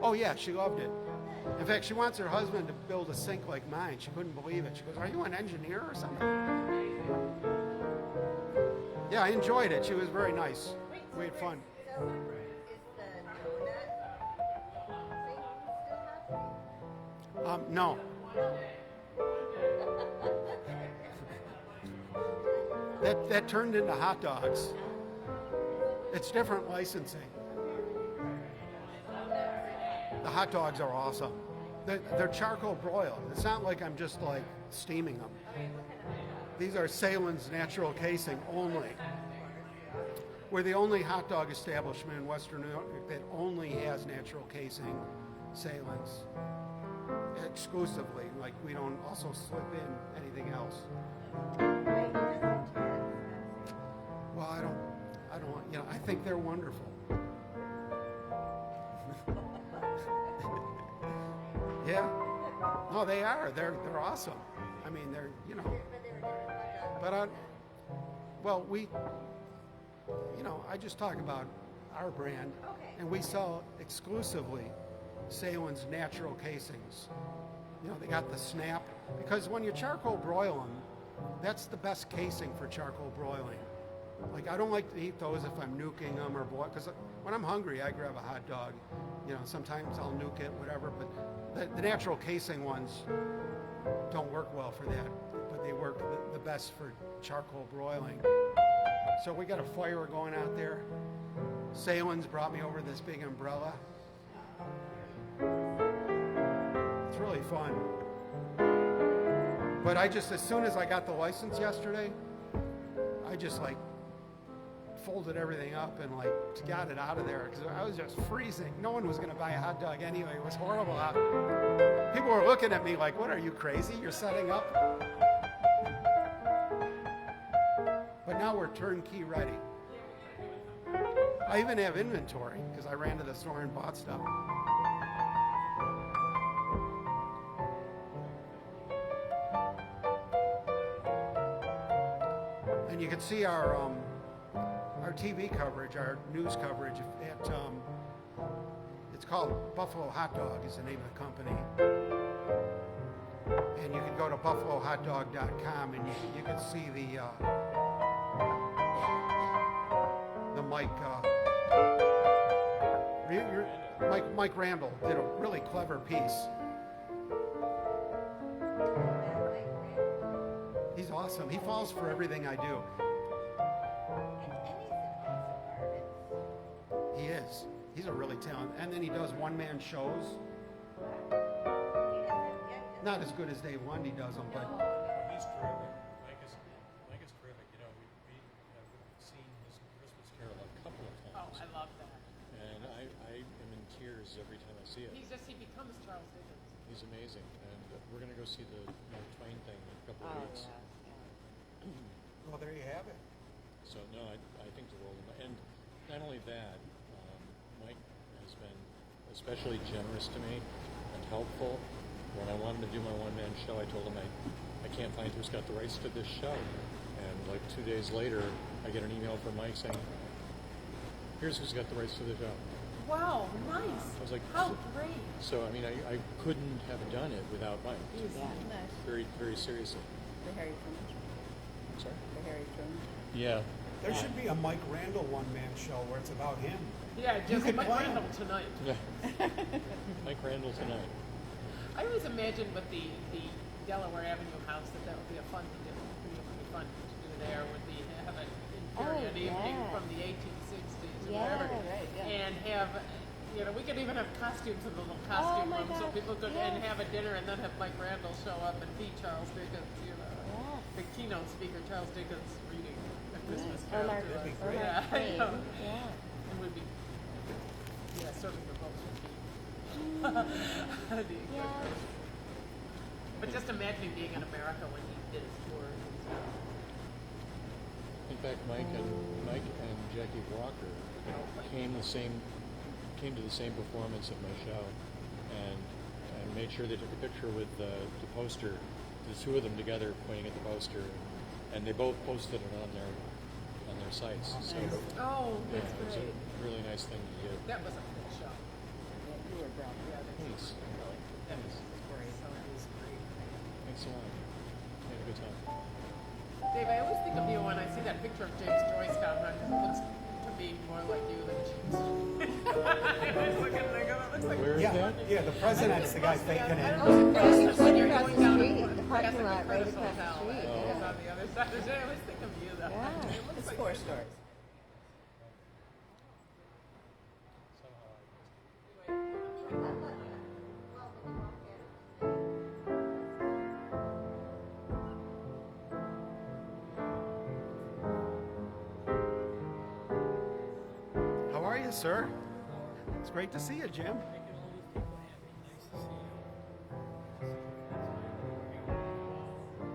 Oh yeah, she loved it. In fact, she wants her husband to build a sink like mine. She couldn't believe it. She goes, "Are you an engineer or something?" Yeah, I enjoyed it. She was very nice. We had fun. No. That turned into hot dogs. It's different licensing. The hot dogs are awesome. They're charcoal broiled. It's not like I'm just like steaming them. These are Salen's natural casing only. We're the only hot dog establishment in Western New York that only has natural casing Salen's exclusively. Like, we don't also slip in anything else. Well, I don't, you know, I think they're wonderful. Yeah. No, they are. They're awesome. I mean, they're, you know. But well, you know, I just talk about our brand, and we sell exclusively Salen's natural casings. You know, they got the snap, because when you charcoal broil them, that's the best casing for charcoal broiling. Like, I don't like to eat those if I'm nuking them or boil, because when I'm hungry, I grab a hot dog. You know, sometimes I'll nuke it, whatever, but the natural casing ones don't work well for that, but they work the best for charcoal broiling. So we got a fire going out there. Salen's brought me over this big umbrella. It's really fun. But I just, as soon as I got the license yesterday, I just like folded everything up and like got it out of there, because I was just freezing. No one was going to buy a hot dog anyway. It was horrible out. People were looking at me like, what, are you crazy? You're setting up? But now we're turnkey ready. I even have inventory because I ran to the store and bought stuff. And you can see our TV coverage, our news coverage at it's called Buffalo Hot Dog is the name of the company. And you can go to BuffaloHotDog.com and you can see the Mike Randall did a really clever piece. He's awesome. He falls for everything I do. He is. He's a really talented. And then he does one-man shows. Not as good as Dave Lundy does them, but He's terrific. Mike is terrific. You know, we've seen his Christmas Carol a couple of Oh, times. I love that. And I am in tears every time I see it. He becomes Charles Dickens. He's amazing. And we're going to go see the Mark Twain thing in a couple of weeks. well, there you have it. So, no, I think the world of Mike. And not only that, Mike has been especially generous to me and helpful. When I wanted to do my one-man show, I told him I can't find who's got the rights to this show. And like 2 days later, I get an email from Mike saying, here's who's got the rights to the show. Wow, nice. I was like, how great. So, I mean, I couldn't have done it without Mike. Very, very seriously. The Harry Truman Show. Sorry? The Harry Truman. Yeah. There should be a Mike Randall one-man show where it's about him. Yeah, You just could Mike play Randall him. tonight. Mike Randall tonight. I always imagined with the Delaware Avenue house that would be a fun to do. It would be fun to do there with the have an period evening from the 1860s or whatever, and have we could even have costumes in the little costume room so people could and have a dinner and then have Mike Randall show up and be Charles Dickens, the keynote speaker, Charles Dickens reading a Christmas Carol to us. Yeah, I know. It would be serving the folks would be. But just imagining being in America when he did his tour. In fact, Mike and Jackie Walker came to the same performance of my show, and made sure they took a picture with the poster, the two of them together pointing at the poster, and they both posted it on their sites. So that's it was great. a really nice thing to do. That was a cool show. You were brown. Thanks. That was great. So it was great. Thanks a lot. We had a good time. Dave, I always think of you when I see that picture of James Joyce down there. It looks to me more like you than James. I always look at it and I go, that looks like Where is that? Yeah, the president's the guy faking it. It's when you're going down the parking lot right across the street. It's on the other side. I always think of you though. Yeah. It looks It's like 4 stories. you, sir? It's great to see you, Jim.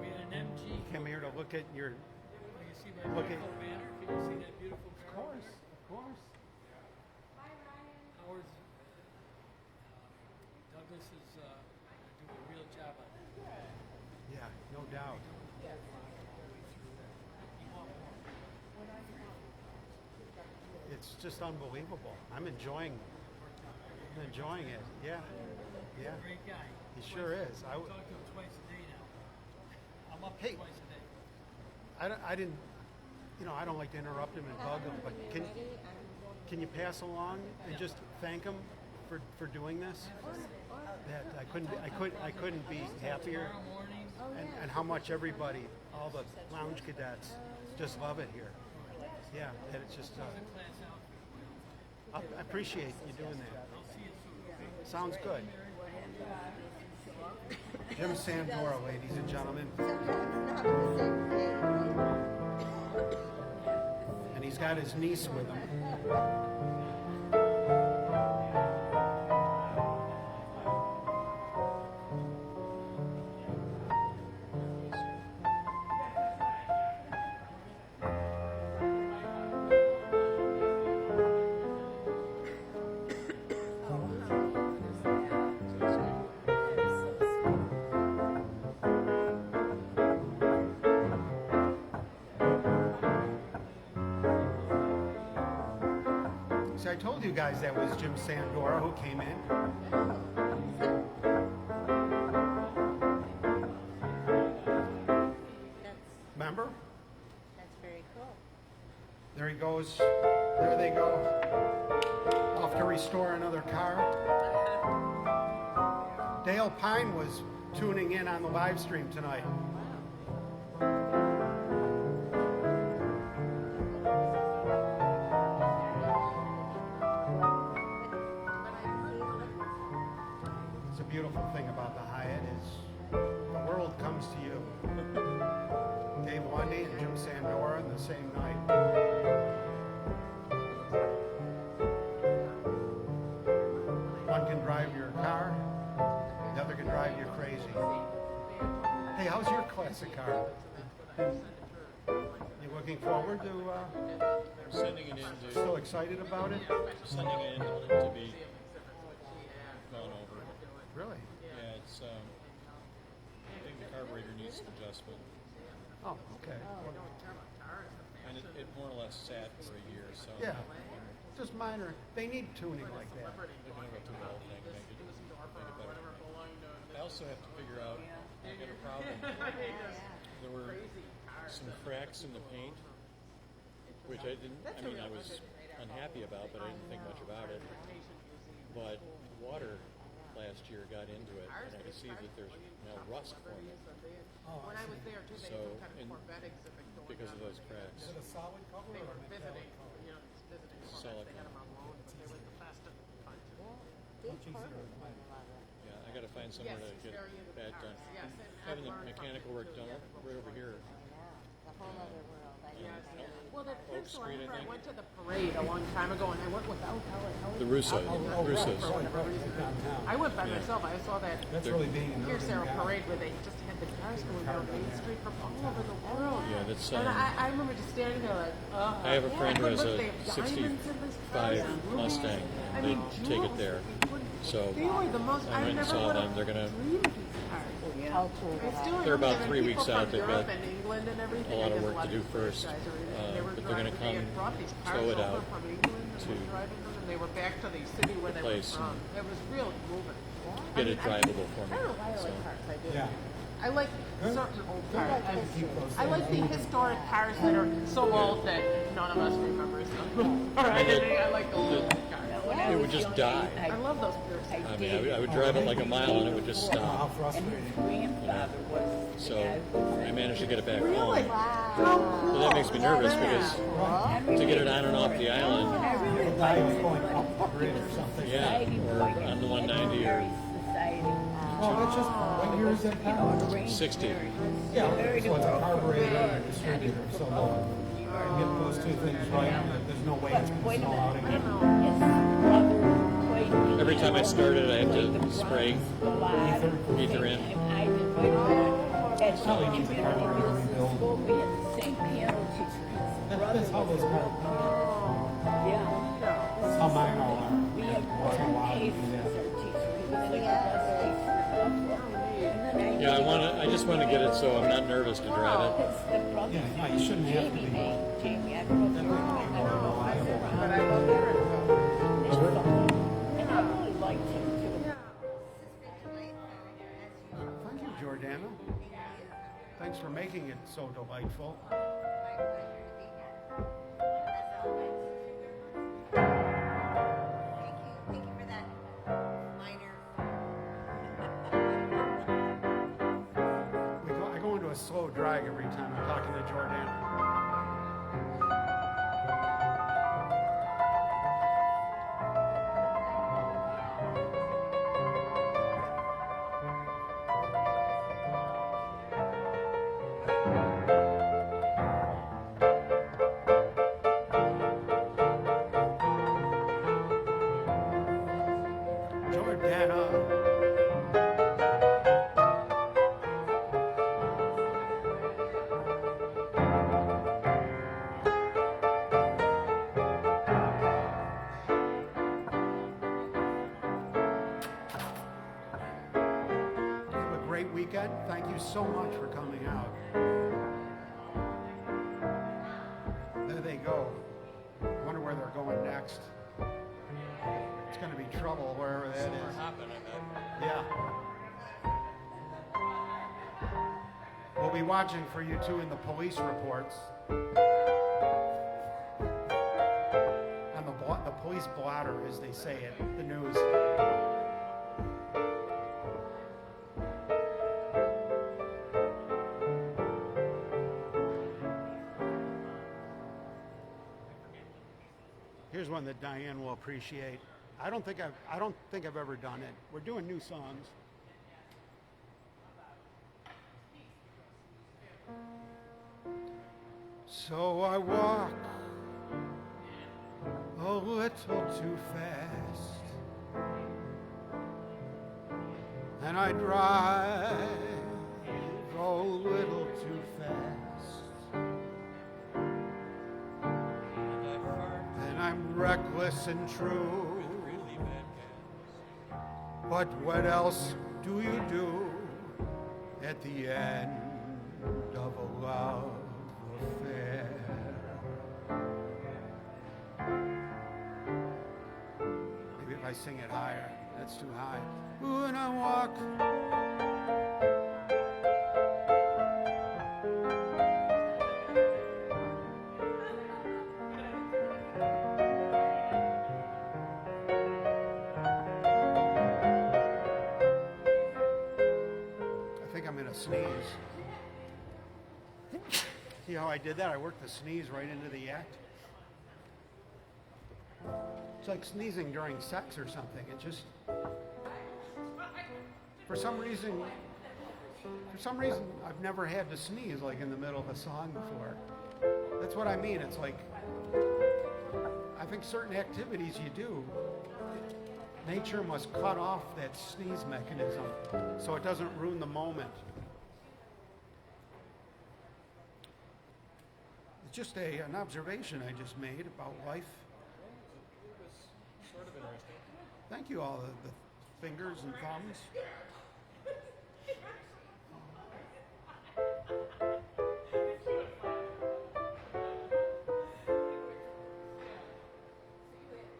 We had an MG. Came here to look at your. You see my Look at- beautiful banner? Can you see that beautiful Of banner? course, of course. Howard's, Douglas is doing a real job on that. Yeah, no doubt. It's just unbelievable. I'm enjoying it. Yeah, yeah. Great guy. He sure is. I talk to him twice a day now. I'm up Hey. twice a day. I didn't, I don't like to interrupt him and bug him, but can you pass along and just thank him for doing this? That I couldn't be happier, Tomorrow morning, and how much everybody, all the lounge cadets, just love it here. Yeah, that it's just. class out. I appreciate you doing that. I'll see you soon. Sounds good. Jim Sandora, ladies and gentlemen, Sometimes not the same day. and he's got his niece with him. So I told you guys that was Jim Sandora who came in. Remember? That's very cool. There he goes. There they go. Off to restore another car. Dale Pine was tuning in on the live stream tonight. It's a beautiful thing about the Hyatt is the world comes to you. Dave Lundy and Jim Sandora in the same night. One can drive your car, the other can drive you crazy. Hey, how's your classic car? You looking forward to, I'm sending it in to, still excited about it? sending it in to be gone over. Really? Yeah, it's, I think the carburetor needs some adjustment. Oh, okay. And it more or less sat for a year, so. Yeah, just minor. They need tuning like that. They're gonna go through the whole thing, make it better. I also have to figure out, I got a problem. There were some cracks in the paint, which I was unhappy about, but I didn't think much about it. But water last year got into it, and I can see that there's now rust forming. When I was there too, they So, had a and Corvette exhibit going because on. of those cracks. a solid cover They were visiting, just visiting Corvettes. Solid They had them on loan, but they were the fastest bunch. Dave Carter played a lot of that. Yeah, I gotta find somewhere Yes, to he's get very into that cars. done. Yes, and Having the I've learned from mechanical him work too, done yeah, right over here. The whole other world. I Yeah. know. Well, that Oak first one, Street, I I think. went to the parade a long time ago, and I went without Helen. The Russos. I went by myself. I saw that That's really being an Here urban Sarah guy. parade where they just had the cars going down Main Street from all over the world. Yeah, that's, And I remember just standing there like, I have a friend who has a they have diamonds in this car 65 and rubies. Mustang, I and they mean, take it jewels there. that you wouldn't- So They were the most. I I went and never saw would them. have They're gonna, dreamed of these cars. Culture. I still They're about remember 3 people weeks from out. They've Europe got and England and everything. a lot of because work to do these first, guys are in it. They were but they're gonna driving- They come had brought these cars tow it over out from England and to were driving them, and they were back to the city where they were place from. It was really moving. get it drivable for me. I don't know why I So, like cars. I do. Yeah. I like certain old cars. I like the historic cars that are so old that none of us remember some. All right, I like the old cars. it would just die. I love those cars. I mean, I would drive it like a mile and it would just stop. frustrating. So I managed to get it back Really? home. But that makes me nervous because to get it on and off the island, The guy was going up the bridge or something. yeah, or on the 190 or Oh, that's just, what year is that car? 60. Yeah, so it's a carburetor and a distributor, so I get those two things right, there's no way it's going Wait to a fall out minute, again. it's leather weight. Every time I started, I had to spray ether in. I did wait a minute. At Probably needs a community hardware business rebuild. school, we had the same piano teacher. His brother That's how was those a- cars. Yeah. That's how mine all are. We had Once in a while, Warren we Pace do as that. our teacher. He was like the best teacher in Buffalo. And then Yeah, I just want to get it so I'm not nervous to drive it. It's the brother. Yeah, no, you shouldn't have to Jamie be. made. Jamie, I don't know if you're I don't know if you're around. But I love Eric though. It's fun. And I really liked him too. Thank you, Jordana. Thanks for making it so delightful. Thank you for that minor. I go into a slow drag every time I'm talking to Jordana. Jordana. Have a great weekend. Thank you so much for coming out. There they go. I wonder where they're going next. It's going to be trouble wherever that is. Yeah. We'll be watching for you too in the police reports. On the police blotter, as they say it, the news. Here's one that Diane will appreciate. I don't think I've ever done it. We're doing new songs. So I walk a little too fast, and I drive a little too fast, and I'm reckless and true. But what else do you do at the end of a love affair? Maybe if I sing it higher, that's too high. When I walk sneeze. See how I did that? I worked the sneeze right into the act. It's like sneezing during sex or something. It just, for some reason, I've never had to sneeze like in the middle of a song before. That's what I mean. It's like, I think certain activities you do, nature must cut off that sneeze mechanism so it doesn't ruin the moment. It's just an observation I just made about life. It was sort of interesting. Thank you, all the fingers and thumbs.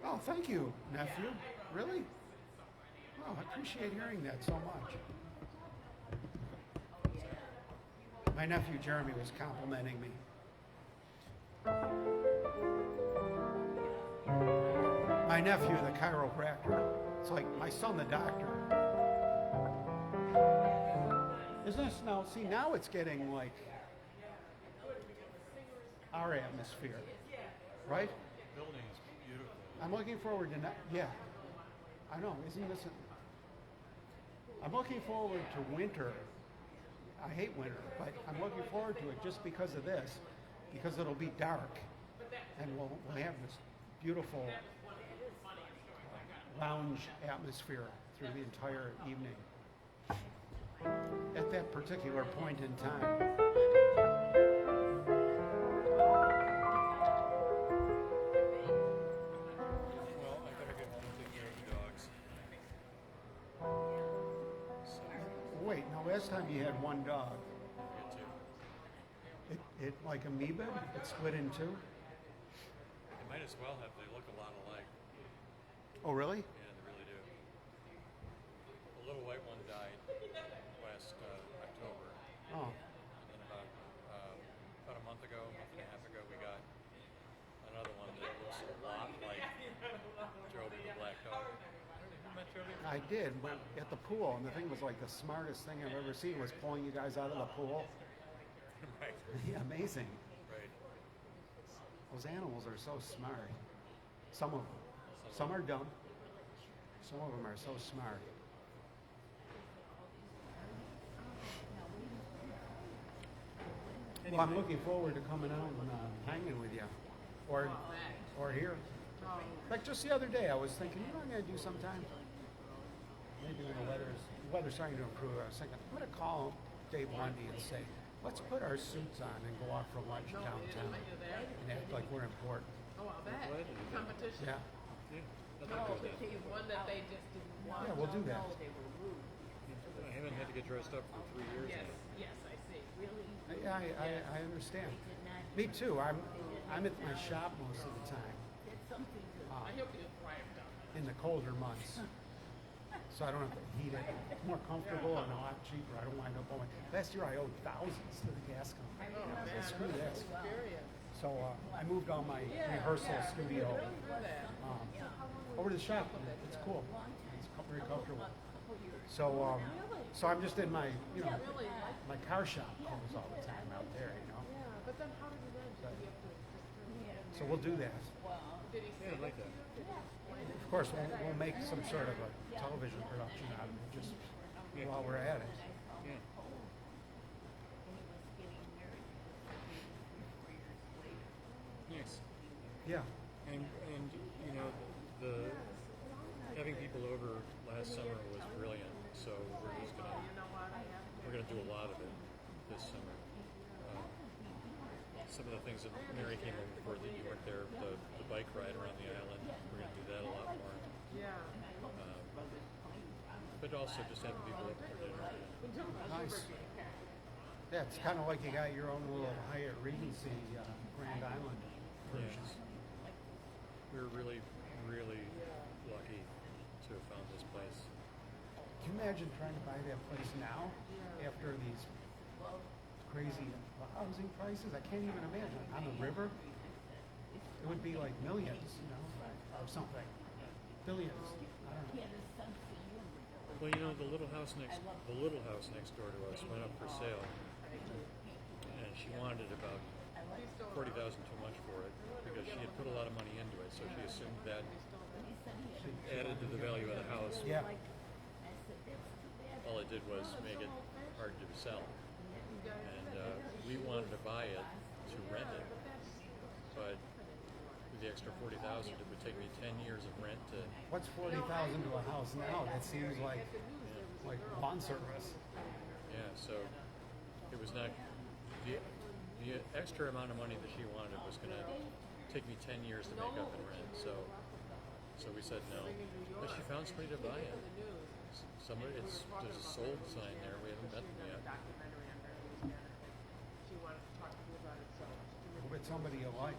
Oh, thank you, nephew. Really? Oh, I appreciate hearing that so much. My nephew Jeremy was complimenting me. My nephew, the chiropractor. It's like my son, the doctor. Isn't this now? See, now it's getting like our atmosphere, right? The building is beautiful. I'm looking forward to yeah. I know. Isn't this? I'm looking forward to winter. I hate winter, but I'm looking forward to it just because of this. because it'll be dark, and we'll have this beautiful lounge atmosphere through the entire evening. At that particular point in time. Well, I gotta get home and take care of the dogs. So, Wait, now last time you had one dog. get to. It like amoeba? It split in two? They might as well have. They look a lot alike. Oh, really? Yeah, they really do. The little white one died last October. Oh, And then about a month and a half ago, we got another one that looks a lot like Joby the black dog. You met Joby? I did, but at the pool, and the thing was like the smartest thing I've ever seen was pulling you guys out of the pool. Right. Yeah, amazing. Right. Those animals are so smart. Some of them. Some are dumb. Some of them are so smart. Well, I'm looking forward to coming out and hanging with you, or here. Like just the other day, I was thinking, you know what I'm gonna do sometime? Maybe when the weather's starting to improve, I was thinking I'm gonna call Dave Lundy and say, let's put our suits on and go out for lunch downtown and act like we're important. Oh, I'll bet. Competition. Yeah, No, he's one that they just didn't want. yeah, we'll do that. I haven't had to get dressed up for 3 years Yes, now. yes, I see. Yeah, I understand. Me too. I'm at my shop most of the time I hope you thrived on it. in the colder months, so I don't have to heat it. It's more comfortable and a lot cheaper. I don't wind up owing. Last year I owed thousands to the gas company. Oh, man. Screw this. Experience. So I moved all my rehearsal studio over to the shop. It's cool. It's very comfortable. So so I'm just in my my car shop clothes all the time out there, Yeah, but then how did you manage? Did you have to just So we'll do that. did he say Yeah, I like that. Of course, we'll make some sort of a television production out of it just while we're at it. Yeah. Nice. Yeah. And you know, the having people over last summer was brilliant. So we're gonna do a lot of it this summer. Some of the things that Mary came over for that you weren't there, the bike ride around the island. We're gonna do that a lot more. Yeah. But also just having people over for dinner. Nice. Yeah, it's kind of like you got your own little Hyatt Regency Grand Island version. We were really, really lucky to have found this place. Can you imagine trying to buy that place now after these crazy housing prices? I can't even imagine. On the river, it would be like millions, or something. Billions. I don't know. Well, you know, the little house next door to us went up for sale, and she wanted about $40,000 too much for it because she had put a lot of money into it, so she assumed that added to the value of the house. Yeah. All it did was make it hard to sell, and we wanted to buy it to rent it, but with the extra $40,000, it would take me 10 years of rent to. What's $40,000 to a house now? That seems like lawn service. Yeah, so it was not the extra amount of money that she wanted was going to take me 10 years to make up in rent. So we said no, but she found somebody to buy it. There's a sold sign there. We haven't met them yet. She wanted to talk to you about it, so. Hope it's somebody you like.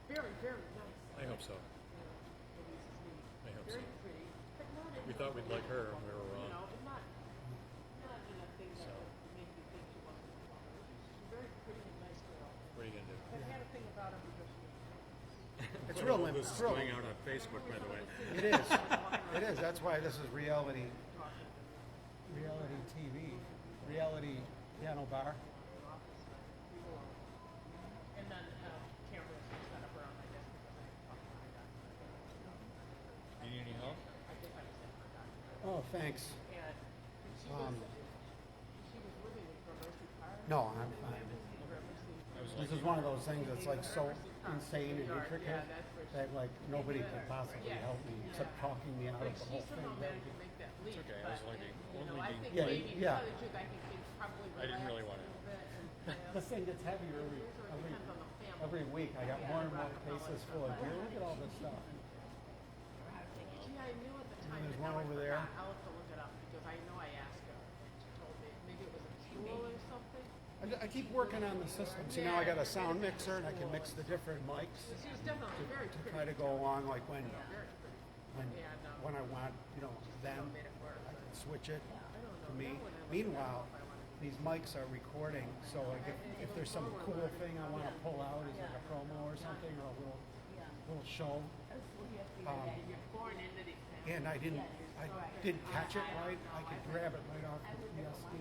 Very, very nice. I hope so. I hope so. Very pretty. But not in, We thought we'd like her, and we were wrong. not in a thing that would make you think she wasn't a woman. She's a very pretty and nice girl. What are you gonna do? But I had a thing about her because she It's real limp. This is going out on Facebook, by the way. It is. It is. That's why this is reality TV. Reality piano bar. and then cameras were set up around my desk because I talked to my dad. You need any help? I guess I was sent her document. Oh, thanks. And she was living in Gramercy Park. No, I'm fine. I was This is one of those things that's like so insane and intricate that like nobody could possibly help me except talking me out of the whole thing. managed to make that leap. okay. I was only I being. think Yeah, maybe, to yeah. tell the truth, I think things probably I didn't really want to. The thing gets heavier every week. I got more and more cases full of beer. Look at all this stuff. Yeah, I knew at the time. There's but now one I over forgot. there. I'll have to look it up because I know I asked her. She told me maybe it was a tool or something. I keep working on the system. See, now I got a sound mixer and I can mix the different mics She was definitely very to pretty. try to go along like when Very pretty. when I want, them, I can switch it to me. Meanwhile, these mics are recording, so like if there's some cool thing I want to pull out, is like a promo or something, or a little show. And I didn't catch it right. I could grab it right off the PSD.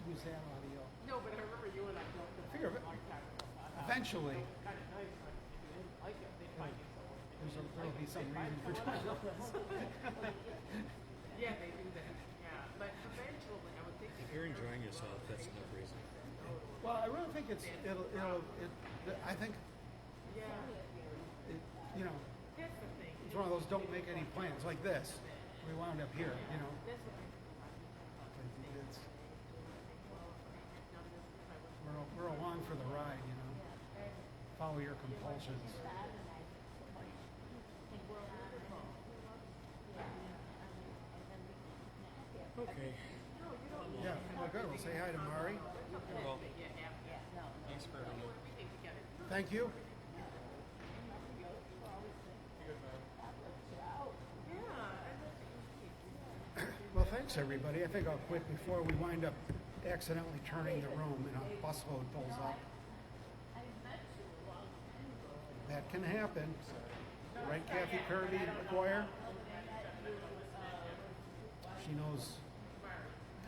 Use that audio. No, but I remember you and I both Figure eventually kind of nice, but if you didn't like it, they'd find you somewhere. there'll be some reason for doing this. Yeah, they do that. Yeah, but eventually, I would think. If you're enjoying yourself, that's enough reason. Well, I really think I think Yeah, it, that's the thing. it's one of those don't make any plans like this. We wound up here, That's what It's, we're along for the ride, Follow your compulsions. Okay. Yeah, well, good. We'll say hi to Mari. Well, thanks for Thank you. Well, thanks everybody. I think I'll quit before we wind up accidentally turning the room and a busload pulls up. That can happen. Right, Kathy Kirby McGuire? She knows,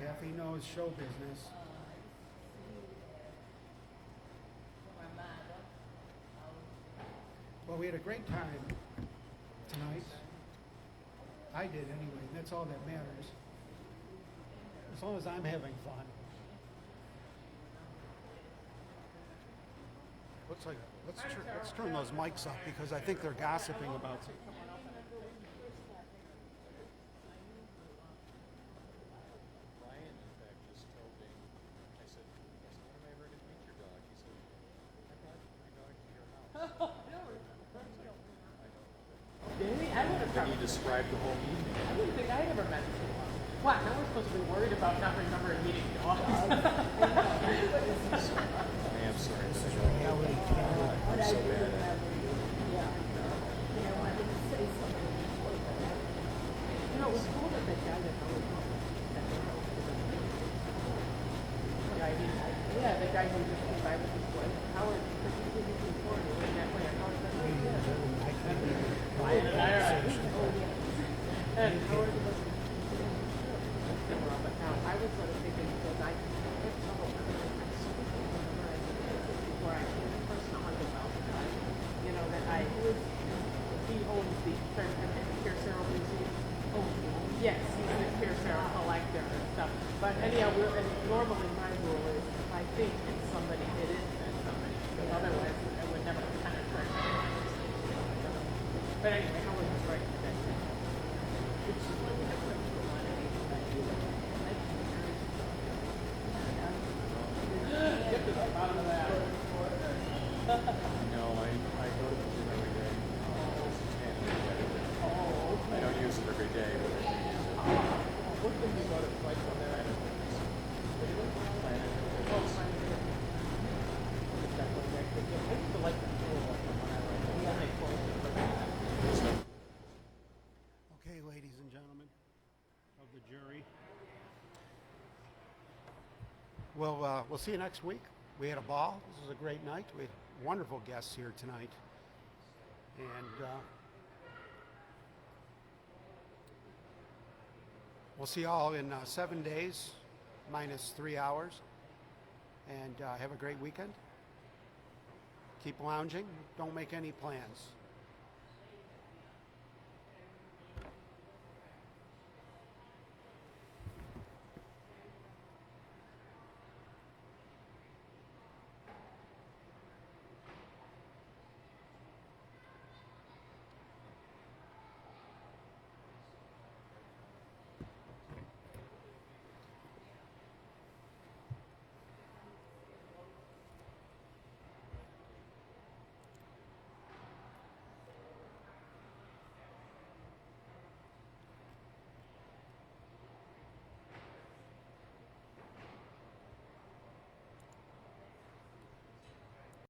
Kathy knows show business. Well, we had a great time tonight. I did anyway, and that's all that matters. As long as I'm having fun. Looks like, let's turn those mics up because I think they're gossiping about Ryan, in fact, just told me, I said, when am I ever going to meet your dog? He said, I brought my dog to your house. Really? I would have Then he described the whole evening. I didn't think I ever met you. Wow, now we're supposed to be worried about not remembering meeting dogs. I am sorry. I'm so bad at it. You know, it was cool that that guy that Howard the guy who just came by with his wife. Howard, because he was in Florida, and that way Howard said, oh, yeah. And Howard was but now I was sort of thinking because I had trouble before I came to personal about the guy, that he owns the Pierce Museum. Oh, yes, he's the Pierce collector and stuff. But anyhow, normally my rule is if I think it's somebody, it is somebody. Because otherwise, I would never penetrate. But anyway, Howard was right. Get to the bottom of that. No, I go to the gym every day. I don't use it every day, but I do use it. What did you go to like on that? Okay, ladies and gentlemen of the jury. Well, we'll see you next week. We had a ball. This was a great night. We had wonderful guests here tonight. And we'll see you all in 7 days, minus 3 hours. And have a great weekend. Keep lounging. Don't make any plans.